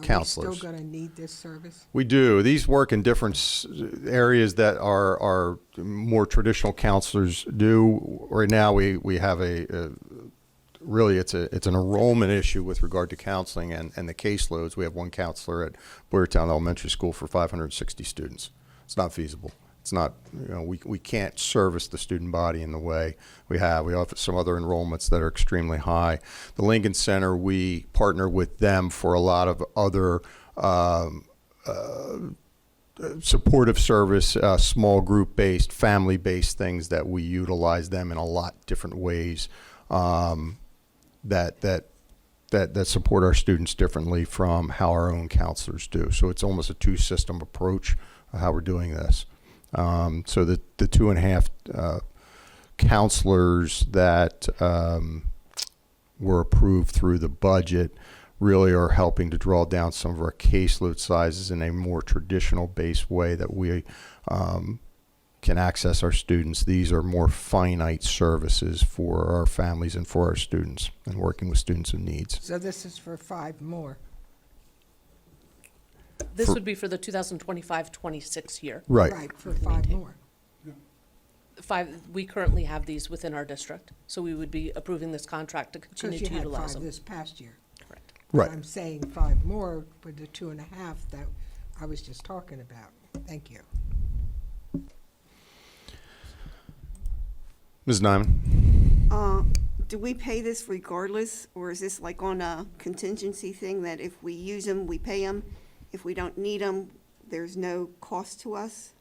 counselors. Are we still going to need this service? We do. These work in different areas that our more traditional counselors do. Right now, we have really, it's an enrollment issue with regard to counseling and the caseloads. We have one counselor at Boyertown Elementary School for 560 students. It's not feasible. It's not, we can't service the student body in the way we have. We have some other enrollments that are extremely high. The Lincoln Center, we partner with them for a lot of other supportive service, small group-based, family-based things that we utilize them in a lot different ways. That support our students differently from how our own counselors do. So it's almost a two-system approach of how we're doing this. So the 2.5 counselors that were approved through the budget really are helping to draw down some of our caseload sizes in a more traditional based way that we can access our students. These are more finite services for our families and for our students and working with students in needs. So this is for 5 more. This would be for the 2025-26 year. Right. Right, for 5 more. We currently have these within our district, so we would be approving this contract to continue Because to you had utilize 5 them. this past year. Correct. Right. I'm saying 5 more for the 2.5 that I was just talking about. Thank you. Ms. Nyman? Do we pay this regardless, or is this like on a contingency thing that if we use them, we pay them? If we don't need them, there's no cost to us?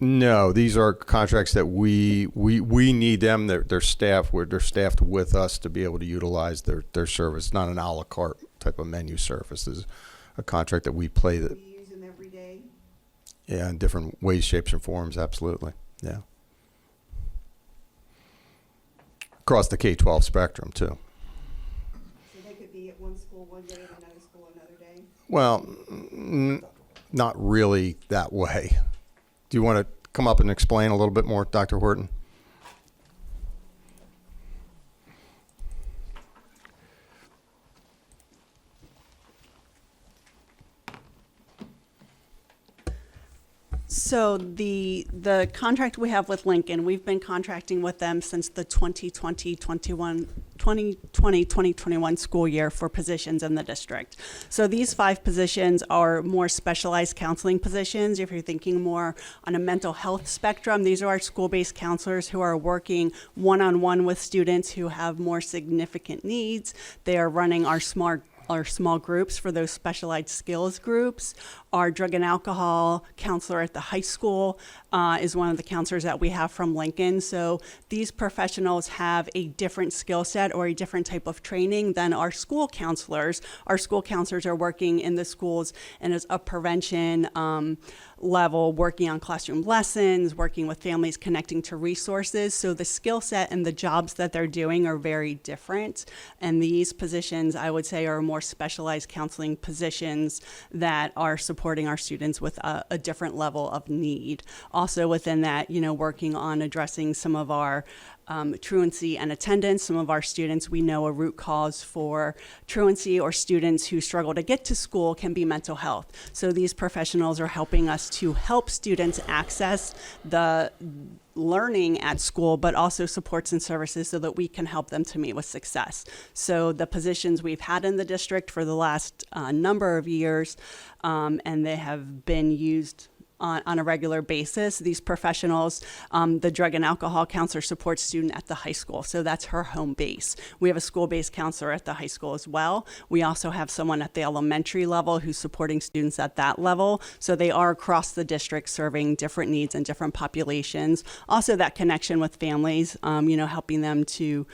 No, these are contracts that we need them. They're staffed with us to be able to utilize their service. Not an a la carte type of menu service. This is a contract that we play that. We use them every day? Yeah, in different ways, shapes, and forms. Absolutely. Yeah. Across the K-12 spectrum too. So they could be at one school one day and another school another day? Well, not really that way. Do you want to come up and explain a little bit more, Dr. Horton? So the contract we have with Lincoln, we've been contracting with them since the 2020-2021 school year for positions in the district. So these 5 positions are more specialized counseling positions. If you're thinking more on a mental health spectrum, these are our school-based counselors who are working one-on-one with students who have more significant needs. They are running our small groups for those specialized skills groups. Our drug and alcohol counselor at the high school is one of the counselors that we have from Lincoln. So these professionals have a different skill set or a different type of training than our school counselors. Our school counselors are working in the schools and as a prevention level, working on classroom lessons, working with families, connecting to resources. So the skill set and the jobs that they're doing are very different. And these positions, I would say, are more specialized counseling positions that are supporting our students with a different level of need. Also within that, working on addressing some of our truancy and attendance. Some of our students, we know a root cause for truancy or students who struggle to get to school can be mental health. So these professionals are helping us to help students access the learning at school, but also supports and services so that we can help them to meet with success. So the positions we've had in the district for the last number of years, and they have been used on a regular basis. These professionals, the drug and alcohol counselor supports student at the high school, so that's her home base. We have a school-based counselor at the high school as well. We also have someone at the elementary level who's supporting students at that level, so they are across the district serving different needs and different populations. Also that connection with families, helping them to,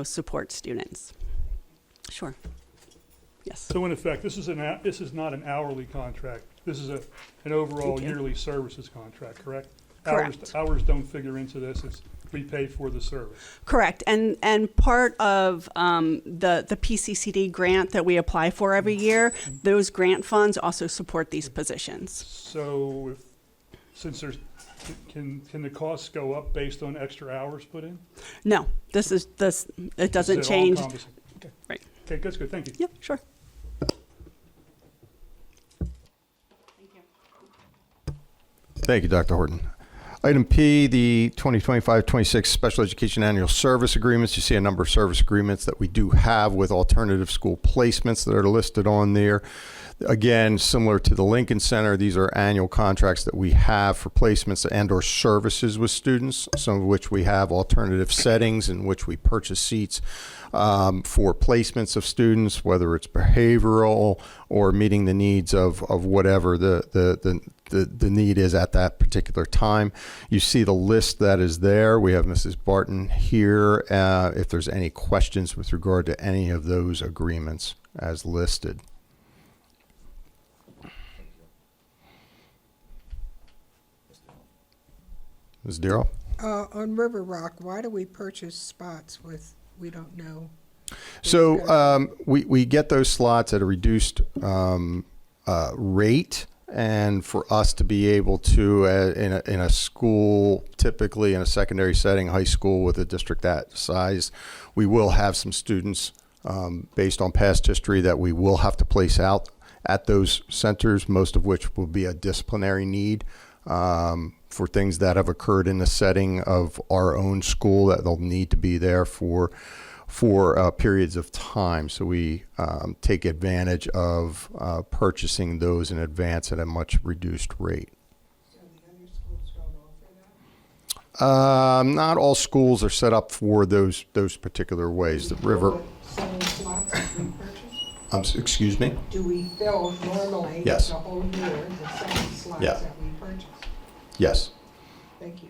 support students. Sure. Yes. So in effect, this is not an hourly contract. This is an overall yearly services contract, correct? Correct. Hours don't figure into this. We pay for the service. Correct. And part of the PCCD grant that we apply for every year, those grant funds also support these positions. So can the costs go up based on extra hours put in? No, it doesn't Is it all change. encompassing? Okay. Right. Okay, that's good. Thank you. Yeah, sure. Thank you, Dr. Horton. Item P, the 2025-26 Special Education Annual Service Agreements. You see a number of service agreements that we do have with alternative school placements that are listed on there. Again, similar to the Lincoln Center, these are annual contracts that we have for placements and or services with students, some of which we have alternative settings in which we purchase seats for placements of students, whether it's behavioral or meeting the needs of whatever the need is at that particular time. You see the list that is there. We have Mrs. Barton here if there's any questions with regard to any of those agreements as listed. Ms. Darrell? On River Rock, why do we purchase spots we don't know? So we get those slots at a reduced rate, and for us to be able to, in a school, typically in a secondary setting, high school with a district that size, we will have some students based on past history that we will have to place out at those centers, most of which will be a disciplinary need. For things that have occurred in the setting of our own school that they'll need to be there for periods of time. So we take advantage of purchasing those in advance at a much reduced rate. So the other schools don't offer that? Not all schools are set up for those particular ways. The river. Seven slots that we purchase? Excuse me? Do we fill normally Yes. the whole year the 7 slots Yeah. that we purchase? Yes. Thank you.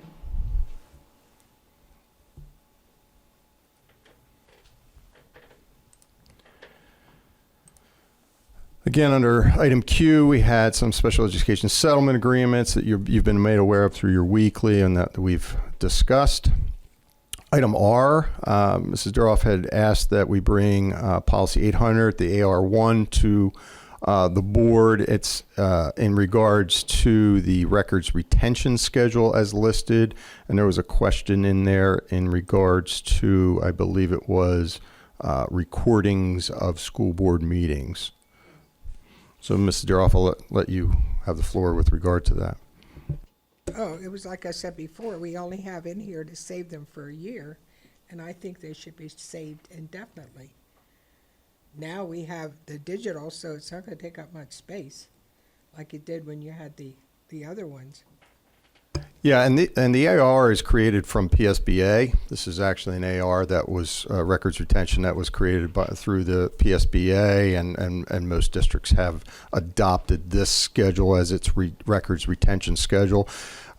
Again, under item Q, we had some special education settlement agreements that you've been made aware of through your weekly and that we've discussed. Item R, Mrs. Duroff had asked that we bring policy 800, the AR1, to the board. It's in regards to the records retention schedule as listed, and there was a question in there in regards to, I believe it was, recordings of school board meetings. So, Mrs. Duroff, I'll let you have the floor with regard to that. Oh, it was like I said before, we only have in here to save them for a year, and I think they should be saved indefinitely. Now we have the digital, so it's not going to take up much space like it did when you had the other ones. Yeah, and the AR is created from PSBA. This is actually an AR that was records retention that was created through the PSBA, and most districts have adopted this schedule as its records retention schedule.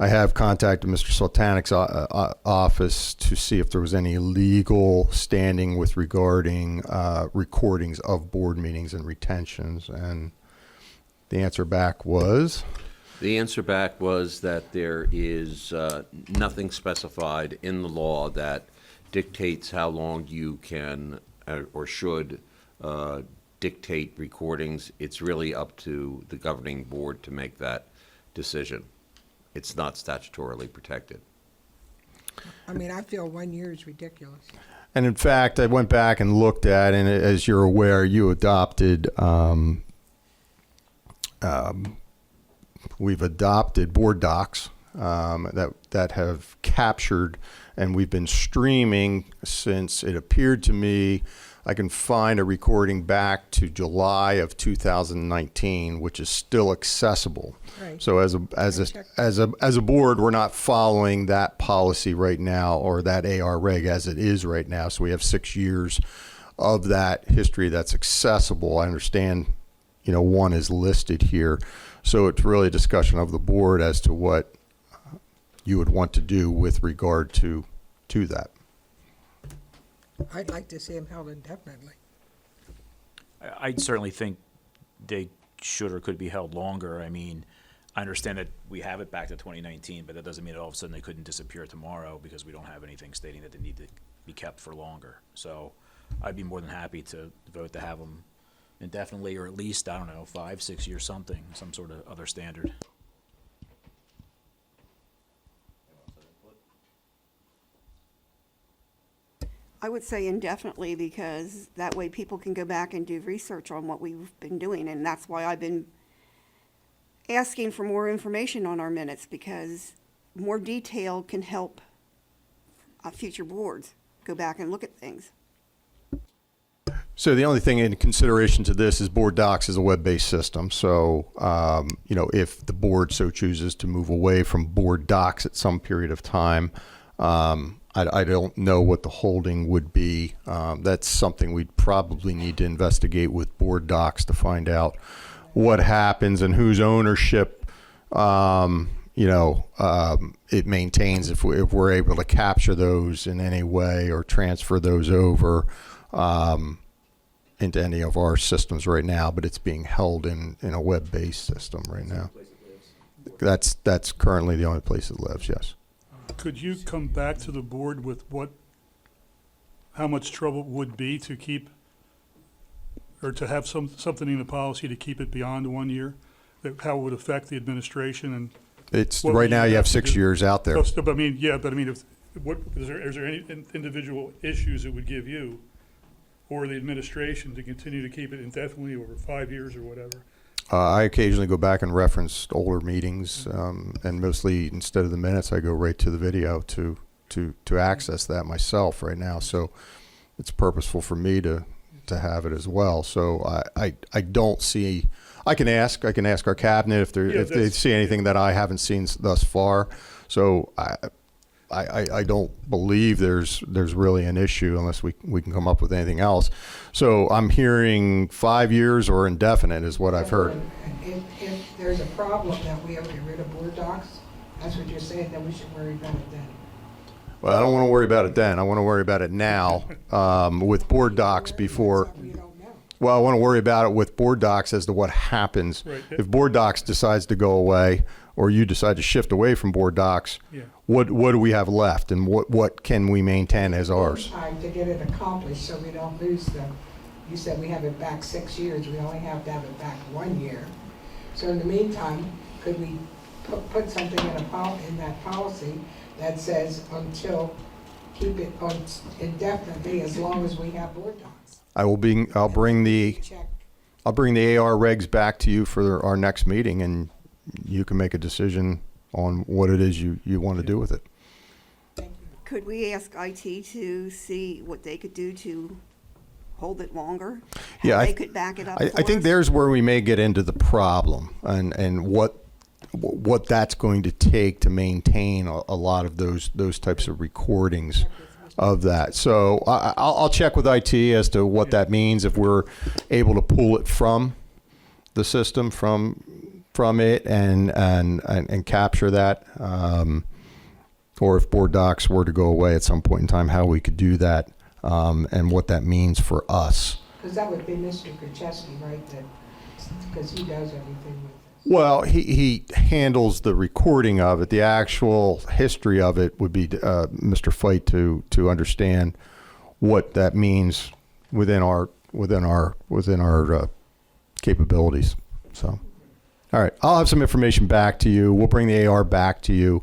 I have contacted Mr. Sultanic's office to see if there was any legal standing with regarding recordings of board meetings and retentions, and the answer back was? The answer back was that there is nothing specified in the law that dictates how long you can or should dictate recordings. It's really up to the governing board to make that decision. It's not statutorily protected. I mean, I feel 1 year is ridiculous. And in fact, I went back and looked at, and as you're aware, you adopted, we've adopted board docs that have captured, and we've been streaming since it appeared to me. I can find a recording back to July of 2019, which is still accessible. Right. So as a board, we're not following that policy right now, or that AR reg as it is right now. So we have 6 years of that history that's accessible. I understand, one is listed here. So it's really a discussion of the board as to what you would want to do with regard to that. I'd like to see them held indefinitely. I certainly think they should or could be held longer. I mean, I understand that we have it back to 2019, but that doesn't mean that all of a sudden they couldn't disappear tomorrow because we don't have anything stating that they need to be kept for longer. So I'd be more than happy to vote to have them indefinitely, or at least, I don't know, 5, 6 years, something, some sort of other standard. I would say indefinitely, because that way people can go back and do research on what we've been doing, and that's why I've been asking for more information on our minutes, because more detail can help future boards go back and look at things. So the only thing in consideration to this is Board Docs is a web-based system. So, if the board so chooses to move away from Board Docs at some period of time, I don't know what the holding would be. That's something we'd probably need to investigate with Board Docs to find out what happens and whose ownership, it maintains if we're able to capture those in any way or transfer those over into any of our systems right now. But it's being held in a web-based system right now. That's currently the only place it lives, yes. Could you come back to the board with how much trouble it would be to keep, or to have something in the policy to keep it beyond 1 year? How it would affect the administration and? It's right now you have 6 years out there. Is there any individual issues it would give you or the administration to continue to keep it indefinitely over 5 years or whatever? I occasionally go back and reference older meetings, and mostly instead of the minutes, I go right to the video to access that myself right now. So it's purposeful for me to have it as well. So I don't see. I can ask our cabinet if they see anything that I haven't seen thus far. So I don't believe there's really an issue unless we can come up with anything else. So I'm hearing 5 years or indefinite is what I've heard. If there's a problem that we have to get rid of Board Docs, that's what you're saying, then we should worry about it then. Well, I don't want to worry about it then. I want to worry about it now with Board Docs before. Well, I want to worry about it with Board Docs as to what happens. Right. If Board Docs decides to go away, or you decide to shift away from Board Docs, what do we have left, and what can we maintain as ours? Time to get it accomplished so we don't lose you said we have it back 6 years, we only have to have it back 1 year. So in the meantime, could we put something in that policy that says keep it on indefinitely as long as we have Board Docs? I'll bring the AR regs back to you for our next meeting, and you can make a decision on what it is you want to do with it. Could we ask IT to see what they could do to hold it longer? Yeah, they could back it up. I think there's where we may get into the problem and what that's going to take to maintain a lot of those types of recordings of that. So I'll check with IT as to what that means, if we're able to pull it from the system, from it and capture that, or if Board Docs were to go away at some point in time, how we could do that, and what that means for us. Because that would be Mr. Krzyzewski, right? Because he does everything with this. Well, he handles the recording of it. The actual history of it would be Mr. Fight to understand what that means within our capabilities. So, all right, I'll have some information back to you. We'll bring the AR back to you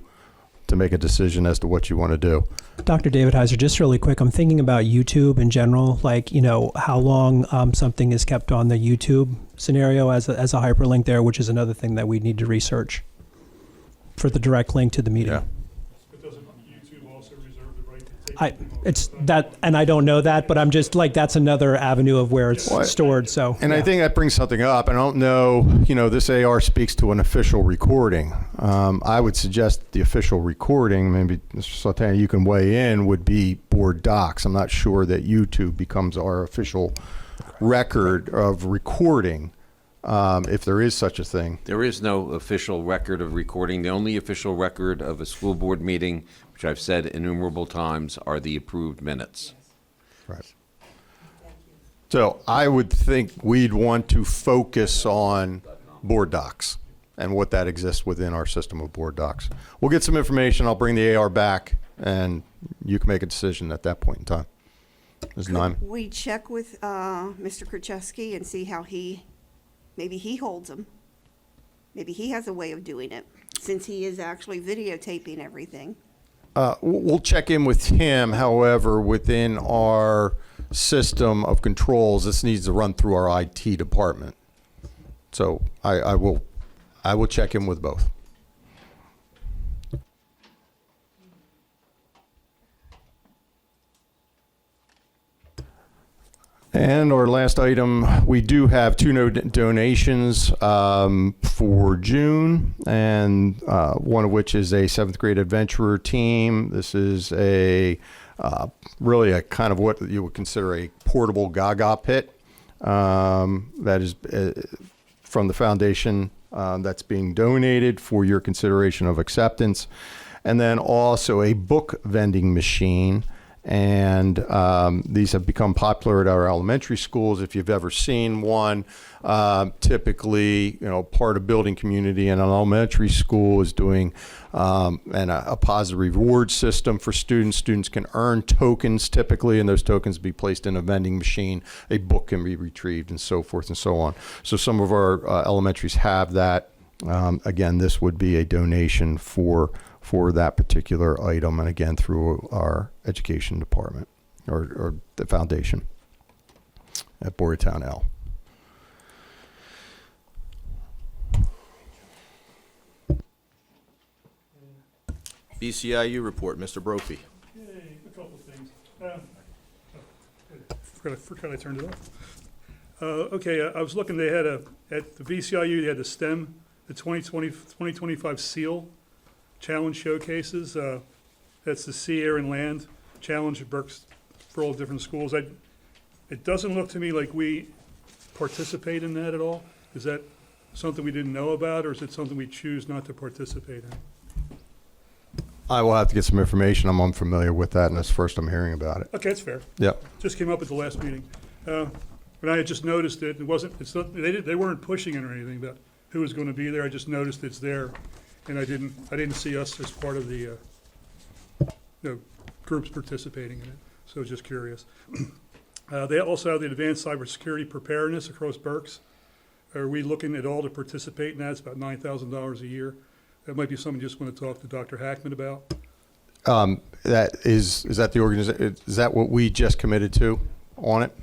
to make a decision as to what you want to do. Dr. David Heiser, just really quick, I'm thinking about YouTube in general, like, how long something is kept on the YouTube scenario as a hyperlink there, which is another thing that we need to research for the direct link to the meeting. Yeah. But doesn't YouTube also reserve the right to take? It's that, and I don't know that, but I'm just like, that's another avenue of where it's stored, so. And I think that brings something up. I don't know, this AR speaks to an official recording. I would suggest the official recording, maybe Mr. Sultana, you can weigh in, would be board docs. I'm not sure that YouTube becomes our official record of recording, if there is such a thing. There is no official record of recording. The only official record of a school board meeting, which I've said innumerable times, are the approved minutes. Right. So I would think we'd want to focus on board docs and what that exists within our system of board docs. We'll get some information. I'll bring the AR back, and you can make a decision at that point in time. Ms. Nyman. We check with Mr. Krzyzewski and see how maybe he holds them. Maybe he has a way of doing it, since he is actually videotaping everything. We'll check in with him. However, within our system of controls, this needs to run through our IT department. So I will check in with both. And our last item, we do have two donations for June, and one of which is a 7th grade adventurer team. This is really a kind of what you would consider a portable Gaga pit that is from the foundation that's being donated for your consideration of acceptance. And then also a book vending machine. And these have become popular at our elementary schools. If you've ever seen one, typically, part of building community in an elementary school is doing a positive reward system for students. Students can earn tokens typically, and those tokens be placed in a vending machine. A book can be retrieved, and so forth and so on. So some of our elementaries have that. Again, this would be a donation for that particular item, and again through our education department or the foundation at Boyertown L. BCIU report, Mr. Brophy. Yay, a couple of things. Forgot I turned it off. Okay, I was looking, they had at the VCIU, they had the STEM, the 2025 SEAL Challenge showcases. That's the Sea, Air, and Land Challenge at Berks for all different schools. It doesn't look to me like we participate in that at all. Is that something we didn't know about, or is it something we choose not to participate in? I will have to get some information. I'm unfamiliar with that, and it's first I'm hearing about it. Okay, that's fair. Yep. Just came up at the last meeting. And I had just noticed it. They weren't pushing it or anything about who was going to be there. I just noticed it's there. And I didn't see us as part of the groups participating in it, so I was just curious. They also have the advanced cybersecurity preparedness across Berks. Are we looking at all to participate in that? It's about $9,000 a year. That might be something you just want to talk to Dr. Hackman about. Is that the organization? Is that what we just committed to on it?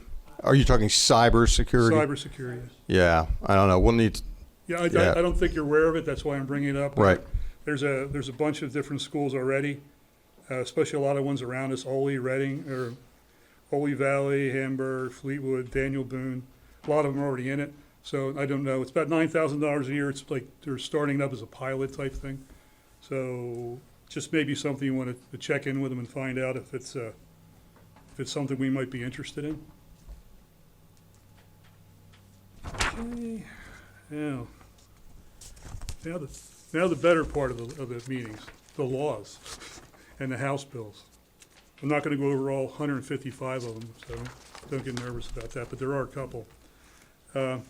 Are you talking cybersecurity? Cybersecurity. Yeah, I don't know. We'll need to. Yeah, I don't think you're aware of it. That's why I'm bringing it up. Right. There's a bunch of different schools already, especially a lot of ones around us, Ole, Reading, or Ole Valley, Hamburg, Fleetwood, Daniel Boone. A lot of them are already in it. So I don't know. It's about $9,000 a year. It's like they're starting up as a pilot type thing. So just maybe something you want to check in with them and find out if it's something we might be interested in. Okay. Now the better part of the meetings, the laws and the House bills. I'm not going to go over all 155 of them, so don't get nervous about that, but there are a couple. I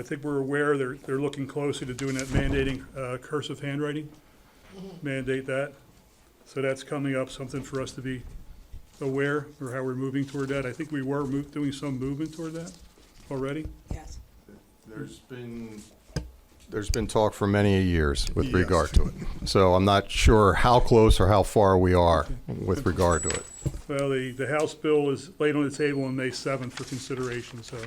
think we're aware they're looking closely to doing that mandating cursive handwriting, mandate that. So that's coming up, something for us to be aware or how we're moving toward that. I think we were doing some movement toward that already. Yes. There's been There's been talk for many years with regard to it. So I'm not sure how close or how far we are with regard to it. Well, the House bill is laid on the table on May 7th for consideration, so.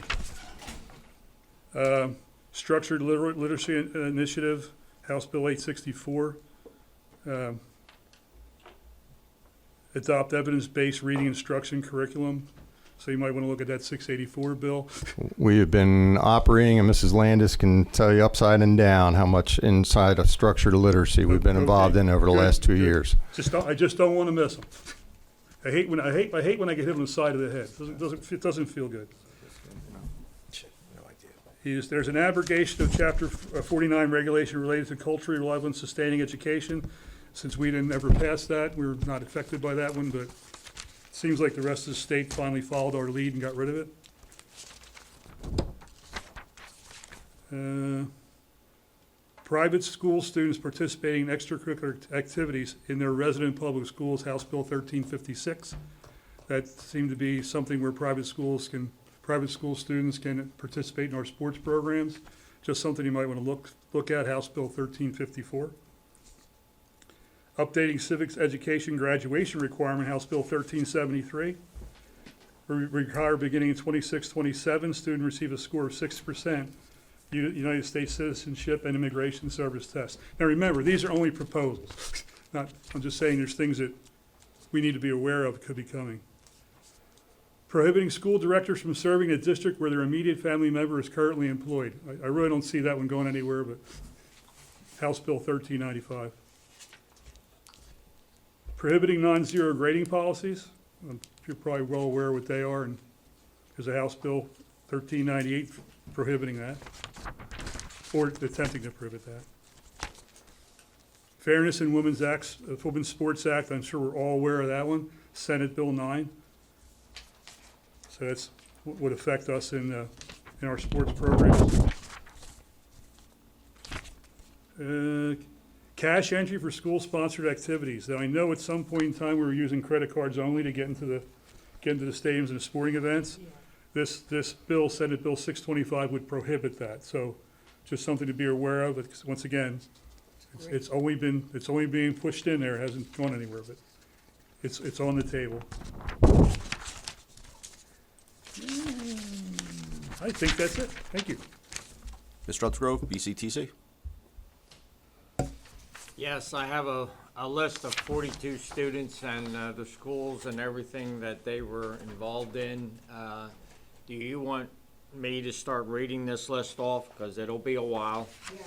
Structured Literacy Initiative, House Bill 864. Adopt evidence-based reading instruction curriculum. So you might want to look at that 684 bill. We have been operating, and Mrs. Landis can tell you upside and down how much inside of structured literacy we've been involved in over the last 2 years. I just don't want to miss them. I hate when I get hit on the side of the head. It doesn't feel good. There's an abrogation of Chapter 49 regulation related to culturally relevant sustaining education. Since we didn't ever pass that, we were not affected by that one, but it seems like the rest of the state finally followed our lead and got rid of it. Private school students participating in extracurricular activities in their resident public schools, House Bill 1356. That seemed to be something where private school students can participate in our sports programs. Just something you might want to look at, House Bill 1354. Updating civics education graduation requirement, House Bill 1373. Require beginning in 26-27, student receive a score of 6%, United States Citizenship and Immigration Service test. Now remember, these are only proposals. I'm just saying there's things that we need to be aware of could be coming. Prohibiting school directors from serving a district where their immediate family member is currently employed. I really don't see that one going anywhere, but House Bill 1395. Prohibiting non-zero grading policies. You're probably well aware what they are, and there's a House Bill 1398 prohibiting that, or attempting to prohibit that. Fairness in Women's Sports Act, I'm sure we're all aware of that one, Senate Bill 9. So that's what would affect us in our sports programs. Cash entry for school-sponsored activities. Now, I know at some point in time we were using credit cards only to get into the stadiums and sporting events. This bill, Senate Bill 625, would prohibit that. So, just something to be aware of. Because once again, it's only being pushed in there. It hasn't gone anywhere, but it's on the table. I think that's it. Thank you. Mr. Upsgrove, BCTC. Yes, I have a list of 42 students and the schools and everything that they were involved in. Do you want me to start reading this list off? Because it'll be a while. Yeah.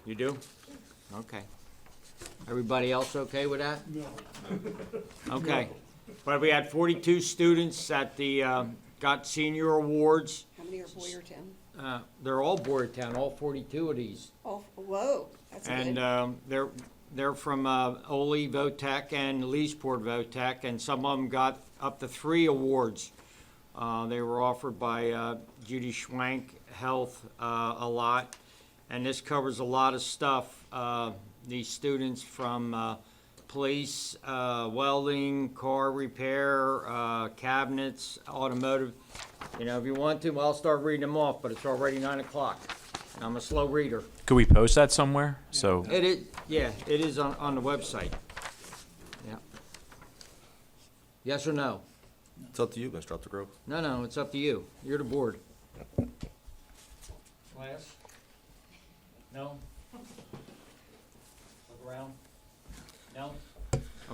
You do? Okay. Everybody else okay with that? No. Okay. But we had 42 students at the, got senior awards. How many are Boyertown? They're all Boyertown, all 42 of these. Oh, whoa, that's good. And they're from Ole Votech and Leesport Votech, and some of them got up to 3 awards. They were offered by Judy Schwank Health a lot, and this covers a lot of stuff. These students from police, welding, car repair, cabinets, automotive. You know, if you want to, I'll start reading them off, but it's already 9 o'clock. I'm a slow reader. Could we post that somewhere? So It is, yeah, it is on the website. Yeah. Yes or no? It's up to you, Mr. Upsgrove. No, it's up to you. You're the board. Class? No? Look around? No?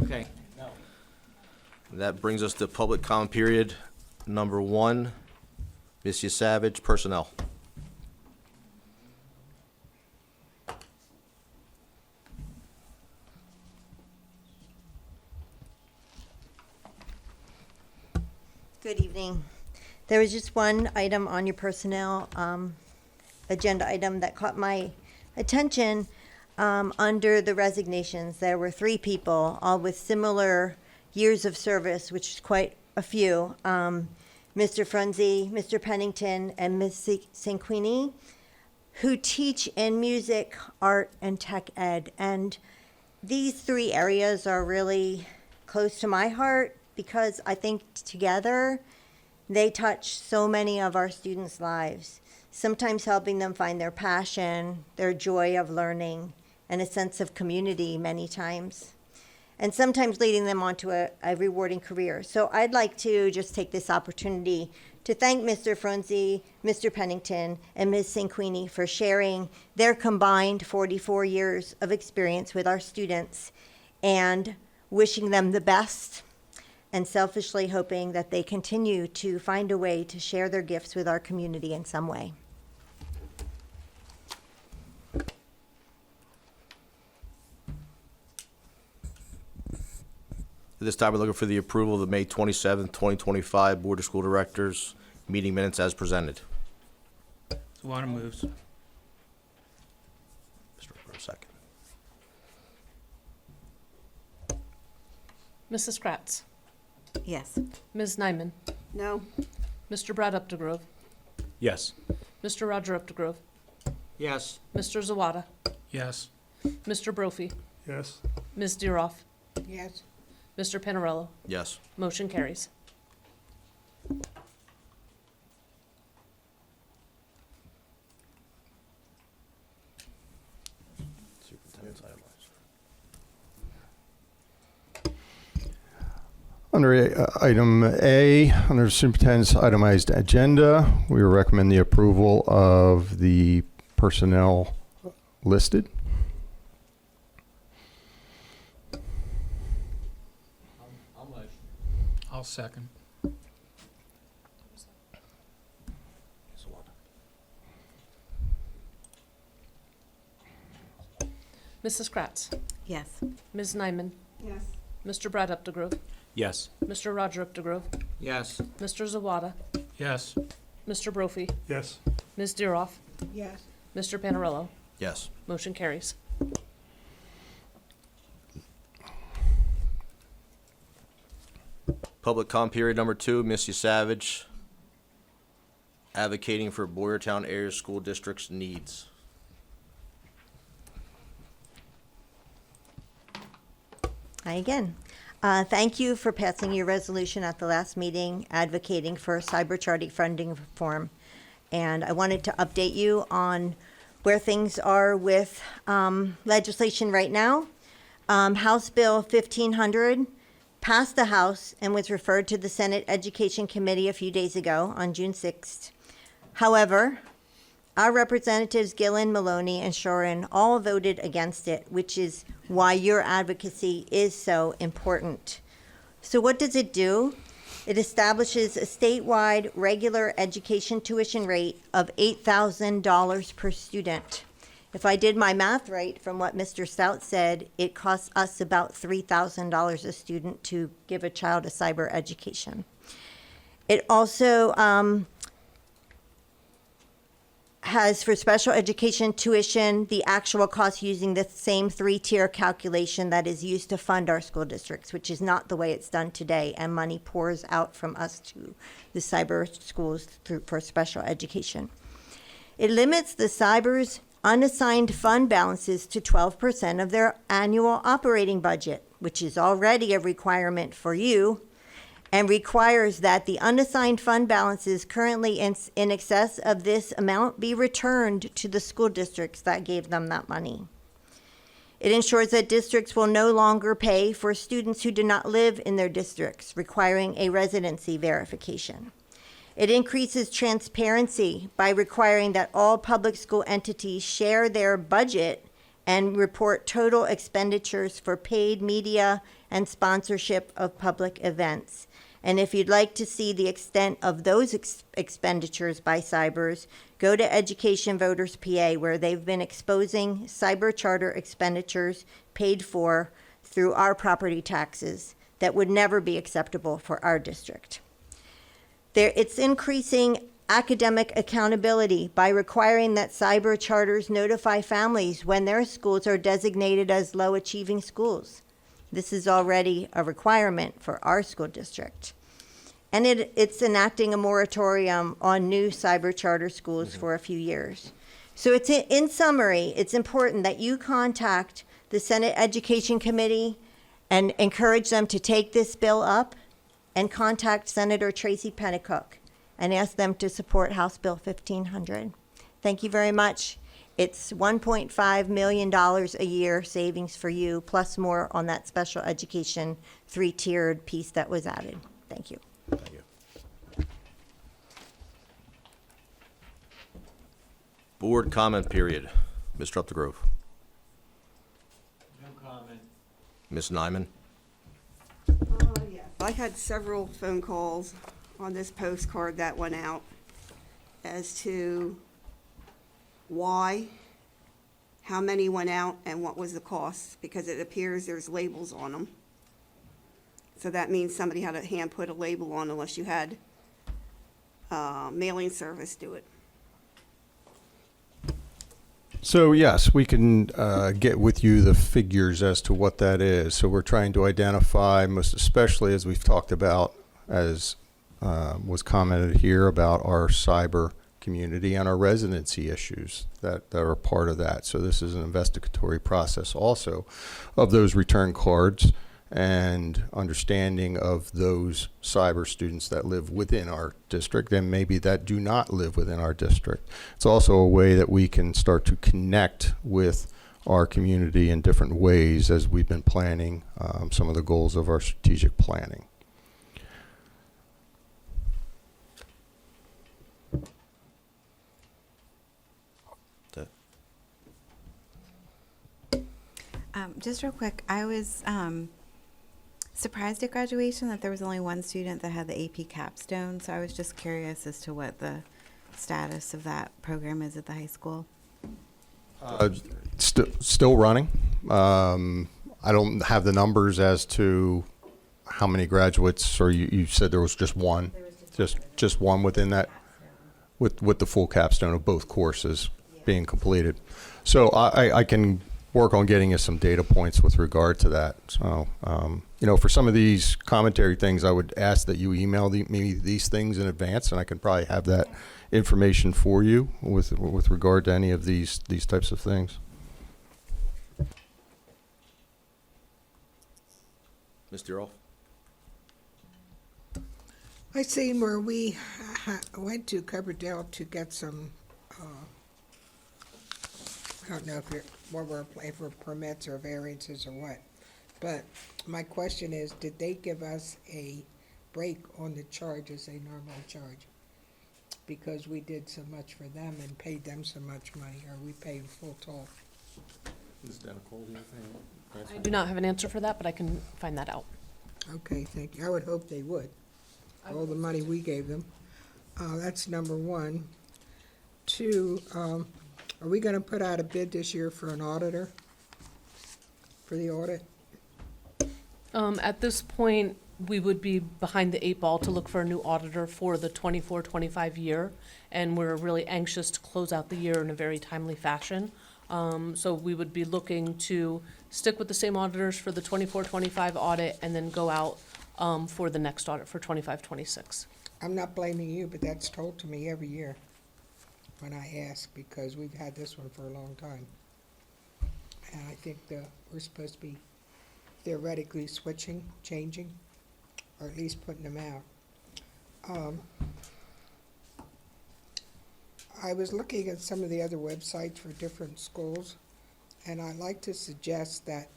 Okay. No. That brings us to public comment period number 1. Ms. Savage, personnel. Good evening. There was just one item on your personnel agenda item that caught my attention under the resignations. There were 3 people, all with similar years of service, which is quite a few. Mr. Frunze, Mr. Pennington, and Ms. Sanquini, who teach in music, art, and tech ed. And these 3 areas are really close to my heart, because I think together they touch so many of our students' lives. sometimes helping them find their passion, their joy of learning, and a sense of community many times, and sometimes leading them onto a rewarding career. So I'd like to just take this opportunity to thank Mr. Fronzi, Mr. Pennington, and Ms. Sanquini for sharing their combined 44 years of experience with our students, and wishing them the best, and selfishly hoping that they continue to find a way to share their gifts with our community in some way. At this time, we're looking for the approval of the May 27th, 2025 Board of School Directors meeting minutes as presented. Sawada moves. Mr. For a second. Mrs. Kratz, Yes. Ms. Nyman, No, Mr. Brad Updegrove, Yes. Mr. Roger Updegrove, Yes. Mr. Zawada, Yes. Mr. Brophy, Yes. Ms. Deeroff, Yes. Mr. Panarello. Yes. Motion carries. Superintendent's itemized. Under item A, under superintendent's itemized agenda, we recommend the approval of the personnel listed. I'll second. Mrs. Kratz, Yes. Ms. Nyman, yes, Mr. Brad Updegrove, Yes. Mr. Roger Updegrove, Yes. Mr. Zawada, Yes. Mr. Brophy, Yes. Ms. Deeroff, Yes. Mr. Panarello. Yes. Motion carries. Public comment period number 2, Missy Savage, advocating for Boyertown area school district's needs. Hi again. Thank you for passing your resolution at the last meeting advocating for cyber charting funding reform. And I wanted to update you on where things are with legislation right now. House Bill 1500 passed the House and was referred to the Senate Education Committee a few days ago on June 6th. However, our representatives Gillen, Maloney, and Shoren all voted against it, which is why your advocacy is so important. So what does it do? It establishes a statewide regular education tuition rate of $8,000 per student. If I did my math right from what Mr. Stout said, it costs us about $3,000 a student to give a child a cyber education. It also has for special education tuition the actual cost using the same 3-tier calculation that is used to fund our school districts, which is not the way it's done today, and money pours out from us to the cyber schools for special education. It limits the cyber's unassigned fund balances to 12% of their annual operating budget, which is already a requirement for you, and requires that the unassigned fund balances currently in excess of this amount be returned to the school districts that gave them that money. It ensures that districts will no longer pay for students who do not live in their districts, requiring a residency verification. It increases transparency by requiring that all public school entities share their budget and report total expenditures for paid media and sponsorship of public events. And if you'd like to see the extent of those expenditures by cybers, go to Education Voters PA, where they've been exposing cyber charter expenditures paid for through our property taxes that would never be acceptable for our district. It's increasing academic accountability by requiring that cyber charters notify families when their schools are designated as low-achieving schools. This is already a requirement for our school district. And it's enacting a moratorium on new cyber charter schools for a few years. So in summary, it's important that you contact the Senate Education Committee and encourage them to take this bill up, and contact Senator Tracy Pennicook and ask them to support House Bill 1500. Thank you very much. It's $1.5 million a year savings for you, plus more on that special education 3-tiered piece that was added. Thank you. Thank you. Board comment period. Mr. Updegrove. No comment. Ms. Nyman. I had several phone calls on this postcard that went out as to why, how many went out, and what was the cost, because it appears there's labels on them. So that means somebody had a hand put a label on unless you had mailing service do it. So yes, we can get with you the figures as to what that is. So we're trying to identify, most especially as we've talked about, as was commented here, about our cyber community and our residency issues that are part of that. So this is an investigatory process also of those return cards and understanding of those cyber students that live within our district and maybe that do not live within our district. It's also a way that we can start to connect with our community in different ways as we've been planning some of the goals of our strategic planning. Just real quick, I was surprised at graduation that there was only one student that had the AP capstone, so I was just curious as to what the status of that program is at the high school. Still running. I don't have the numbers as to how many graduates, or you said there was just one, just one within that, with the full capstone of both courses being completed. So I can work on getting you some data points with regard to that. So, you know, for some of these commentary things, I would ask that you email me these things in advance, and I can probably have that information for you with regard to any of these types of things. Mr. Earl? I seen where we went to Coverdale to get some, I don't know if we're applying for permits or variances or what, but my question is, did they give us a break on the charges they normally charge? Because we did so much for them and paid them so much money, or we paid full toll? I do not have an answer for that, but I can find that out. Okay, thank you. I would hope they would. All the money we gave them. That's number one. Two, are we gonna put out a bid this year for an auditor? For the audit? At this point, we would be behind the 8 ball to look for a new auditor for the 24-25 year, and we're really anxious to close out the year in a very timely fashion. So we would be looking to stick with the same auditors for the 24-25 audit and then go out for the next audit for 25-26. I'm not blaming you, but that's told to me every year when I ask, because we've had this one for a long time. And I think we're supposed to be theoretically switching, changing, or at least putting them out. I was looking at some of the other websites for different schools, and I'd like to suggest that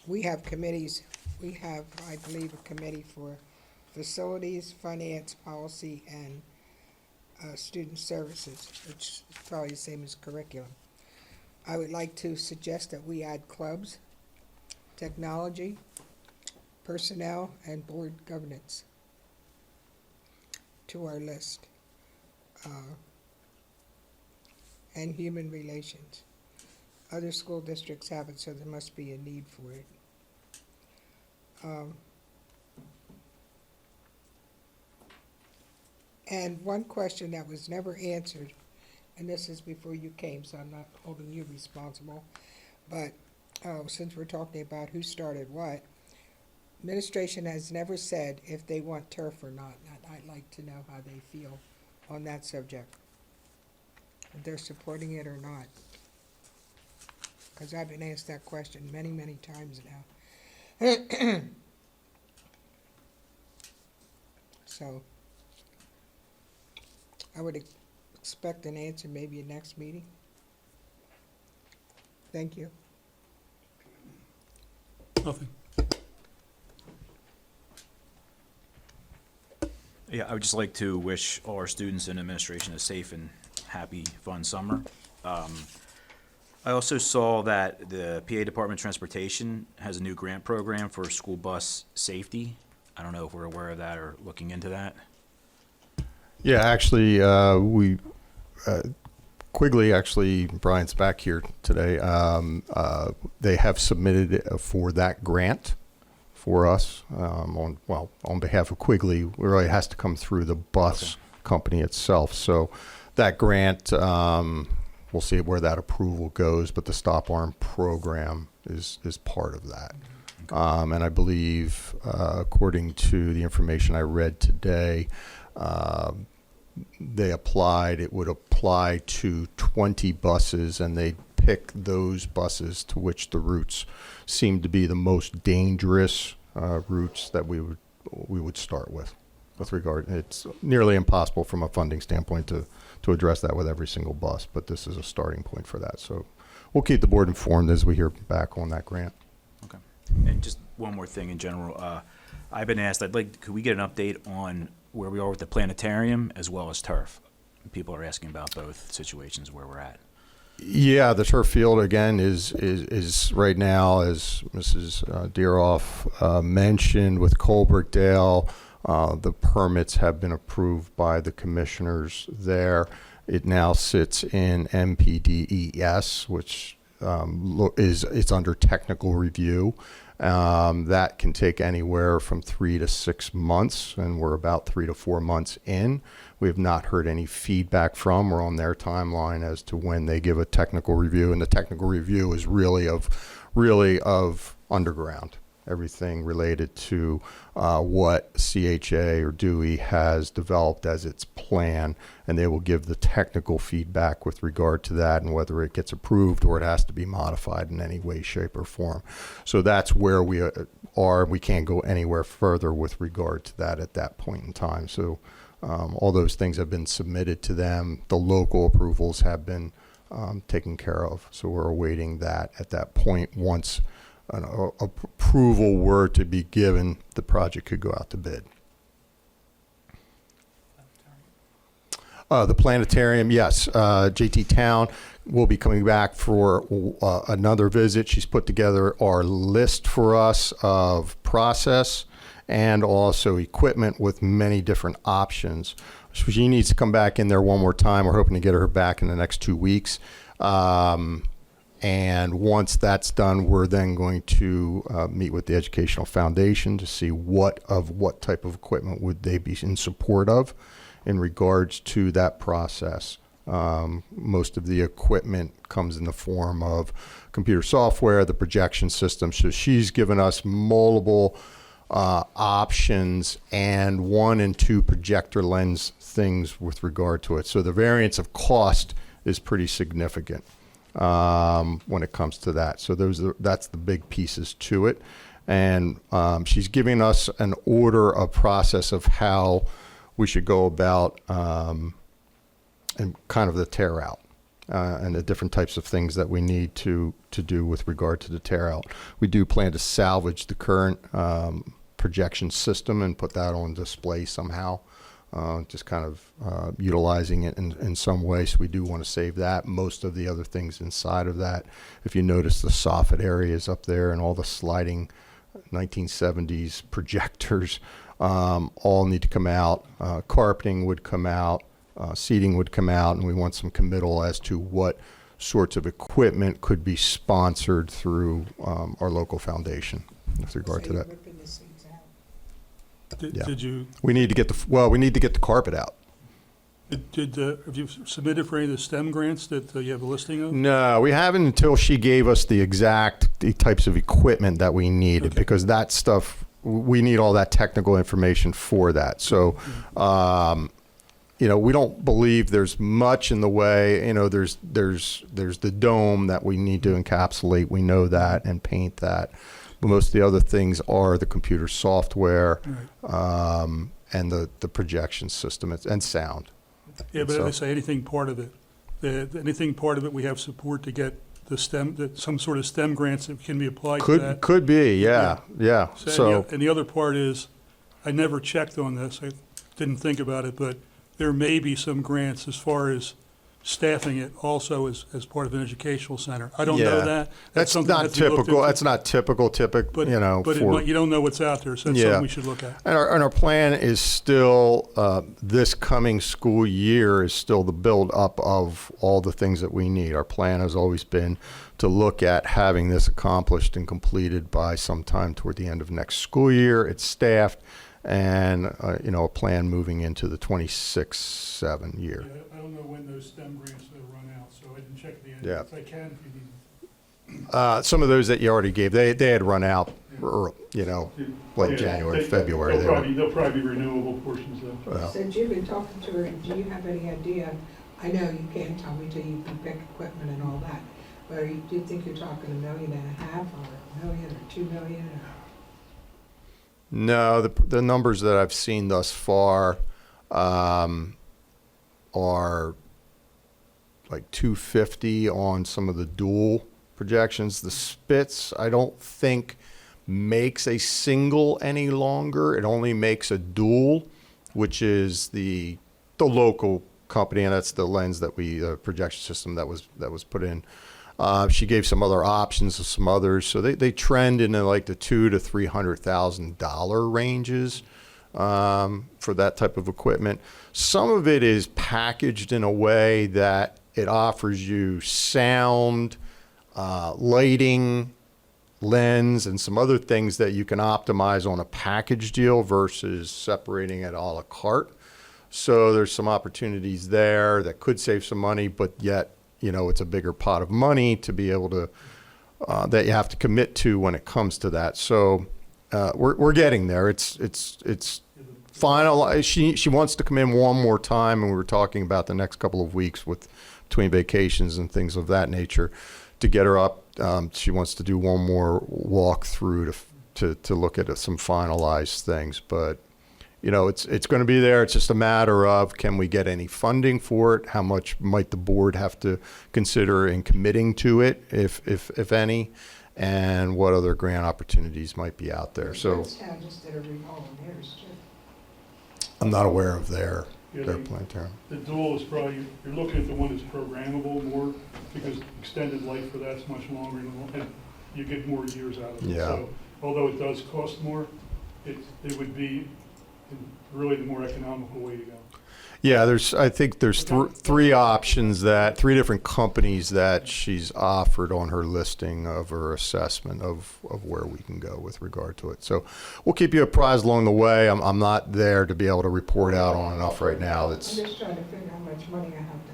we have committees. We have, I believe, a committee for facilities, finance, policy, and student services, which is probably the same as curriculum. I would like to suggest that we add clubs, technology, personnel, and board governance to our list. And human relations. Other school districts have it, so there must be a need for it. And one question that was never answered, and this is before you came, so I'm not holding you responsible, but since we're talking about who started what, administration has never said if they want turf or not. I'd like to know how they feel on that subject. If they're supporting it or not. Because I've been asked that question many, many times now. So, I would expect an answer maybe at next meeting? Thank you. Nothing. Yeah, I would just like to wish all our students and administration a safe and happy, fun summer. I also saw that the PA Department of Transportation has a new grant program for school bus safety. I don't know if we're aware of that or looking into that. Yeah, actually, Quigley, actually, Brian's back here today. They have submitted for that grant for us on behalf of Quigley. It really has to come through the bus company itself. So that grant, we'll see where that approval goes, but the Stop Arm program is part of that. And I believe, according to the information I read today, they applied, it would apply to 20 buses, and they pick those buses to which the routes seem to be the most dangerous routes that we would start with regard. It's nearly impossible from a funding standpoint to address that with every single bus, but this is a starting point for that. So we'll keep the board informed as we hear back on that grant. Okay. And just one more thing in general. I've been asked, could we get an update on where we are with the planetarium as well as turf? People are asking about both situations where we're at. Yeah, the turf field again is right now, as Mrs. Deeroff mentioned, with Colbrookdale. The permits have been approved by the commissioners there. It now sits in MPDES, which it's under technical review. That can take anywhere from 3 to 6 months, and we're about 3 to 4 months in. We have not heard any feedback from or on their timeline as to when they give a technical review, and the technical review is really of underground, everything related to what CHA or Dewey has developed as its plan, and they will give the technical feedback with regard to that and whether it gets approved or it has to be modified in any way, shape, or form. So that's where we are. We can't go anywhere further with regard to that at that point in time. So all those things have been submitted to them. The local approvals have been taken care of. So we're awaiting that at that point. Once an approval were to be given, the project could go out to bid. The planetarium, yes. JT Town will be coming back for another visit. She's put together our list for us of process and also equipment with many different options. So she needs to come back in there one more time. We're hoping to get her back in the next 2 weeks. And once that's done, we're then going to meet with the Educational Foundation to see what type of equipment would they be in support of in regards to that process. Most of the equipment comes in the form of computer software, the projection system. So she's given us multiple options and 1 and 2 projector lens things with regard to it. So the variance of cost is pretty significant when it comes to that. So that's the big pieces to it. And she's giving us an order of process of how we should go about and kind of the tear out and the different types of things that we need to do with regard to the tear out. We do plan to salvage the current projection system and put that on display somehow, just kind of utilizing it in some way. So we do want to save that. Most of the other things inside of that, if you notice the soffit areas up there and all the sliding 1970s projectors, all need to come out. Carpeting would come out, seating would come out, and we want some committal as to what sorts of equipment could be sponsored through our local foundation with regard to that. Did you? We need to get the carpet out. Have you submitted for any of the STEM grants that you have a listing of? No, we haven't until she gave us the types of equipment that we needed, because that stuff, we need all that technical information for that. So, we don't believe there's much in the way, there's the dome that we need to encapsulate. We know that, and paint that. But most of the other things are the computer software, and the projection system and sound. Yeah, but So- as I say, anything part of it, we have support to get the STEM, some sort of STEM grants that can be applied to that. Could be, yeah. So, And the other part is, I never checked on this, I didn't think about it, but there may be some grants as far as staffing it also as part of an educational center. I don't know yeah. that. That's something not that has to be looked typical. into. That's not typical, But, you know, but for. you don't know what's out there, so that's something we should look at. And our plan is still, this coming school year is still the build up of all the things that we need. Our plan has always been to look at having this accomplished and completed by sometime toward the end of next school year. It's staffed and, you know, a plan moving into the 26-7 year. Yeah, I don't know when those STEM grants will run out, so I didn't check the end. Yeah. If I can, if you need. Some of those that you already gave, they had run out, you know, like Yeah, January, they- February. They'll probably be renewable portions though. Well. Since you've been talking to her, do you have any idea, I know you can't tell me till you can pick equipment and all that, but do you think you're talking $1.5 million or $1 million or $2 million? Or? No, the numbers that I've seen thus far are like 250 on some of the dual projections. The Spitz, I don't think makes a single any longer. It only makes a dual, which is the local company, and that's the lens that projection system that was put in. She gave some other options of some others, so they trend in like the $200,000 to $300,000 ranges for that type of equipment. Some of it is packaged in a way that it offers you sound, lighting, lens, and some other things that you can optimize on a package deal versus separating it a la carte. So there's some opportunities there that could save some money, but yet, you know, it's a bigger pot of money to be able to, that you have to commit to when it comes to that. So we're getting there. It's final. She wants to come in one more time, and we were talking about the next couple of weeks between vacations and things of that nature to get her up. She wants to do one more walk through to look at some finalized things, but you know, it's going to be there. It's just a matter of, can we get any funding for it? How much might the board have to consider in committing to it, if any, and what other grant opportunities might be out there. So Town just did a remodel in theirs too. I'm not aware of their Yeah, plan term. The dual is probably, you're looking at the one that's programmable more, because extended life for that's much longer, and you get more years out of it. Yeah. So, although it does cost more, it would be really the more economical way to go. Yeah, I think there's three options three different companies that she's offered on her listing of her assessment of where we can go with regard to it. So we'll keep you apprised along the way. I'm not there to be able to report out on enough right now. I'm just trying to figure how much money I have to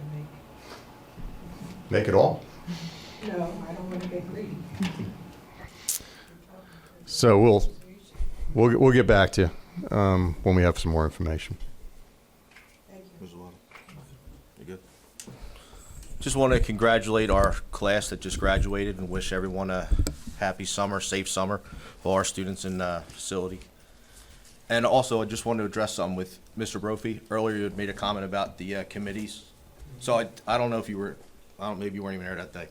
Make it all. make. No, I don't want to get greedy. So we'll get back to you when we have some more information. You good? Just want to congratulate our class that just graduated and wish everyone a happy summer, safe summer, all our students in facility. And also, I just wanted to address something with Mr. Brophy. Earlier, you had made a comment about the committees. So I don't know if you were, maybe you weren't even there that day.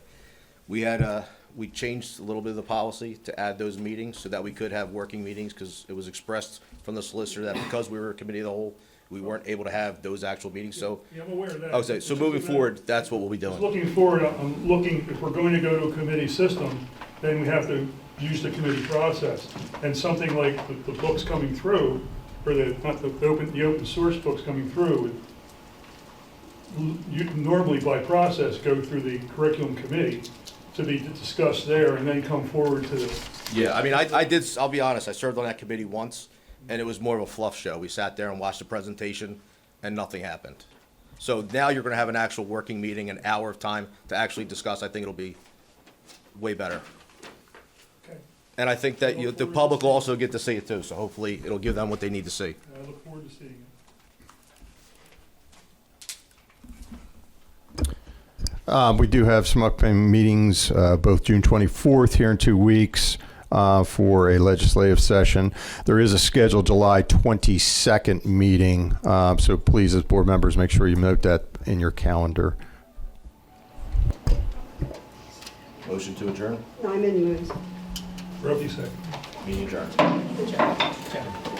We changed a little bit of the policy to add those meetings so that we could have working meetings, because it was expressed from the solicitor that because we were a committee of the whole, we weren't able to have those actual meetings. So, Yeah, I'm aware of that. okay, so moving forward, that's what we'll be Just doing. looking forward, I'm looking, if we're going to go to a committee system, then we have to use the committee process. And something like the books coming through, or not the open source books coming through, you can normally by process go through the curriculum committee to be discussed there and then come forward to the. Yeah, I mean, I did, I'll be honest, I served on that committee once, and it was more of a fluff show. We sat there and watched the presentation, and nothing happened. So now you're gonna have an actual working meeting, an hour of time to actually discuss. I think it'll be way better. Okay. And I think that the public will also get to see it too, so hopefully it'll give them what they need to see. I look forward to seeing it. We do have some upcoming meetings, both June 24th here in 2 weeks, for a legislative session. There is a scheduled July 22nd meeting, so please, as board members, make sure you note that in your calendar. Motion to adjourn? Nyman moves. Roby second. Meeting adjourned. Adjourned.